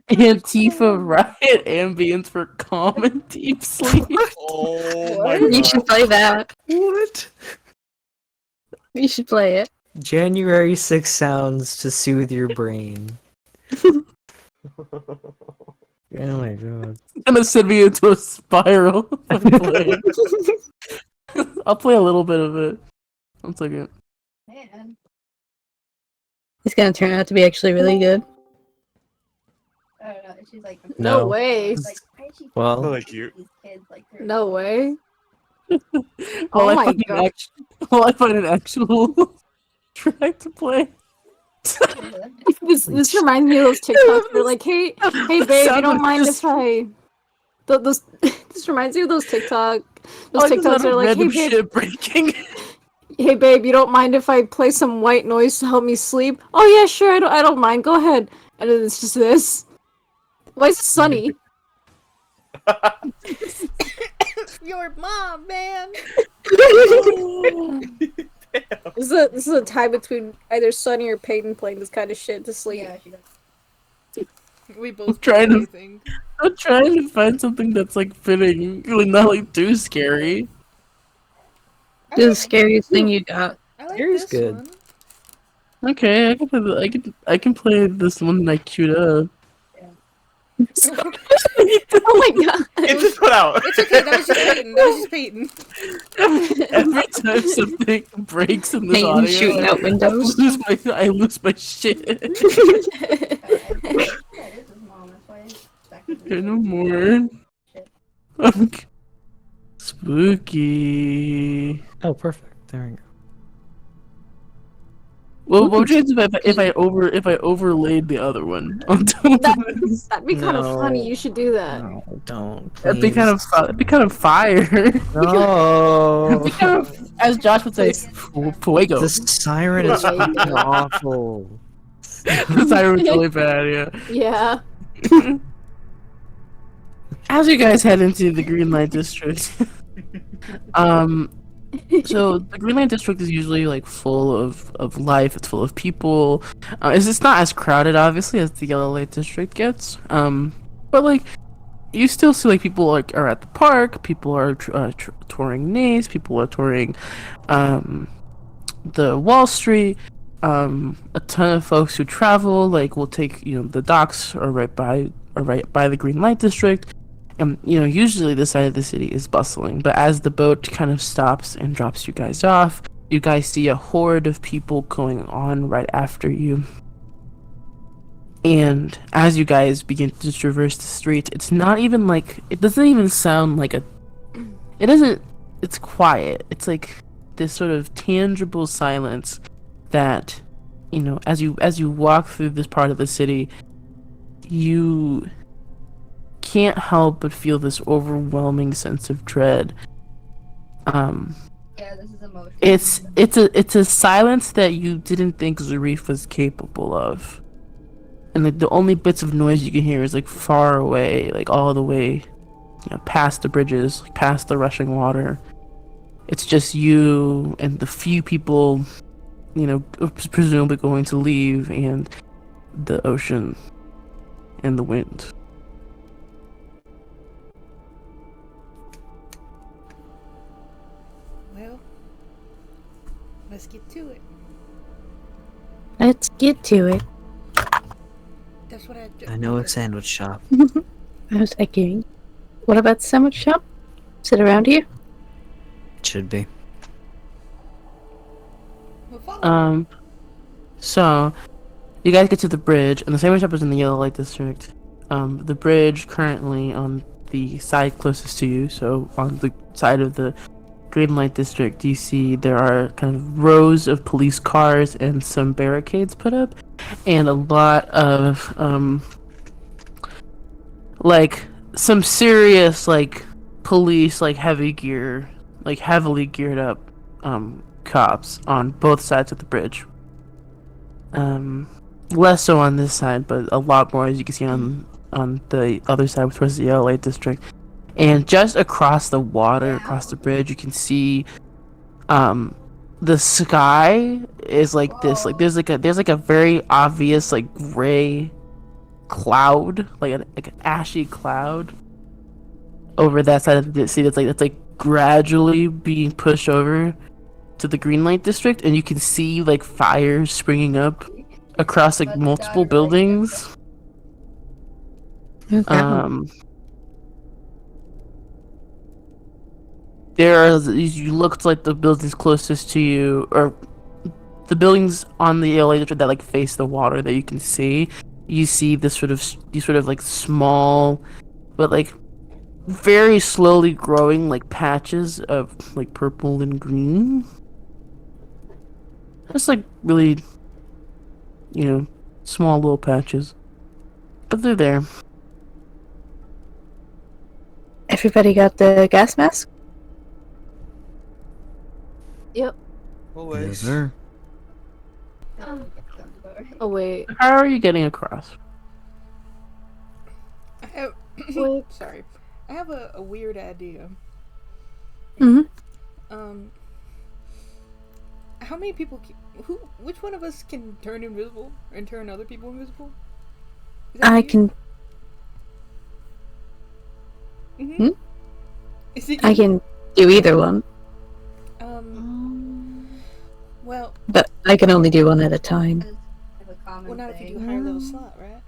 Antifa riot ambience for calm and deep sleep. Oh my You god. should play that. What? You should play it. January 6 sounds to soothe your brain. Oh my god. It's gonna send me into a spiral. of playing. I'll play a little bit of it. One second. Man. It's gonna turn out to be actually really good. I don't know. She's like, No No. way. Like, why is she Well- Really cute. these kids like they're No way. While Oh I my find an god. while I find an actual track to play. This reminds me of those TikToks. They're like, hey babe, you Sound don't like mind this- if I. Those. This reminds me of those TikTok. Those Like, TikToks are like, hey random babe, shit breaking. hey babe, you don't mind if I play some white noise to help me sleep? Oh yeah, sure, I don't mind. Go ahead. And then it's just this. Why is it sunny? Your mom, man. This is a time between either Sunny or Peyton playing this kind of shit to sleep. yeah, she does. We both trying to- do anything. I'm trying to find something that's like fitting, like not like too scary. This is the scariest thing you got. I like Here's this good. one. Okay, I can play this one that I queued up. Oh my god. It just put out. It's okay. That was just Peyton. That was just Peyton. Every time something breaks in this Peyton audio, shooting out windows. I lose my shit. Yeah, it is his mom. That's why it's second. Okay, no more. Okay. Spooky. Oh, perfect. There we go. Well, what would you do if I overlaid the other one on top of this? That'd be kind of No. funny. You should do that. No, don't. That'd be kind of please. that'd be kind of fire. No. That'd be kind of, as Josh would say, fuego. The siren is fucking awful. The siren was really bad. Yeah. Yeah. As you guys head into the Green Light District, so the Green Light District is usually like full of life. It's full of people. It's not as crowded, obviously, as the Yellow Light District gets. But like you still see like people like are at the park, people are touring Nace, people are touring the Wall Street. A ton of folks who travel like will take the docks are right by the Green Light District. And usually this side of the city is bustling, but as the boat kind of stops and drops you guys off, you guys see a horde of people going on right after you. And as you guys begin to traverse the streets, it's not even like, it doesn't even sound like it's quiet. It's like this sort of tangible silence that, as you walk through this part of the city, you can't help but feel this overwhelming sense of dread. Yeah, this is emotional. It's a silence that you didn't think Zarif was capable of. And like the only bits of noise you can hear is like far away, like all the way past the bridges, like, past the rushing water. It's just you and the few people, presumably going to leave, and the ocean and the wind. Well, let's get to it. Let's get to it. That's what I do. I know a sandwich shop. I was echoing. What about the sandwich shop? Is it around here? It should be. Well, follow. So you guys get to the bridge, and the sandwich shop is in the Yellow Light District. The bridge currently on the side closest to you, so on the side of the Green Light District, you see there are kind of rows of police cars and some barricades put up, and a lot of like some serious like police like heavily geared up cops on both sides of the bridge. Less so on this side, but a lot more, as you can see on the other side towards the Yellow Light District. And just across the water, across the bridge, you can see the sky is like this. Like there's like a very obvious like gray cloud, like an ashy cloud over that side of the sea that's like gradually being pushed over to the Green Light District, and you can see like fires springing up across like multiple buildings. You looked like the buildings closest to you, or the buildings on the LA District that like face the water that you can see. You see these sort of like small, but like very slowly growing like patches of like purple and green. Just like really, small little patches, but they're there. Everybody got the gas mask? Yep. Always. sir. Oh wait. How are you getting across? I have, Wait. sorry. I have a weird idea. Mm-hmm. How many people which one of us can turn invisible and turn other people invisible? Is that I you? can. Mm-hmm. Hmm? Is it I you? can do either one, Well, but I can only do one at a time. It's a common not if you do a thing. higher level slot, right?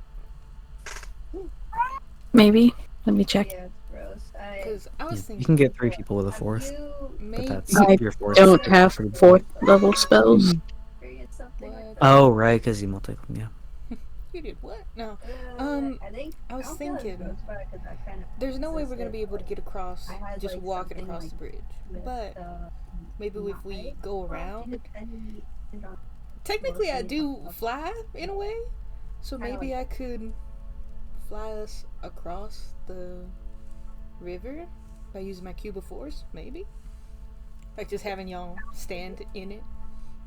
Maybe. Let me check. Yeah, it's gross. Because I was You thinking can get 3 people with a 4th, but maybe that's I your 4th. Don't have 4th level spells. experience something like What? that. Oh, right, because you multi. Yeah. you did what? No. I think I was don't feel it's thinking, gross, but 'cause I kind of there's no way we're gonna be able to get across I had, just like, walking something, across the like, bridge. with, But maybe if we go around, depending on technically I mostly do on- fly in a way, so Kinda maybe I could fly us across the river by using my cube of force, maybe? Like just having y'all stand in it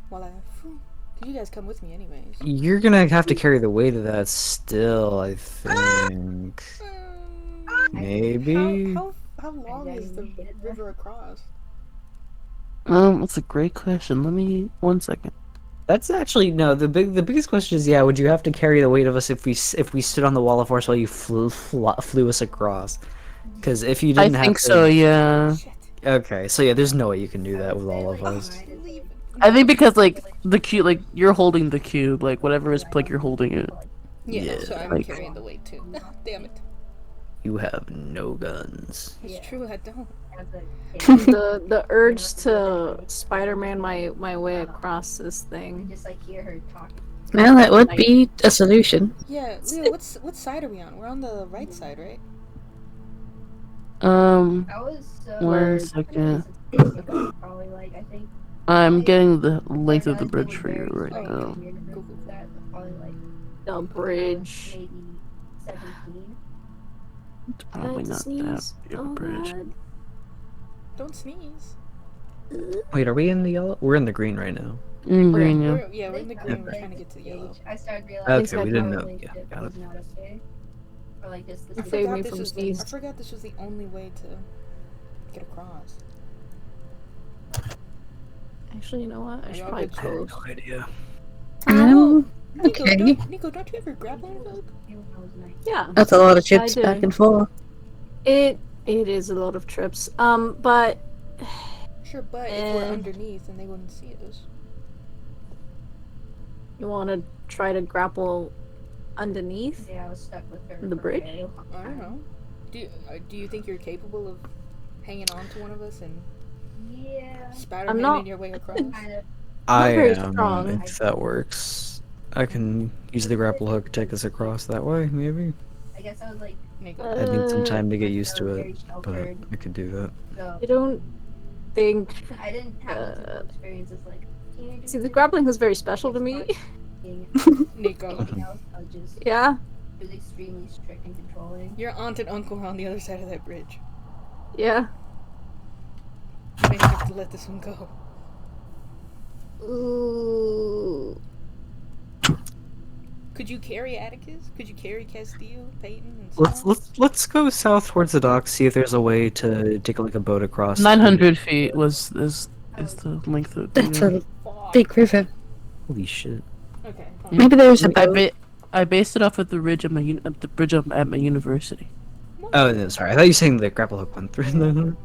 while I... Cause you guys come with me anyways. You're gonna have to carry the weight of that still, I think. Maybe? How long is the river across? That's a great question. Let me 1 second. That's actually no. The biggest question is, yeah, would you have to carry the weight of us if we stood on the wall of force while you flew us across? Because if you I didn't have think to, so. Yeah. Shit. Okay, so yeah, there's no way you can do that with all of us. Leave. I think because like the cube, like you're holding the cube, like whatever is like you're holding it. Yeah, so I'm like- carrying the weight too. Damn it. You have no guns. It's true, I don't. The urge to Spider-Man my way across this thing. Just like hear her talking. Well, that would be a solution. Yeah, Leo, what side are we on? We're on the right side, right? I was so. One second. Probably like I think. I'm getting the length of the bridge for you right now. Probably like The bridge. maybe 17. It's probably not that big of a bridge. Don't sneeze. Wait, are we in the yellow? We're in the green right now. Green, yeah. We're in the green, we're trying to get to the yellow. I started realizing Okay, we didn't know. probably Yeah, shit got it. was not okay. Or like just the Save me from I sneeze. forgot this was the only way to get across. Actually, you know what? I should y'all probably good? close. No idea. Nico, Okay. Nico, don't you have your grappling hook? Yeah. That's a lot of trips I back did. and forth. It is a lot of trips. But Sure, but if we're Eh. underneath, then they wouldn't see us. you want to try to grapple underneath? Yeah, I was stuck with her. The for bridge? a very long I don't time. know. Do you think you're capable of hanging on to one of us and Yeah. Spider-Man not- your way across? Kind of. I very am. strong. If that works, I can use the grapple hook to take us across that way. Maybe. I guess I was like. Nico. I need some time to get used to so it, very but sheltered, I could do that. so I don't think. I didn't have lots of experiences like teenagers. See, the grappling was very special to me. Nico. Anything else, I was just. Yeah. It was extremely strict and controlling. Your aunt and uncle are on the other side of that bridge. Yeah. You may have to let this one go. Ooh. Could you carry Atticus? Could you carry Castillo, Peyton, and Let's Saul? let's go south towards the dock. See if there's a way to take like a boat across. 900 feet is the length of. That's a Fuck. big river. Holy shit! Okay. fine. Maybe there's a boat. I based it off of the ridge at at my university. Oh no, sorry. I thought you were saying the grapple hook went through. 900.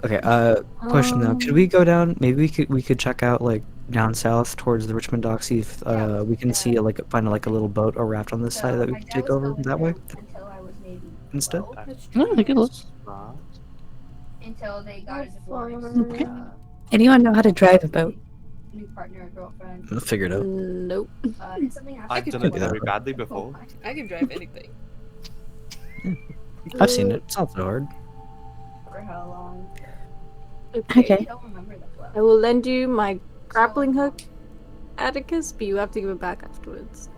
Okay. Question though. Could we go down? Maybe we could check out like down south towards the Richmond dock. See if we can see find like a little boat or raft on this side that we my can dad take was over going that way there Until I was maybe instead. 12, That's No, true. I think it looks. until they got a far. divorce. Anyone know how to drive a boat? New partner or girlfriend. I'll figure it out. Nope. And something happened. I've could done do it that. very badly before. I can drive anything. I've seen it. It's not so hard. For how long? Okay. I don't remember that well. I will lend you my grappling hook, Atticus, but you have to give it back afterwards.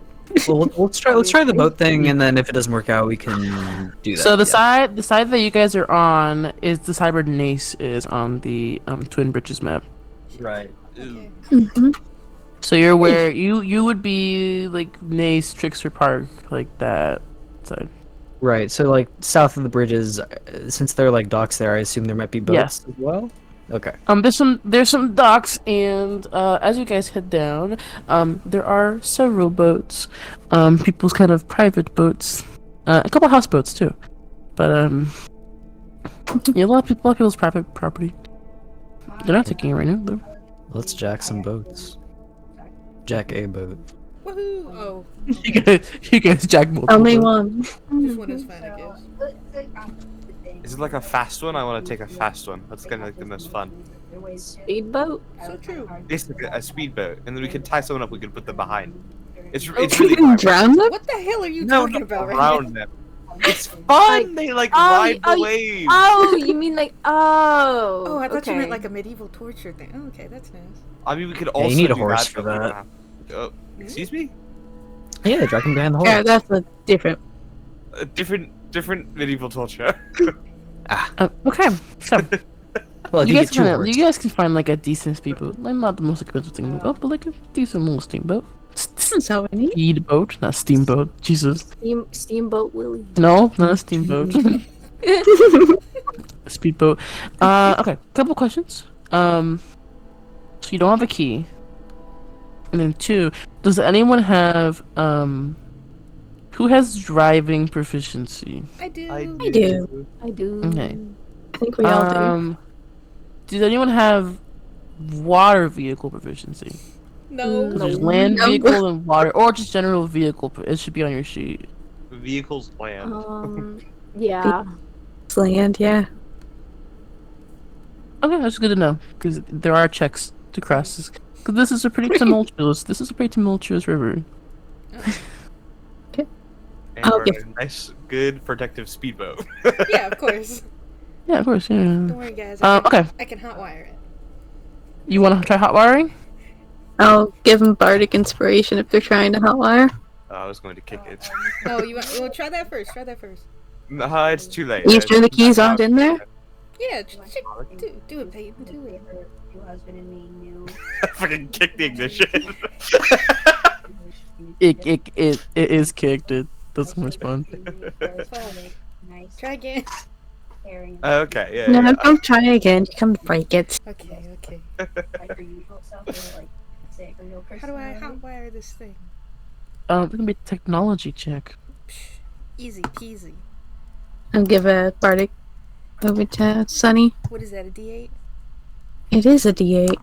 Well, let's try the boat thing, and then if it doesn't work out, we can do that. So the yeah. side that you guys are on is the side where Nace is on the Twin Bridges map. Right. Okay. Hmm. So you're where you would be like Nace, Trickster Park, like that side. Right. So like south of the bridges, since there are like docks there, I assume there might be boats Yes. as well. Okay. There's some docks, and as you guys head down, there are several boats, people's kind of boats, a couple houseboats too, but yeah, a lot of people's private property. They're not taking it right now though. Let's jack some boats. Jack a boat. Woohoo! Oh, you guys jack multiple Only boats. one. just one is fine, I guess. But it's like, the thing. Is it like a fast one? I want to take a fast one. That's kind of like the most fun. Speedboat? So true. It's like a speedboat, and then we can tie someone up. We can put them behind. It's You really can hard. drown them? What the hell are you No, talking not about right now? around them. It's fun. They like ride the wave. Oh, you mean like oh? Oh, I thought you meant okay. like a medieval torture thing. Oh, okay, that's nice. I mean, we could you also need a do horse that, for but we don't that. have- Oh, excuse me. Yeah, drag him behind the horse. Yeah, that's a different. A different medieval torture. Okay, so Well, you you guys get two can horses. you guys can find like a decent speedboat, like not the most expensive thing in the world, but like a decent little steamboat. That's all we need. Speedboat, not steamboat. Jesus, Steamboat Willie. no, not a steamboat. Speedboat. Okay, couple questions. So you don't have a key. And then 2, does anyone have who has driving proficiency? I do. I do. I do. Okay. I think we all do. Does anyone have water vehicle proficiency? No. 'Cause there's land No. vehicle and water, or just general vehicle. It should be on your sheet. Vehicles land. Yeah. It's land, yeah. Okay, that's good to know because there are checks to cross this. Because this is a pretty tumultuous. This is a pretty tumultuous river. And I'll we're give- a nice, good, protective speedboat. Yeah, of course. Yeah, of course. Yeah. Don't worry, guys. I Okay. can hotwire it. You want to try hot wiring? I'll give them bardic inspiration if they're trying to hotwire. I was going to kick it. Oh, you want? Well, try that first. Try that first. Nah, it's too late. Are you sure the keys aren't in there? Yeah, do it, Peyton. Do it. Your husband and me knew. Fucking kick the ignition. It is kicked. It doesn't respond. Nice. Try again. Caring. Okay, yeah. No, yeah. don't try again. You come break it. Okay. Like her usual stuff, or like sick or no How do I personality. hotwire this thing? It's gonna be a technology check. Psh, easy peasy. I'll give a bardic over to Sunny. What is that? A D8? It is a D8.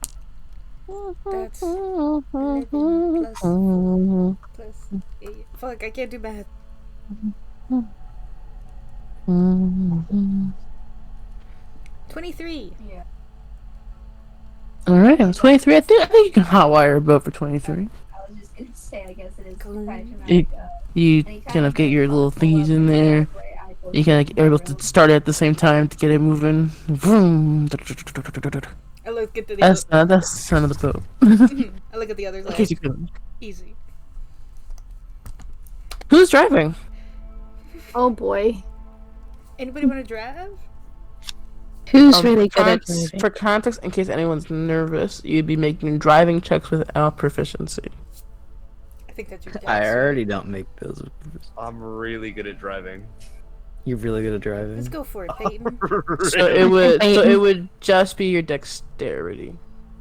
That's 11 plus 8. Fuck, I can't do math. Mm-hmm. 23. Yeah. All right, 23. I think you can hotwire a boat for 23. I was just gonna say, I guess it is Cool. kind of You- You kind of get your little thingies in there. You kind of are able to start it at the same time to get it moving. Vroom. I look at the That's the sound of the boat. I look at the others In like case you couldn't. easy. Who's driving? Oh boy. Anybody want to drive? Who's really good at driving? For context, in case anyone's nervous, you'd be making driving checks without proficiency. I think that's your I guess. already don't make those. I'm really good at driving. You're really good at driving. Let's go for it, Peyton. So it would just be your dexterity.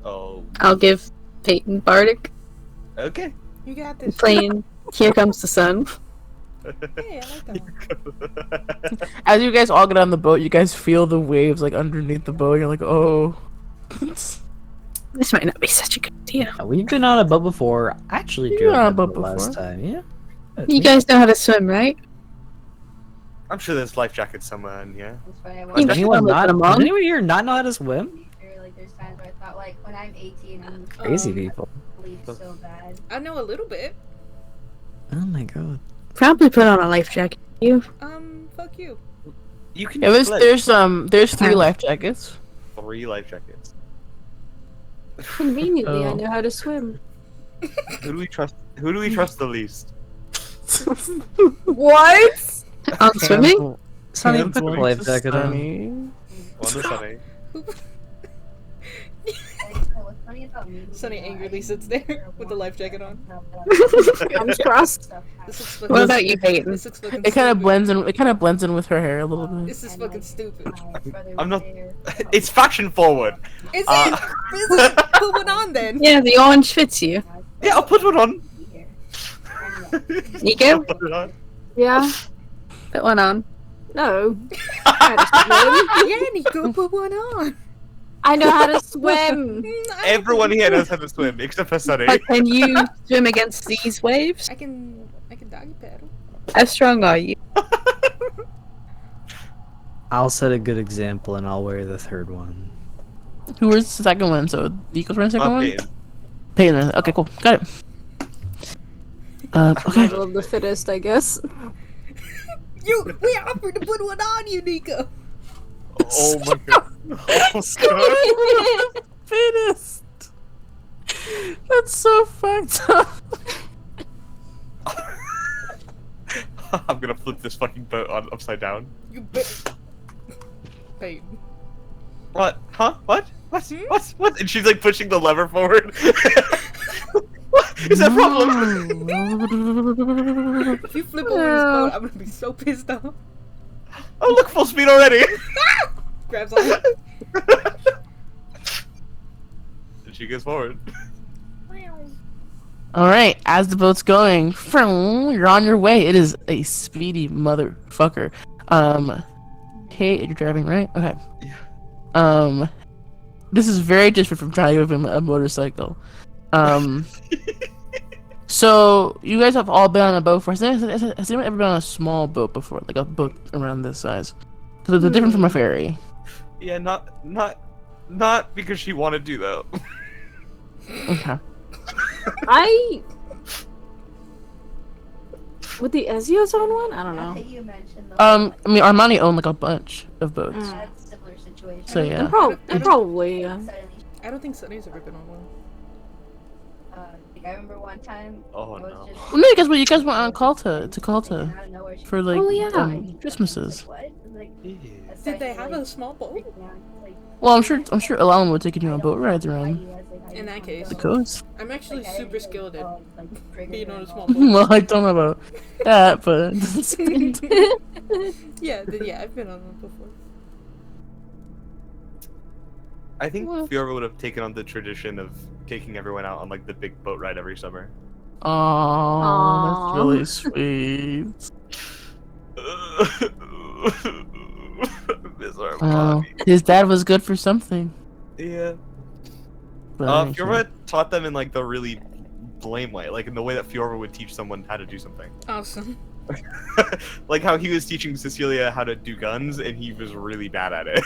Oh, I'll give Peyton bardic. okay. You got this. Playing Here Comes the Sun. Hey, I like that one. As you guys all get on the boat, you guys feel the waves like underneath the boat. You're like, oh. This might not be such a good idea. We've been on a boat before. I actually You've drove been on a a boat boat last before. time. Yeah. You guys know how to swim, right? I'm sure there's life jackets somewhere in here. That's why I You wanted Does must anyone probably not? put 'em Does on. anyone here not know how to swim? to be fair. Like, there's times where I thought, like, when I'm 18, I'm Crazy Um, people. gonna leave so bad. I know a little bit. Oh my god. Probably put on a life jacket. You. Fuck you. You can Yeah, split there's 3 life jackets. 3 life jackets. Conveniently, I Oh. know how to swim. Who do we trust? Who do we trust the least? What? On swimming? Sonny, Hands put the like life jacket on. Sunny. Wonder Sunny. What's funny about me? Sunny angrily sits there with the life jacket on. Arms crossed. This looks What fucking. about you, Peyton? This looks fucking. It kind of stupid. blends in. It kind of blends in with her hair a little bit. This is fucking stupid. I'm not. It's fashion forward. Is Uh, it? Is it? Put one on then. Yeah, the orange fits you. Yeah, I'll put one on. Nico? I'll put it on. Yeah. Put one on. No. I Yeah, Nico, put one on. know how to swim. Everyone here knows how to swim except for Sunny. But can you swim against these waves? I can doggy paddle. How strong are you? I'll set a good example and I'll wear the third one. Who was the second one? So Nico's wearing the second one. Peyton. Peyton. Okay, cool. Got it. Okay. Survival of the fittest, I guess. We offered to put one on you, Nico. Oh my god. Oh god. Fittest. That's so fucked up. I'm gonna flip this fucking boat on upside down. You bet. Peyton. What? Huh? What? What? What? What? And she's like pushing the lever forward. What is that problem? If you flip over this boat, I'm gonna be so pissed off. Oh look, full speed already. Grabs on. And she goes forward. All right, as the boat's going, you're on your way. It is a speedy motherfucker. Hey, you're driving, right? Okay. Yeah. This is very different from driving a motorcycle. So you guys have all been on a boat before. Has anyone ever been on a small boat before, like a boat around this size? So they're different from a ferry. Yeah, not because she wanted to though. Okay. Would the Ezios own one? I don't know. You mentioned I mean, Armani owned like a bunch of boats. that's a similar situation. So yeah. Probably, yeah. I don't think Sunny's ever been on one. I remember one time. Oh I was no. just- Well, no, you guys went on Calta to Calta out of nowhere, she for was like Oh, yeah. Christmases. What? Like, Did they have a small boat? freaking out, like, Well, I'm sure Alan would take you on boat rides around In that case. the coast. I'm actually super skilled at being on a small boat. Well, I don't know about that, but Yeah, I've been on one before. I think Well- Fiora would have taken on the tradition of taking everyone out on like the big boat ride every summer. oh, that's really sweet. Miss our Oh, mommy. his dad was good for something. Yeah. But Fiora taught them in like the really blame way, like in the way that Fiora would teach someone how to do something. Awesome. Like how he was teaching Cecilia how to do guns, and he was really bad at it.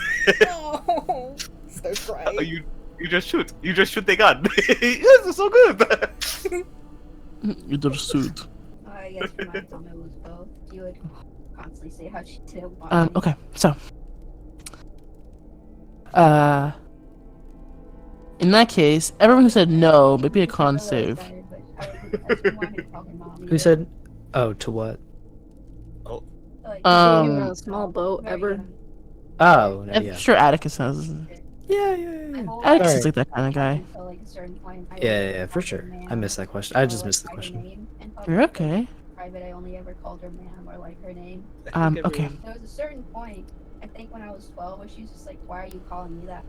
Oh, so cry. you just shoot. You just shoot the gun. Yes, it's so good. you just suit. I guess when my mom was both, you would constantly say how she didn't want me. Okay, so in that case, everyone who said no, maybe a con save. Who said? Oh, to what? Even a small boat ever. Oh, no, I'm yeah. sure Atticus has. Yeah. Atticus is Alright. like that kind of guy. Yeah, for sure. I missed that question. I just missed the question. You're okay. Private, I only ever called her ma'am or like her name. Okay. There was a certain point, I think when I was 12, where she was just like, "Why are you calling me that?"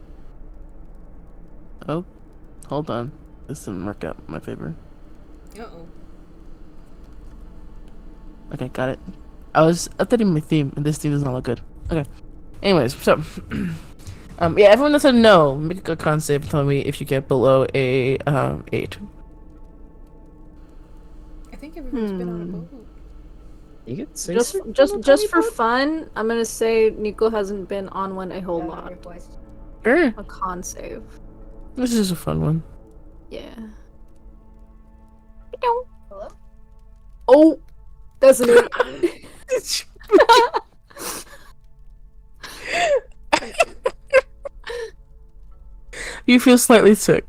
Oh, hold on. This didn't work out in my favor. Uh-oh. Okay, got it. I was updating my theme, and this theme does not look good. Okay. Anyways, so yeah, everyone that said no, make a con save and tell me if you get below a 8. I think everyone's been on a boat. You get Just for fun, I'm gonna say Nico hasn't been on one a whole lot. Sure. A con save. This is a fun one. Yeah. Hello? Oh, that's an 8. You feel slightly sick.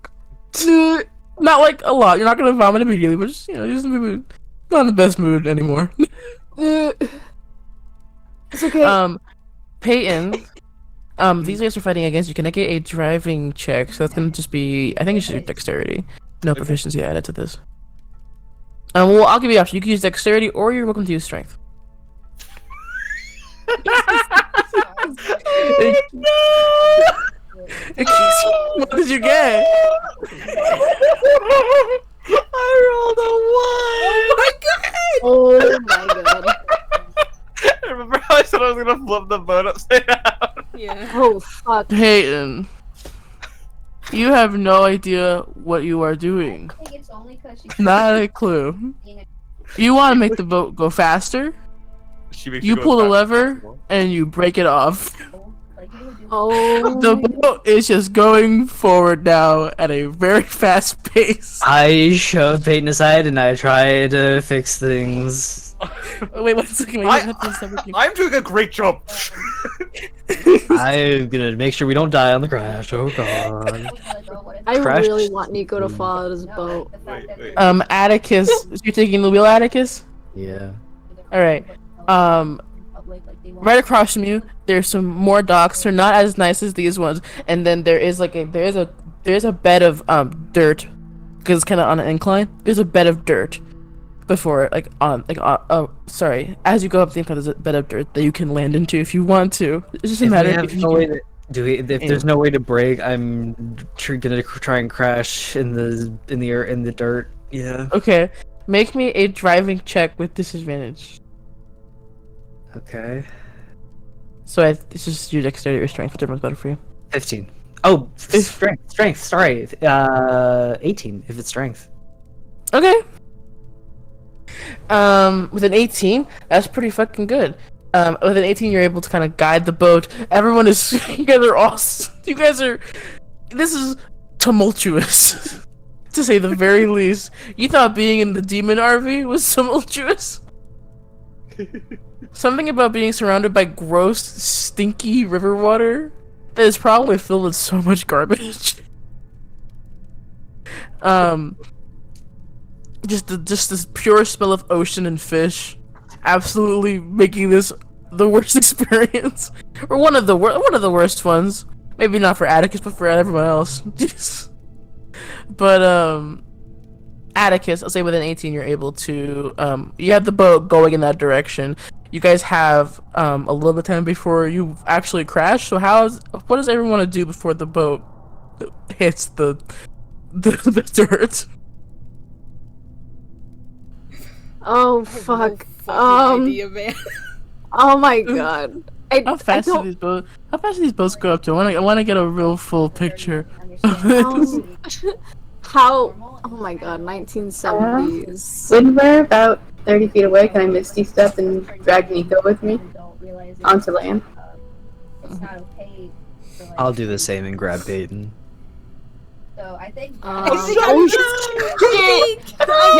Not like a lot. You're not gonna vomit immediately, but just just maybe not in the best mood anymore. It's okay. Peyton. These guys are fighting against you. Can I get a driving check? So that's gonna just be. I think it's just dexterity. No proficiency added to this. Well, I'll give you the option. You can use dexterity, or you're welcome to use strength. What did you get? I rolled a 1. Oh my god. Remember how I said I was gonna flip the boat upside down? Yeah. Oh fuck. Peyton, you have no idea what you are doing. I think it's only 'cause she's Not a clue. being a You want to make the boat go faster? She makes You go pull the as fast as lever possible. and you break it off. fool. Like, you would do Oh. The boat is just going forward now at a very fast pace. I shove Peyton aside and I try to fix things. Wait, one second. Wait, I- have to stop working. I'm doing a great job. I'm gonna make sure we don't die on the crash. Oh god. like, oh, what if- I Crash. really want Nico to fall out of his No, boat. the fact that Wait. they're- Atticus, you're taking the wheel, Atticus. Yeah. All right. Right across from you, there's some more docks. They're not as nice as these ones, and then there is like there's a bed of dirt, because it's kind of on an incline. There's a bed of dirt before sorry. As you go up the incline, there's a bed of dirt that you can land into if you want to. It's just a If we matter have if you no can- way to, if there's no way to break, I'm gonna try and crash in the dirt Yeah. Okay, make me a driving check with disadvantage. Okay. So it's just your dexterity or strength, whichever one's better for you. 15. Oh, If- strength. Sorry. 18 if it's strength. Okay. With an 18, that's pretty fucking good. With an 18, you're able to kind of guide the boat. Everyone is, you guys are, this is tumultuous, to say the very least. You thought being in the demon RV was tumultuous? Something about being surrounded by gross, stinky river water that is probably filled with so much garbage. Just this pure smell of ocean and fish, absolutely making this the worst experience, or one of the worst ones. Maybe not for Atticus, but for everyone else. But Atticus, I'll say with an 18, you're able to you have the boat going in that direction. You guys have a little bit of time before you actually crash. So what does everyone want to do before the boat hits the dirt? Oh I have no fuck. fucking idea, man. Oh my god. How fast do these boats? How fast do these boats go up to? I want to get a real full picture. How? Oh my god, 1970s. When we're about 30 feet away, can I Misty Step and drag Nico with me onto land? It's not okay for, like, I'll do the same and grab Peyton. So I think. Oh shit!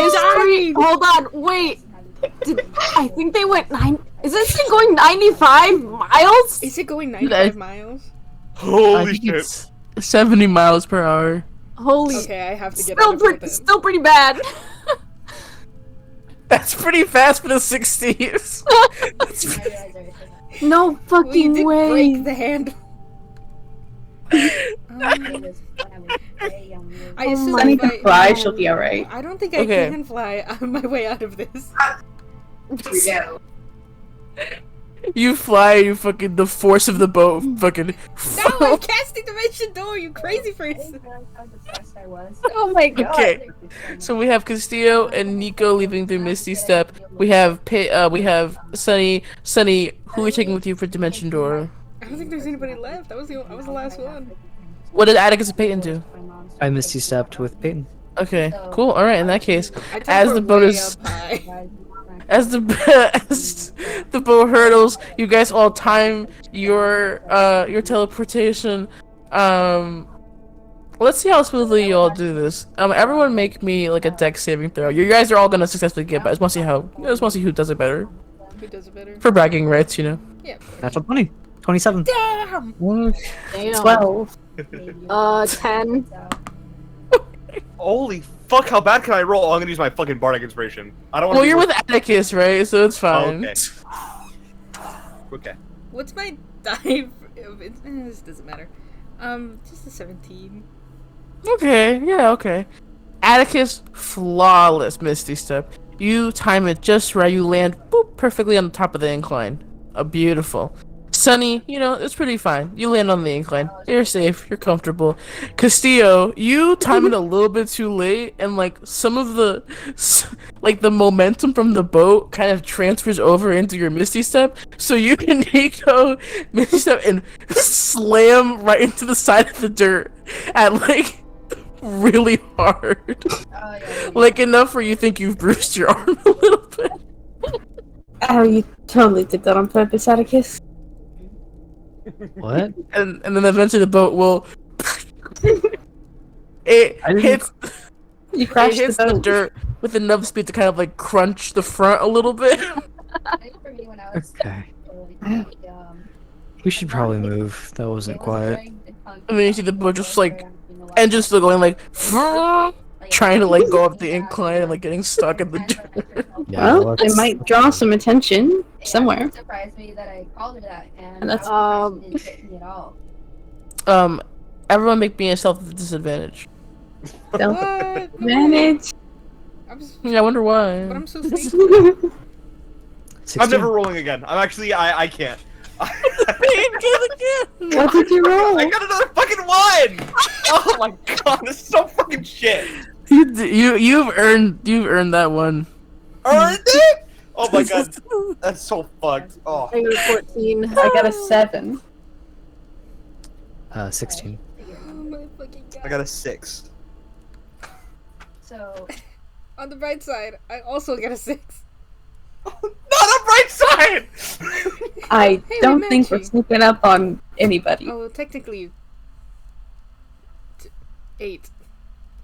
History. Hold on, wait. I think they went 9. Is this thing going 95 miles? Is it going 95 miles? I Holy think shit! it's 70 miles per hour. Holy. Okay, I have to get Still on the boat then. still pretty bad. That's pretty fast for the 60s. That's I realize everything. No Well, you fucking did way. break the handle. It was when I was very young. I Oh assume my Sunny if can I, fly, she'll be alright. I don't think I Okay. can fly on my way out of this. You fly, you fucking, the force of the boat fucking. No, I'm casting Dimension Door, you crazy person! How depressed I was. Oh my god. Okay, so we have Castillo and Nico leaving through Misty Step. We have Sunny. Sunny, who are we taking with you for Dimension Door? I don't think there's anybody left. I was the last one. What did Atticus and Peyton do? I Misty Stepped with Peyton. Okay, cool. All right, in that case, I as the boat way is, up high. as the as the boat hurdles, you guys all time your teleportation. Let's see how smoothly you all do this. Everyone make me like a dex saving throw. You guys are all gonna successfully get, but I just want to see who does it better Who does it better? for bragging rights, you know. Yeah. Natural 20. 27. Damn! Damn. 12. 10. Holy fuck! How bad can I roll? I'm gonna use my fucking bardic inspiration. I don't want. Well, you're with Atticus, right? So it's fine. Okay. Okay. What's my dive? This doesn't matter. Just a 17. Okay, yeah, okay. Atticus, flawless Misty Step. You time it just right. You land boop perfectly on the top of the incline. Beautiful. Sunny, you know, it's pretty fine. You land on the incline. You're safe. You're comfortable. Castillo, you time it a little bit too late, and like some of the, like the momentum from the boat kind of transfers over into your Misty Step, so you can Nico Misty Step and slam right into the side of the dirt at like really hard, like enough where you think you've bruised your arm a little bit. Oh, you totally did that on purpose, Atticus. What? And then eventually the boat will. It I didn't- hits. You It crashed hits the the boat. dirt with enough speed to kind of like crunch the front a little bit. I think for me when I was Okay. like, We should probably move. That wasn't quiet. And then you see the boat just like engine still going like trying to like go up the incline and like getting stuck in the dirt. Yeah, Well, they might draw some attention somewhere. It surprised me that I called her that, and That's- it didn't hit me at all. Everyone make me a stealth disadvantage. Stealth What? advantage. I'm s- Yeah, I wonder why. but I'm so sneaky. 16. I'm never rolling again. I'm actually I can't. What did you roll? I got another fucking one! Oh my god, this is so fucking shit. You've earned that one. Earned it? Oh my god, that's so fucked. Oh, I got a 14. I got a 7. 16. Oh my fucking god. I got a 6. So On the bright side, I also got a 6. Not a bright side. I we don't think we're matchy. sneaking up on anybody. Oh, technically, 8.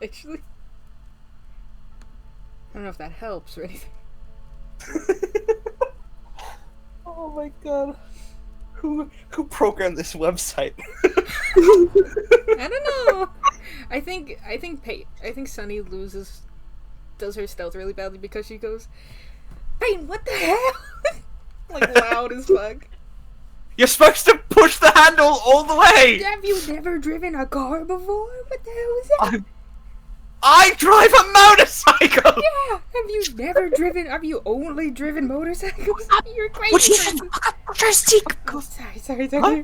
Actually, I don't know if that helps or anything. Oh my god. Who programmed this website? I don't know. I think Sunny does her stealth really badly because she goes, Peyton, what the hell? Like loud as fuck. You're supposed to push the handle all the way. Have you never driven a car before? What the hell is that? I drive a motorcycle. Yeah. Have you only driven motorcycles? You're crazy. Oh, sorry. Huh?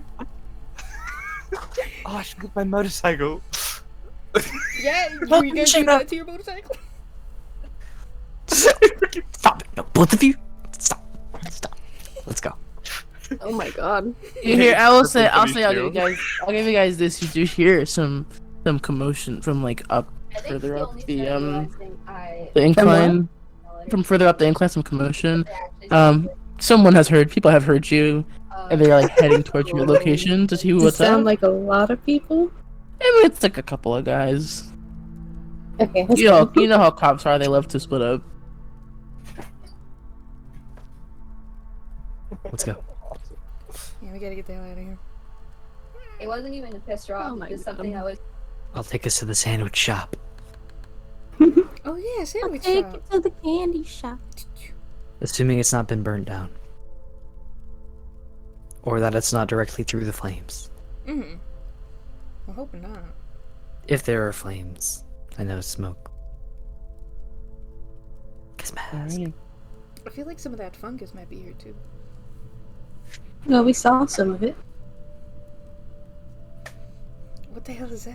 Oh, I should get my motorcycle. Yeah, you gonna do that to your motorcycle? Stop it! No, both of you! Stop. Let's go. Oh my god. Here, I'll give Too. you guys this. You do hear some commotion from like up I think further the up only the side realizing I the incline. From further up the incline, some commotion. Someone has heard. People have heard you, and they're like heading towards your location to see Does it what's sound up. like a lot of people? I mean, it's like a couple of guys. Okay, let's You know go. how cops are. They love to split up. Let's go. Yeah, we gotta get the hell out of here. it wasn't even to piss her off. Oh my It was God. something I was. I'll take us to the sandwich shop. Oh yeah, sandwich Take shop. it to the candy shop. Assuming it's not been burnt down. Or that it's not directly through the flames. Mm-hmm. I'm hoping not. If there are flames. I know smoke. Kiss mask. I feel like some of that fungus might be here too. No, we saw some of it. What the hell is that?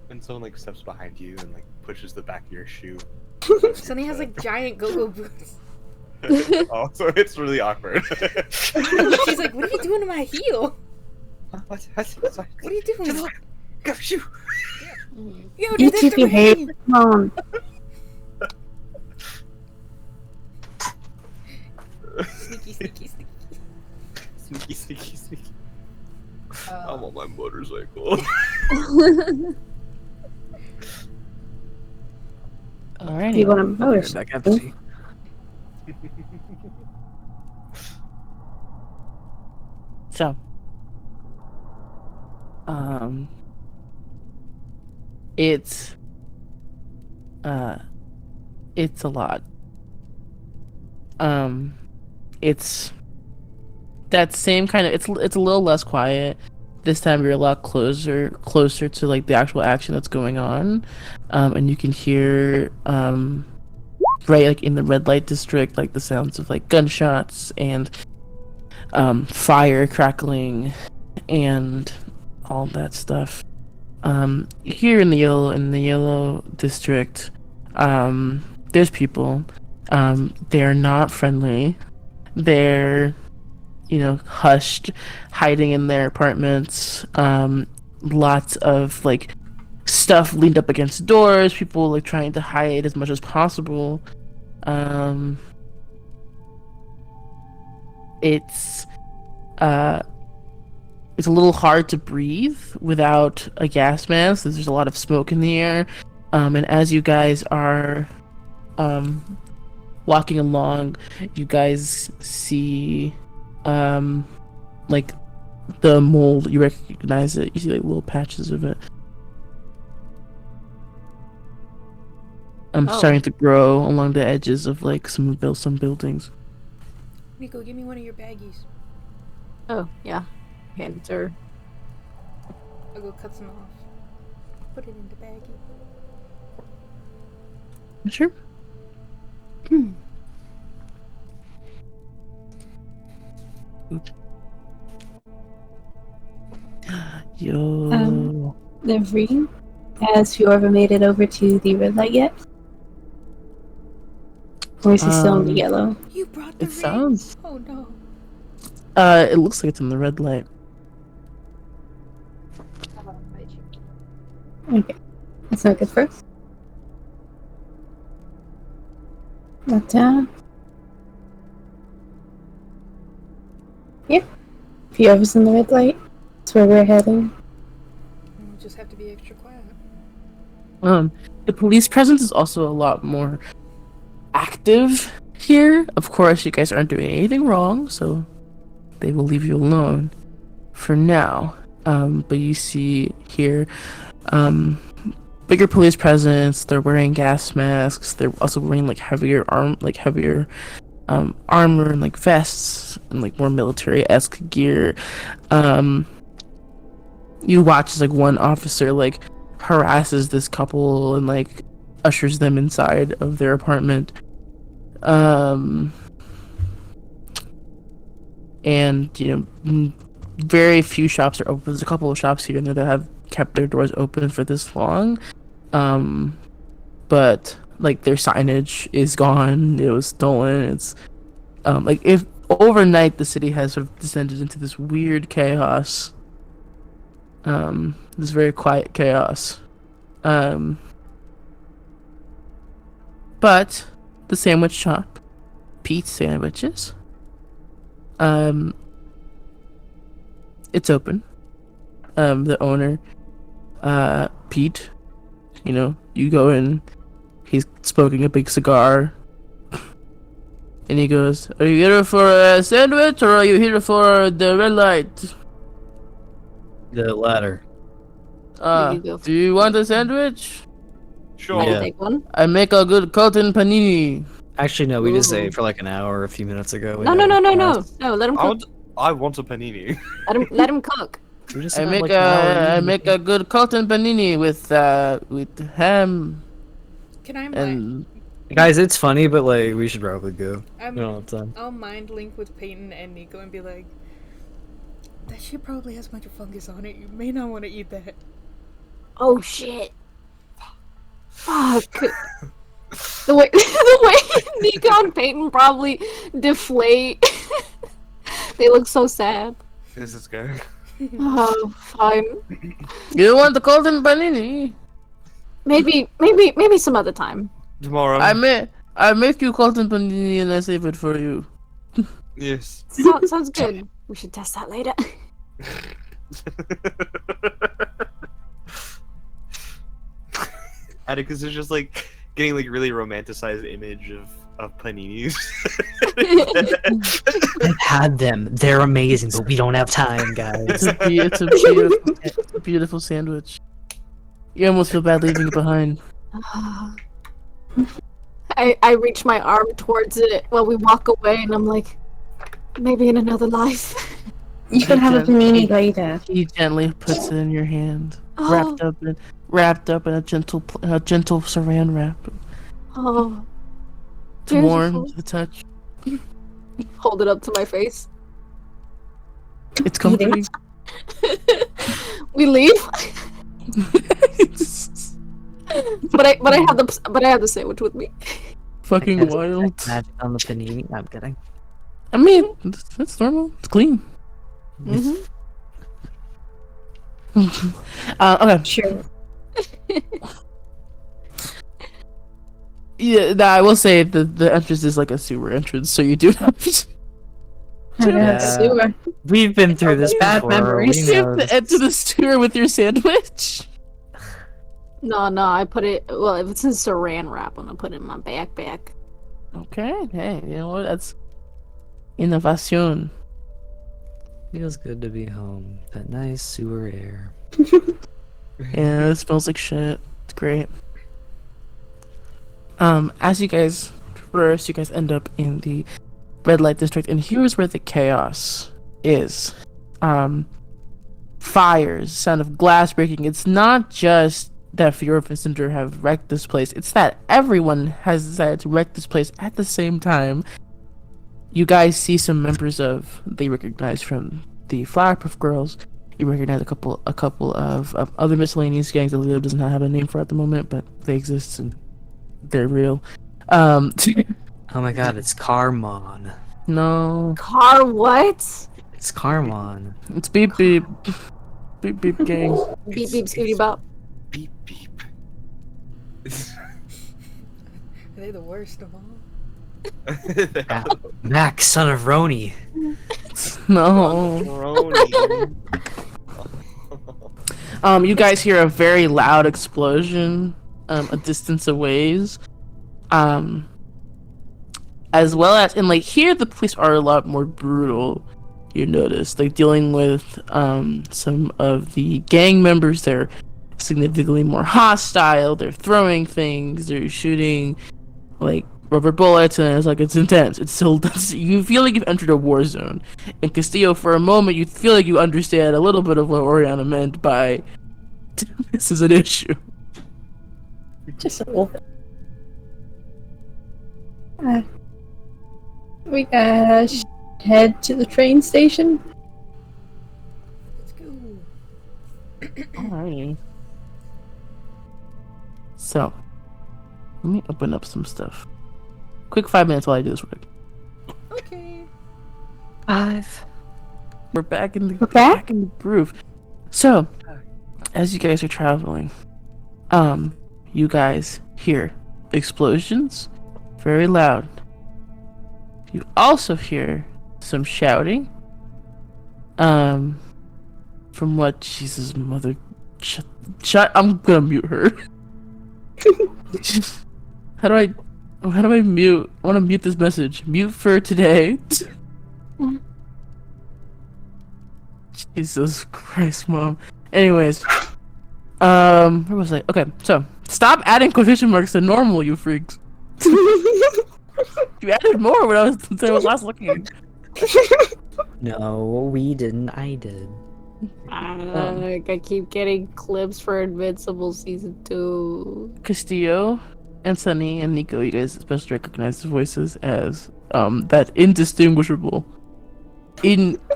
When someone like steps behind you and like pushes the back of your shoe. Sunny has like giant go-go boots. Oh, so it's really awkward. She's like, what are you doing to my heel? What? What are you doing? Go shoe. Yo, You dude, that's keep the your hair rain. on. Sneaky. Sneaky. I'm on my motorcycle. Alrighty. You want a motorcycle? Back empty. So, it's a lot. It's that same kind of. It's a little less quiet. This time you're a lot closer to like the actual action that's going on, and you can hear right like in the red light district like the sounds of like gunshots and fire crackling and all that stuff. Here in the yellow district, there's people. They're not friendly. They're, hushed, hiding in their apartments. Lots of like stuff leaned up against doors. People like trying to hide as much as possible. It's a little hard to breathe without a gas mask. There's a lot of smoke in the air, and as you guys are walking along, you guys see like the mold. You recognize it. You see like little patches of it. Starting to grow along the edges of like some buildings. Nico, give me one of your baggies. Oh, yeah. Hand her. I'll go cut some off. Put it in the baggie. Sure. Yo. They're reading. Has Fiorva made it over to the red light yet? Or is he still in the yellow? You brought the It rings? sounds. Oh no. It looks like it's in the red light. Okay. That's not good for us. But, yeah. Fiorva's in the red light. That's where we're heading. We'll just have to be extra quiet. The police presence is also a lot more active here. Of course, you guys aren't doing anything wrong, so they will leave you alone for now. But you see here, bigger police presence. They're wearing gas masks. They're also wearing like heavier armor and like vests and like more military-esque gear. You watch as like one officer like harasses this couple and like ushers them inside of their apartment. And very few shops are open. There's a couple of shops here and there that have kept their doors open for this long. But like their signage is gone. It was stolen. It's like if overnight the city has sort of descended into this weird chaos. This very quiet chaos. But the sandwich shop, Pete's Sandwiches, it's open. The owner, Pete, you go in, he's smoking a big cigar, and he goes, "Are you here for a sandwich or are you here for the red light?" The latter. Do you want a sandwich? Sure. Yeah. Take one. I make a good cotton panini. Actually, no. We just Ooh. ate for like an hour a few minutes ago. We No, no, haven't no, no, no. passed. No, let him cook. I want a panini. Let him cook. We just I had, make like, an hour I in. make a good cotton panini with ham Can I mind? and Guys, it's funny, but like we should probably go. I'm, We don't have time. I'll mind link with Peyton and Nico and be like, that shit probably has a bunch of fungus on it. You may not want to eat that. Oh shit. Fuck. The way Nico and Peyton probably deflate. They look so sad. This is good. Oh, fine. you want the cotton panini? Maybe some other time. Tomorrow. I make you cotton panini and I save it for you. Yes. Sounds good. We should test that later. Atticus is just like getting like really romanticized image of paninis. I've had them. They're amazing, but we don't have time, It's guys. a beautiful sandwich. You almost feel bad leaving it behind. I reach my arm towards it while we walk away, and I'm like, maybe in another life. You can have a panini later. He gently puts it in your hand, Oh, wrapped up in a gentle saran wrap. oh. It's warm Beautiful. to the touch. Hold it up to my face. It's comforting. We leave, but I have the sandwich with me. Fucking wild. Magic on the panini. I'm kidding. I mean, that's normal. It's clean. Mm-hmm. Okay. Sure. Yeah, nah, I will say the entrance is like a sewer entrance, so you do have to, Yeah. Sewer. We've been through this Bad before. memories. We you know have to this. enter the sewer with your sandwich. No, I put it. Well, if it's in saran wrap, I'm gonna put it in my backpack. Okay, hey, you know what? That's innovation. Feels good to be home. That nice sewer air. Yeah, it smells like shit. It's great. As you guys first, you guys end up in the red light district, and here's where the chaos is. Fires, sound of glass breaking. It's not just that Fiora and Cinder have wrecked this place. It's that everyone has decided to wreck this place at the same time. You guys see some members of they recognize from the Flowerpuff Girls, You recognize a couple of other miscellaneous gangs that Leo does not have a name for at the moment, but they exist and they're real. Oh my god, it's Carmon. No, Car what? It's Carmon. it's beep beep, beep beep gangs. Beep beep scooty bop. Beep beep. Are they the worst of all? Max, son of Roni. No. You guys hear a very loud explosion, a distance away. As well as, and like here, the police are a lot more brutal. You notice, like dealing with some of the gang members. They're significantly more hostile. They're throwing things. They're shooting like rubber bullets, and it's intense. It's still you feel like you've entered a war zone. And Castillo, for a moment, you feel like you understand a little bit of what Oriana meant by this is an issue. Just a little bit. We head to the train station. Let's go. Alrighty. So, let me open up some stuff. Quick 5 minutes while I do this work. Okay. 5. We're back in the We're back? in the groove. So, as you guys are traveling, you guys hear explosions, very loud. You also hear some shouting. From what Jesus mother, shut. I'm gonna mute her. How do I mute? I want to mute this message. Mute for today. Jesus Christ, Mom. Anyways, where was I? Okay, so stop adding quotation marks to normal, you freaks. You added more when I was last looking. No, we didn't. I did. I keep getting clips for Invincible Season 2. Castillo and Sunny and Nico, you guys especially recognize the voices as that indistinguishable,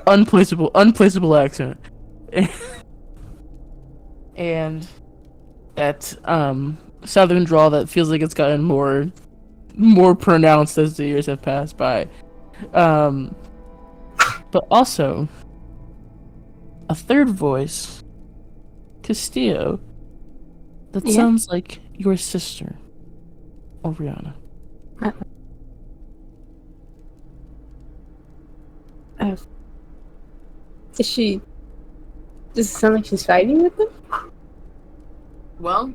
unplaceable accent, and that southern drawl that feels like it's gotten more pronounced as the years have passed by, but also a third voice, Castillo, that Yeah. sounds like your sister, Oriana. Is she... Does it sound like she's fighting with them? Well,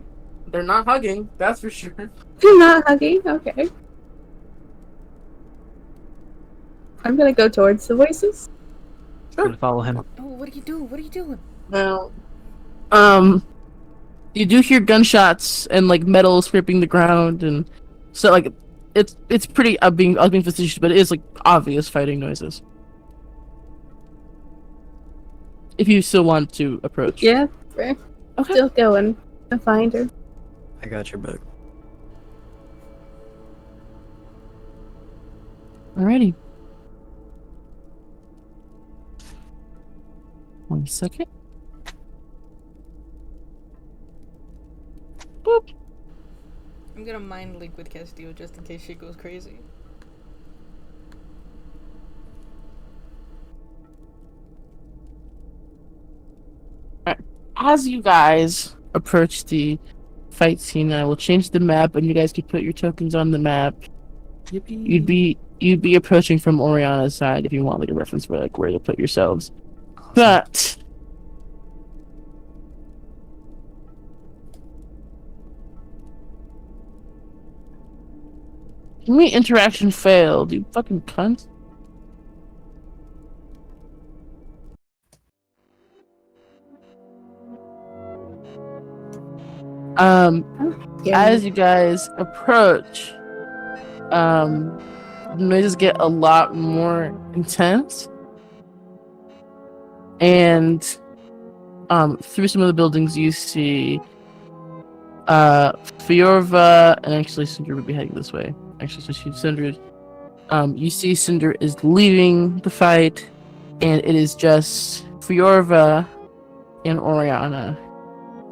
they're not hugging, that's for sure. They're not hugging? Okay. I'm gonna go towards the voices. I'm gonna follow him. Oh, what are you doing? What are you doing? Now, you do hear gunshots and like metal scraping the ground, and so like it's pretty. I was being facetious, but it is like obvious fighting noises. If you still want to approach, Yeah, we're Okay. still going to find her. I got your back. Alrighty. 1 second. Boop. I'm gonna mind link with Castillo just in case she goes crazy. As you guys approach the fight scene, I will change the map, and you guys can put your tokens on the map. You'd be approaching from Oriana's side if you want like a reference for like where to put yourselves. But interaction failed, you fucking cunt. As you guys approach, the noises get a lot more intense, and through some of the buildings you see Fiorva, and actually Cinder would be heading this way. Actually, so she's Cinder. You see Cinder is leaving the fight, and it is just Fiorva and Oriana.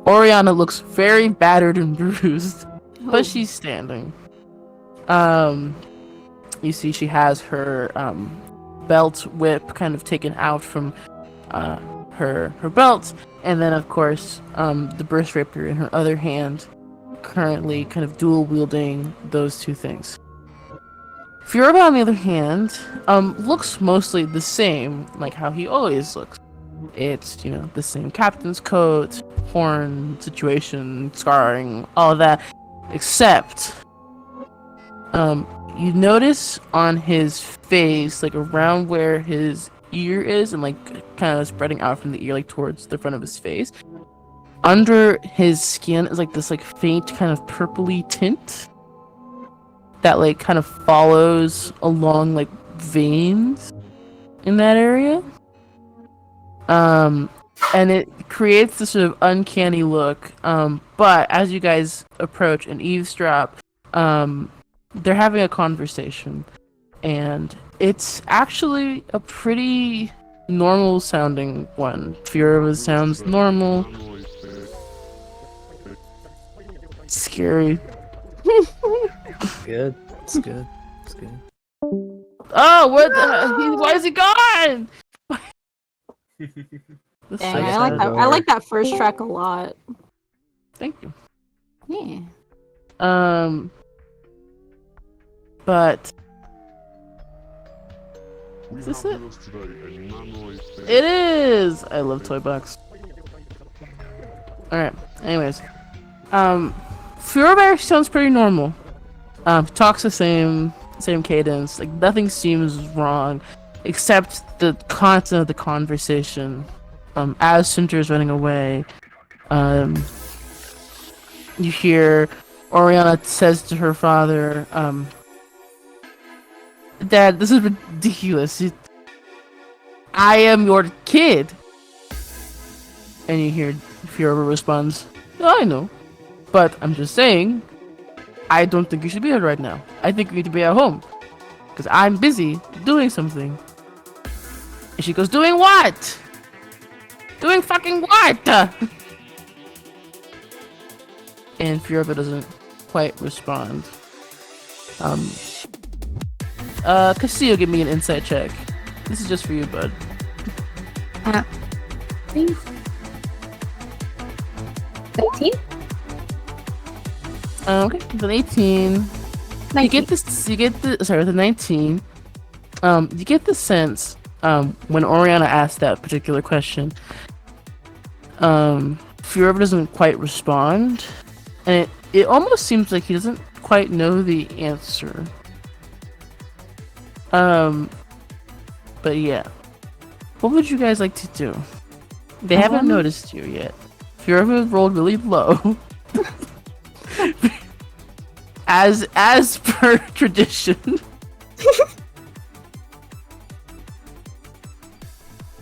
Oriana looks very battered and bruised, Oh. but she's standing. You see she has her belt whip kind of taken out from her belt, and then of course the burst rapier in her other hand, currently kind of dual wielding those two things. Furba, on the other hand, looks mostly the same, like how he always looks. It's, you know, the same captain's coat, horn situation, scarring, all of that, except you notice on his face, like around where his ear is and like kind of spreading out from the ear, like towards the front of his face, under his skin is like this like faint kind of purpley tint that like kind of follows along like veins in that area. And it creates this sort of uncanny look. But as you guys approach and eavesdrop, they're having a conversation, and it's actually a pretty normal sounding one. Furva sounds normal. Scary. Good. It's good. It's good. Oh, what the? Why is he gone? This Dang, sucks. I like that. I like that first track a lot. Thank you. Yeah. But is this it? It is. I love Toy Box. All right. Anyways, Furbear sounds pretty normal. Talks the same cadence. Like nothing seems wrong, except the content of the conversation. As Cinder's running away, you hear Oriana says to her father, "Dad, this is ridiculous. I am your kid." And you hear Furba responds, "I know, but I'm just saying, I don't think you should be here right now. I think you need to be at home, because I'm busy doing something." And she goes, "Doing what? Doing fucking what?" And Furba doesn't quite respond. Castillo, give me an insight check. This is just for you, bud. Please. 19? Okay, with an 18. You get this. You get the. Sorry, with a 19. You get the sense. When Oriana asked that particular question, Furba doesn't quite respond, and it almost seems like he doesn't quite know the answer. But yeah, what would you guys like to do? They haven't noticed you yet. Furba rolled really low, as per tradition.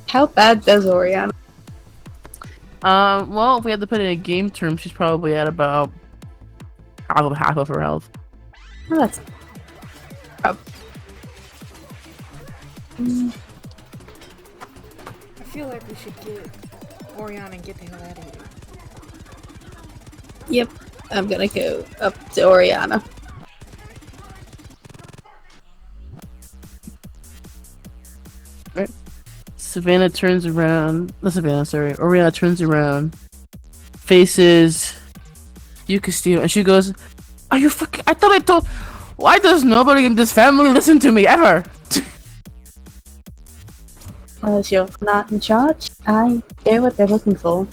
How bad does Oriana? Well, if we had to put it in a game term, she's probably at about half of her health. Oh, that's. I feel like we should get Oriana and get the hell out of here. Yep, I'm gonna go up to Oriana. Savannah turns around. Oriana turns around, faces you, Castillo, and she goes, "Are you fucking? I thought I told. Why does nobody in this family listen to me ever?" Well, if you're not in charge, I know what they're looking for.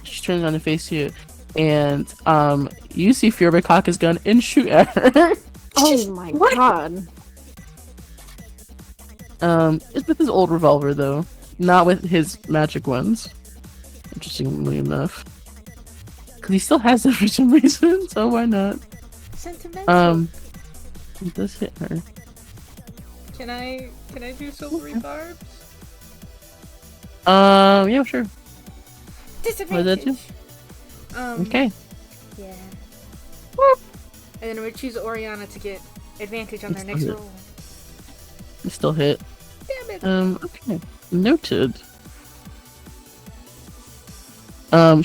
She turns around and faces you, and you see Furba cock his gun and shoot at her. Oh my god. It's with his old revolver though, not with his magic ones. Interestingly enough, because he still has them for some reason, so why not? Sentimental. It does hit her. Can I do silvery barbs? Yeah, sure. Disadvantage. do? Okay. Yeah. And then we choose Oriana to get advantage on their Let's next do it. roll. You still hit. Damn it. Okay. Noted.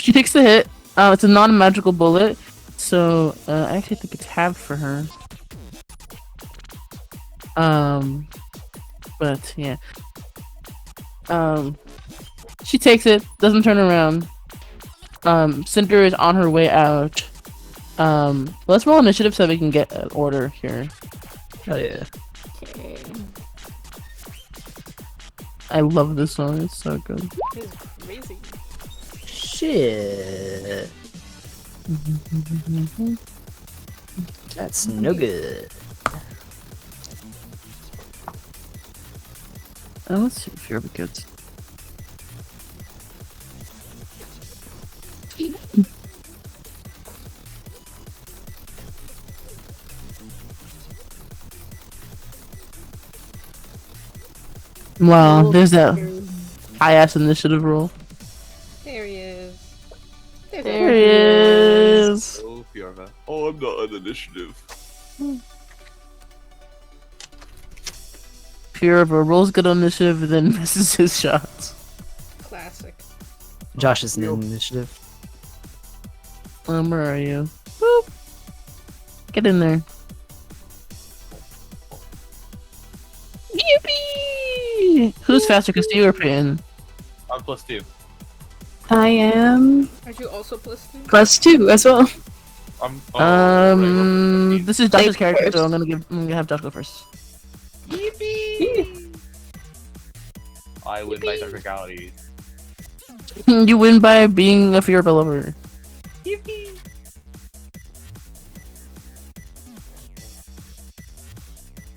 She takes the hit. It's a non-magical bullet, so I actually think it's halved for her. But yeah. She takes it, doesn't turn around. Cinder is on her way out. Let's roll initiative so we can get an order here. Oh yeah. Okay. I love this song, it's so good. This is crazy. Shit. That's no good. Let's see if you're good. Wow, there's that high ass initiative roll. There he is. There he is. Oh, Fiorva. Oh, I'm not on initiative. Pure of a rolls good on initiative, then misses his shots. Classic. Josh is in initiative. Where are you? Boop. Get in there. Yippee! Who's faster, Castillo or Peyton? I'm +2. I am Are you also +2? +2 as well. I'm. This is Josh's Take character, first. so I'm gonna have Josh go first. I win by technicality. You win by being a fear lover.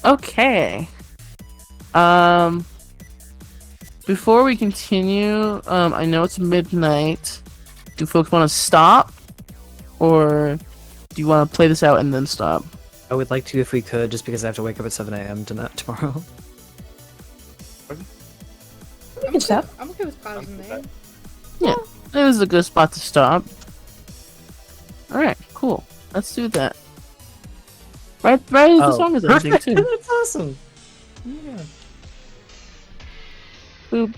Okay. Before we continue, I know it's midnight. Do folks want to stop, or do you want to play this out and then stop? I would like to if we could, just because I have to wake up at 7 a.m. tomorrow. I'm okay, I'm okay with pausing there. Yeah, it was a good spot to stop. All right, cool. Let's do that. Right as the song is ending too. That's awesome. Yeah. Boop.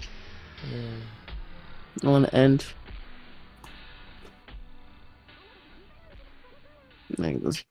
I want to end. Like this.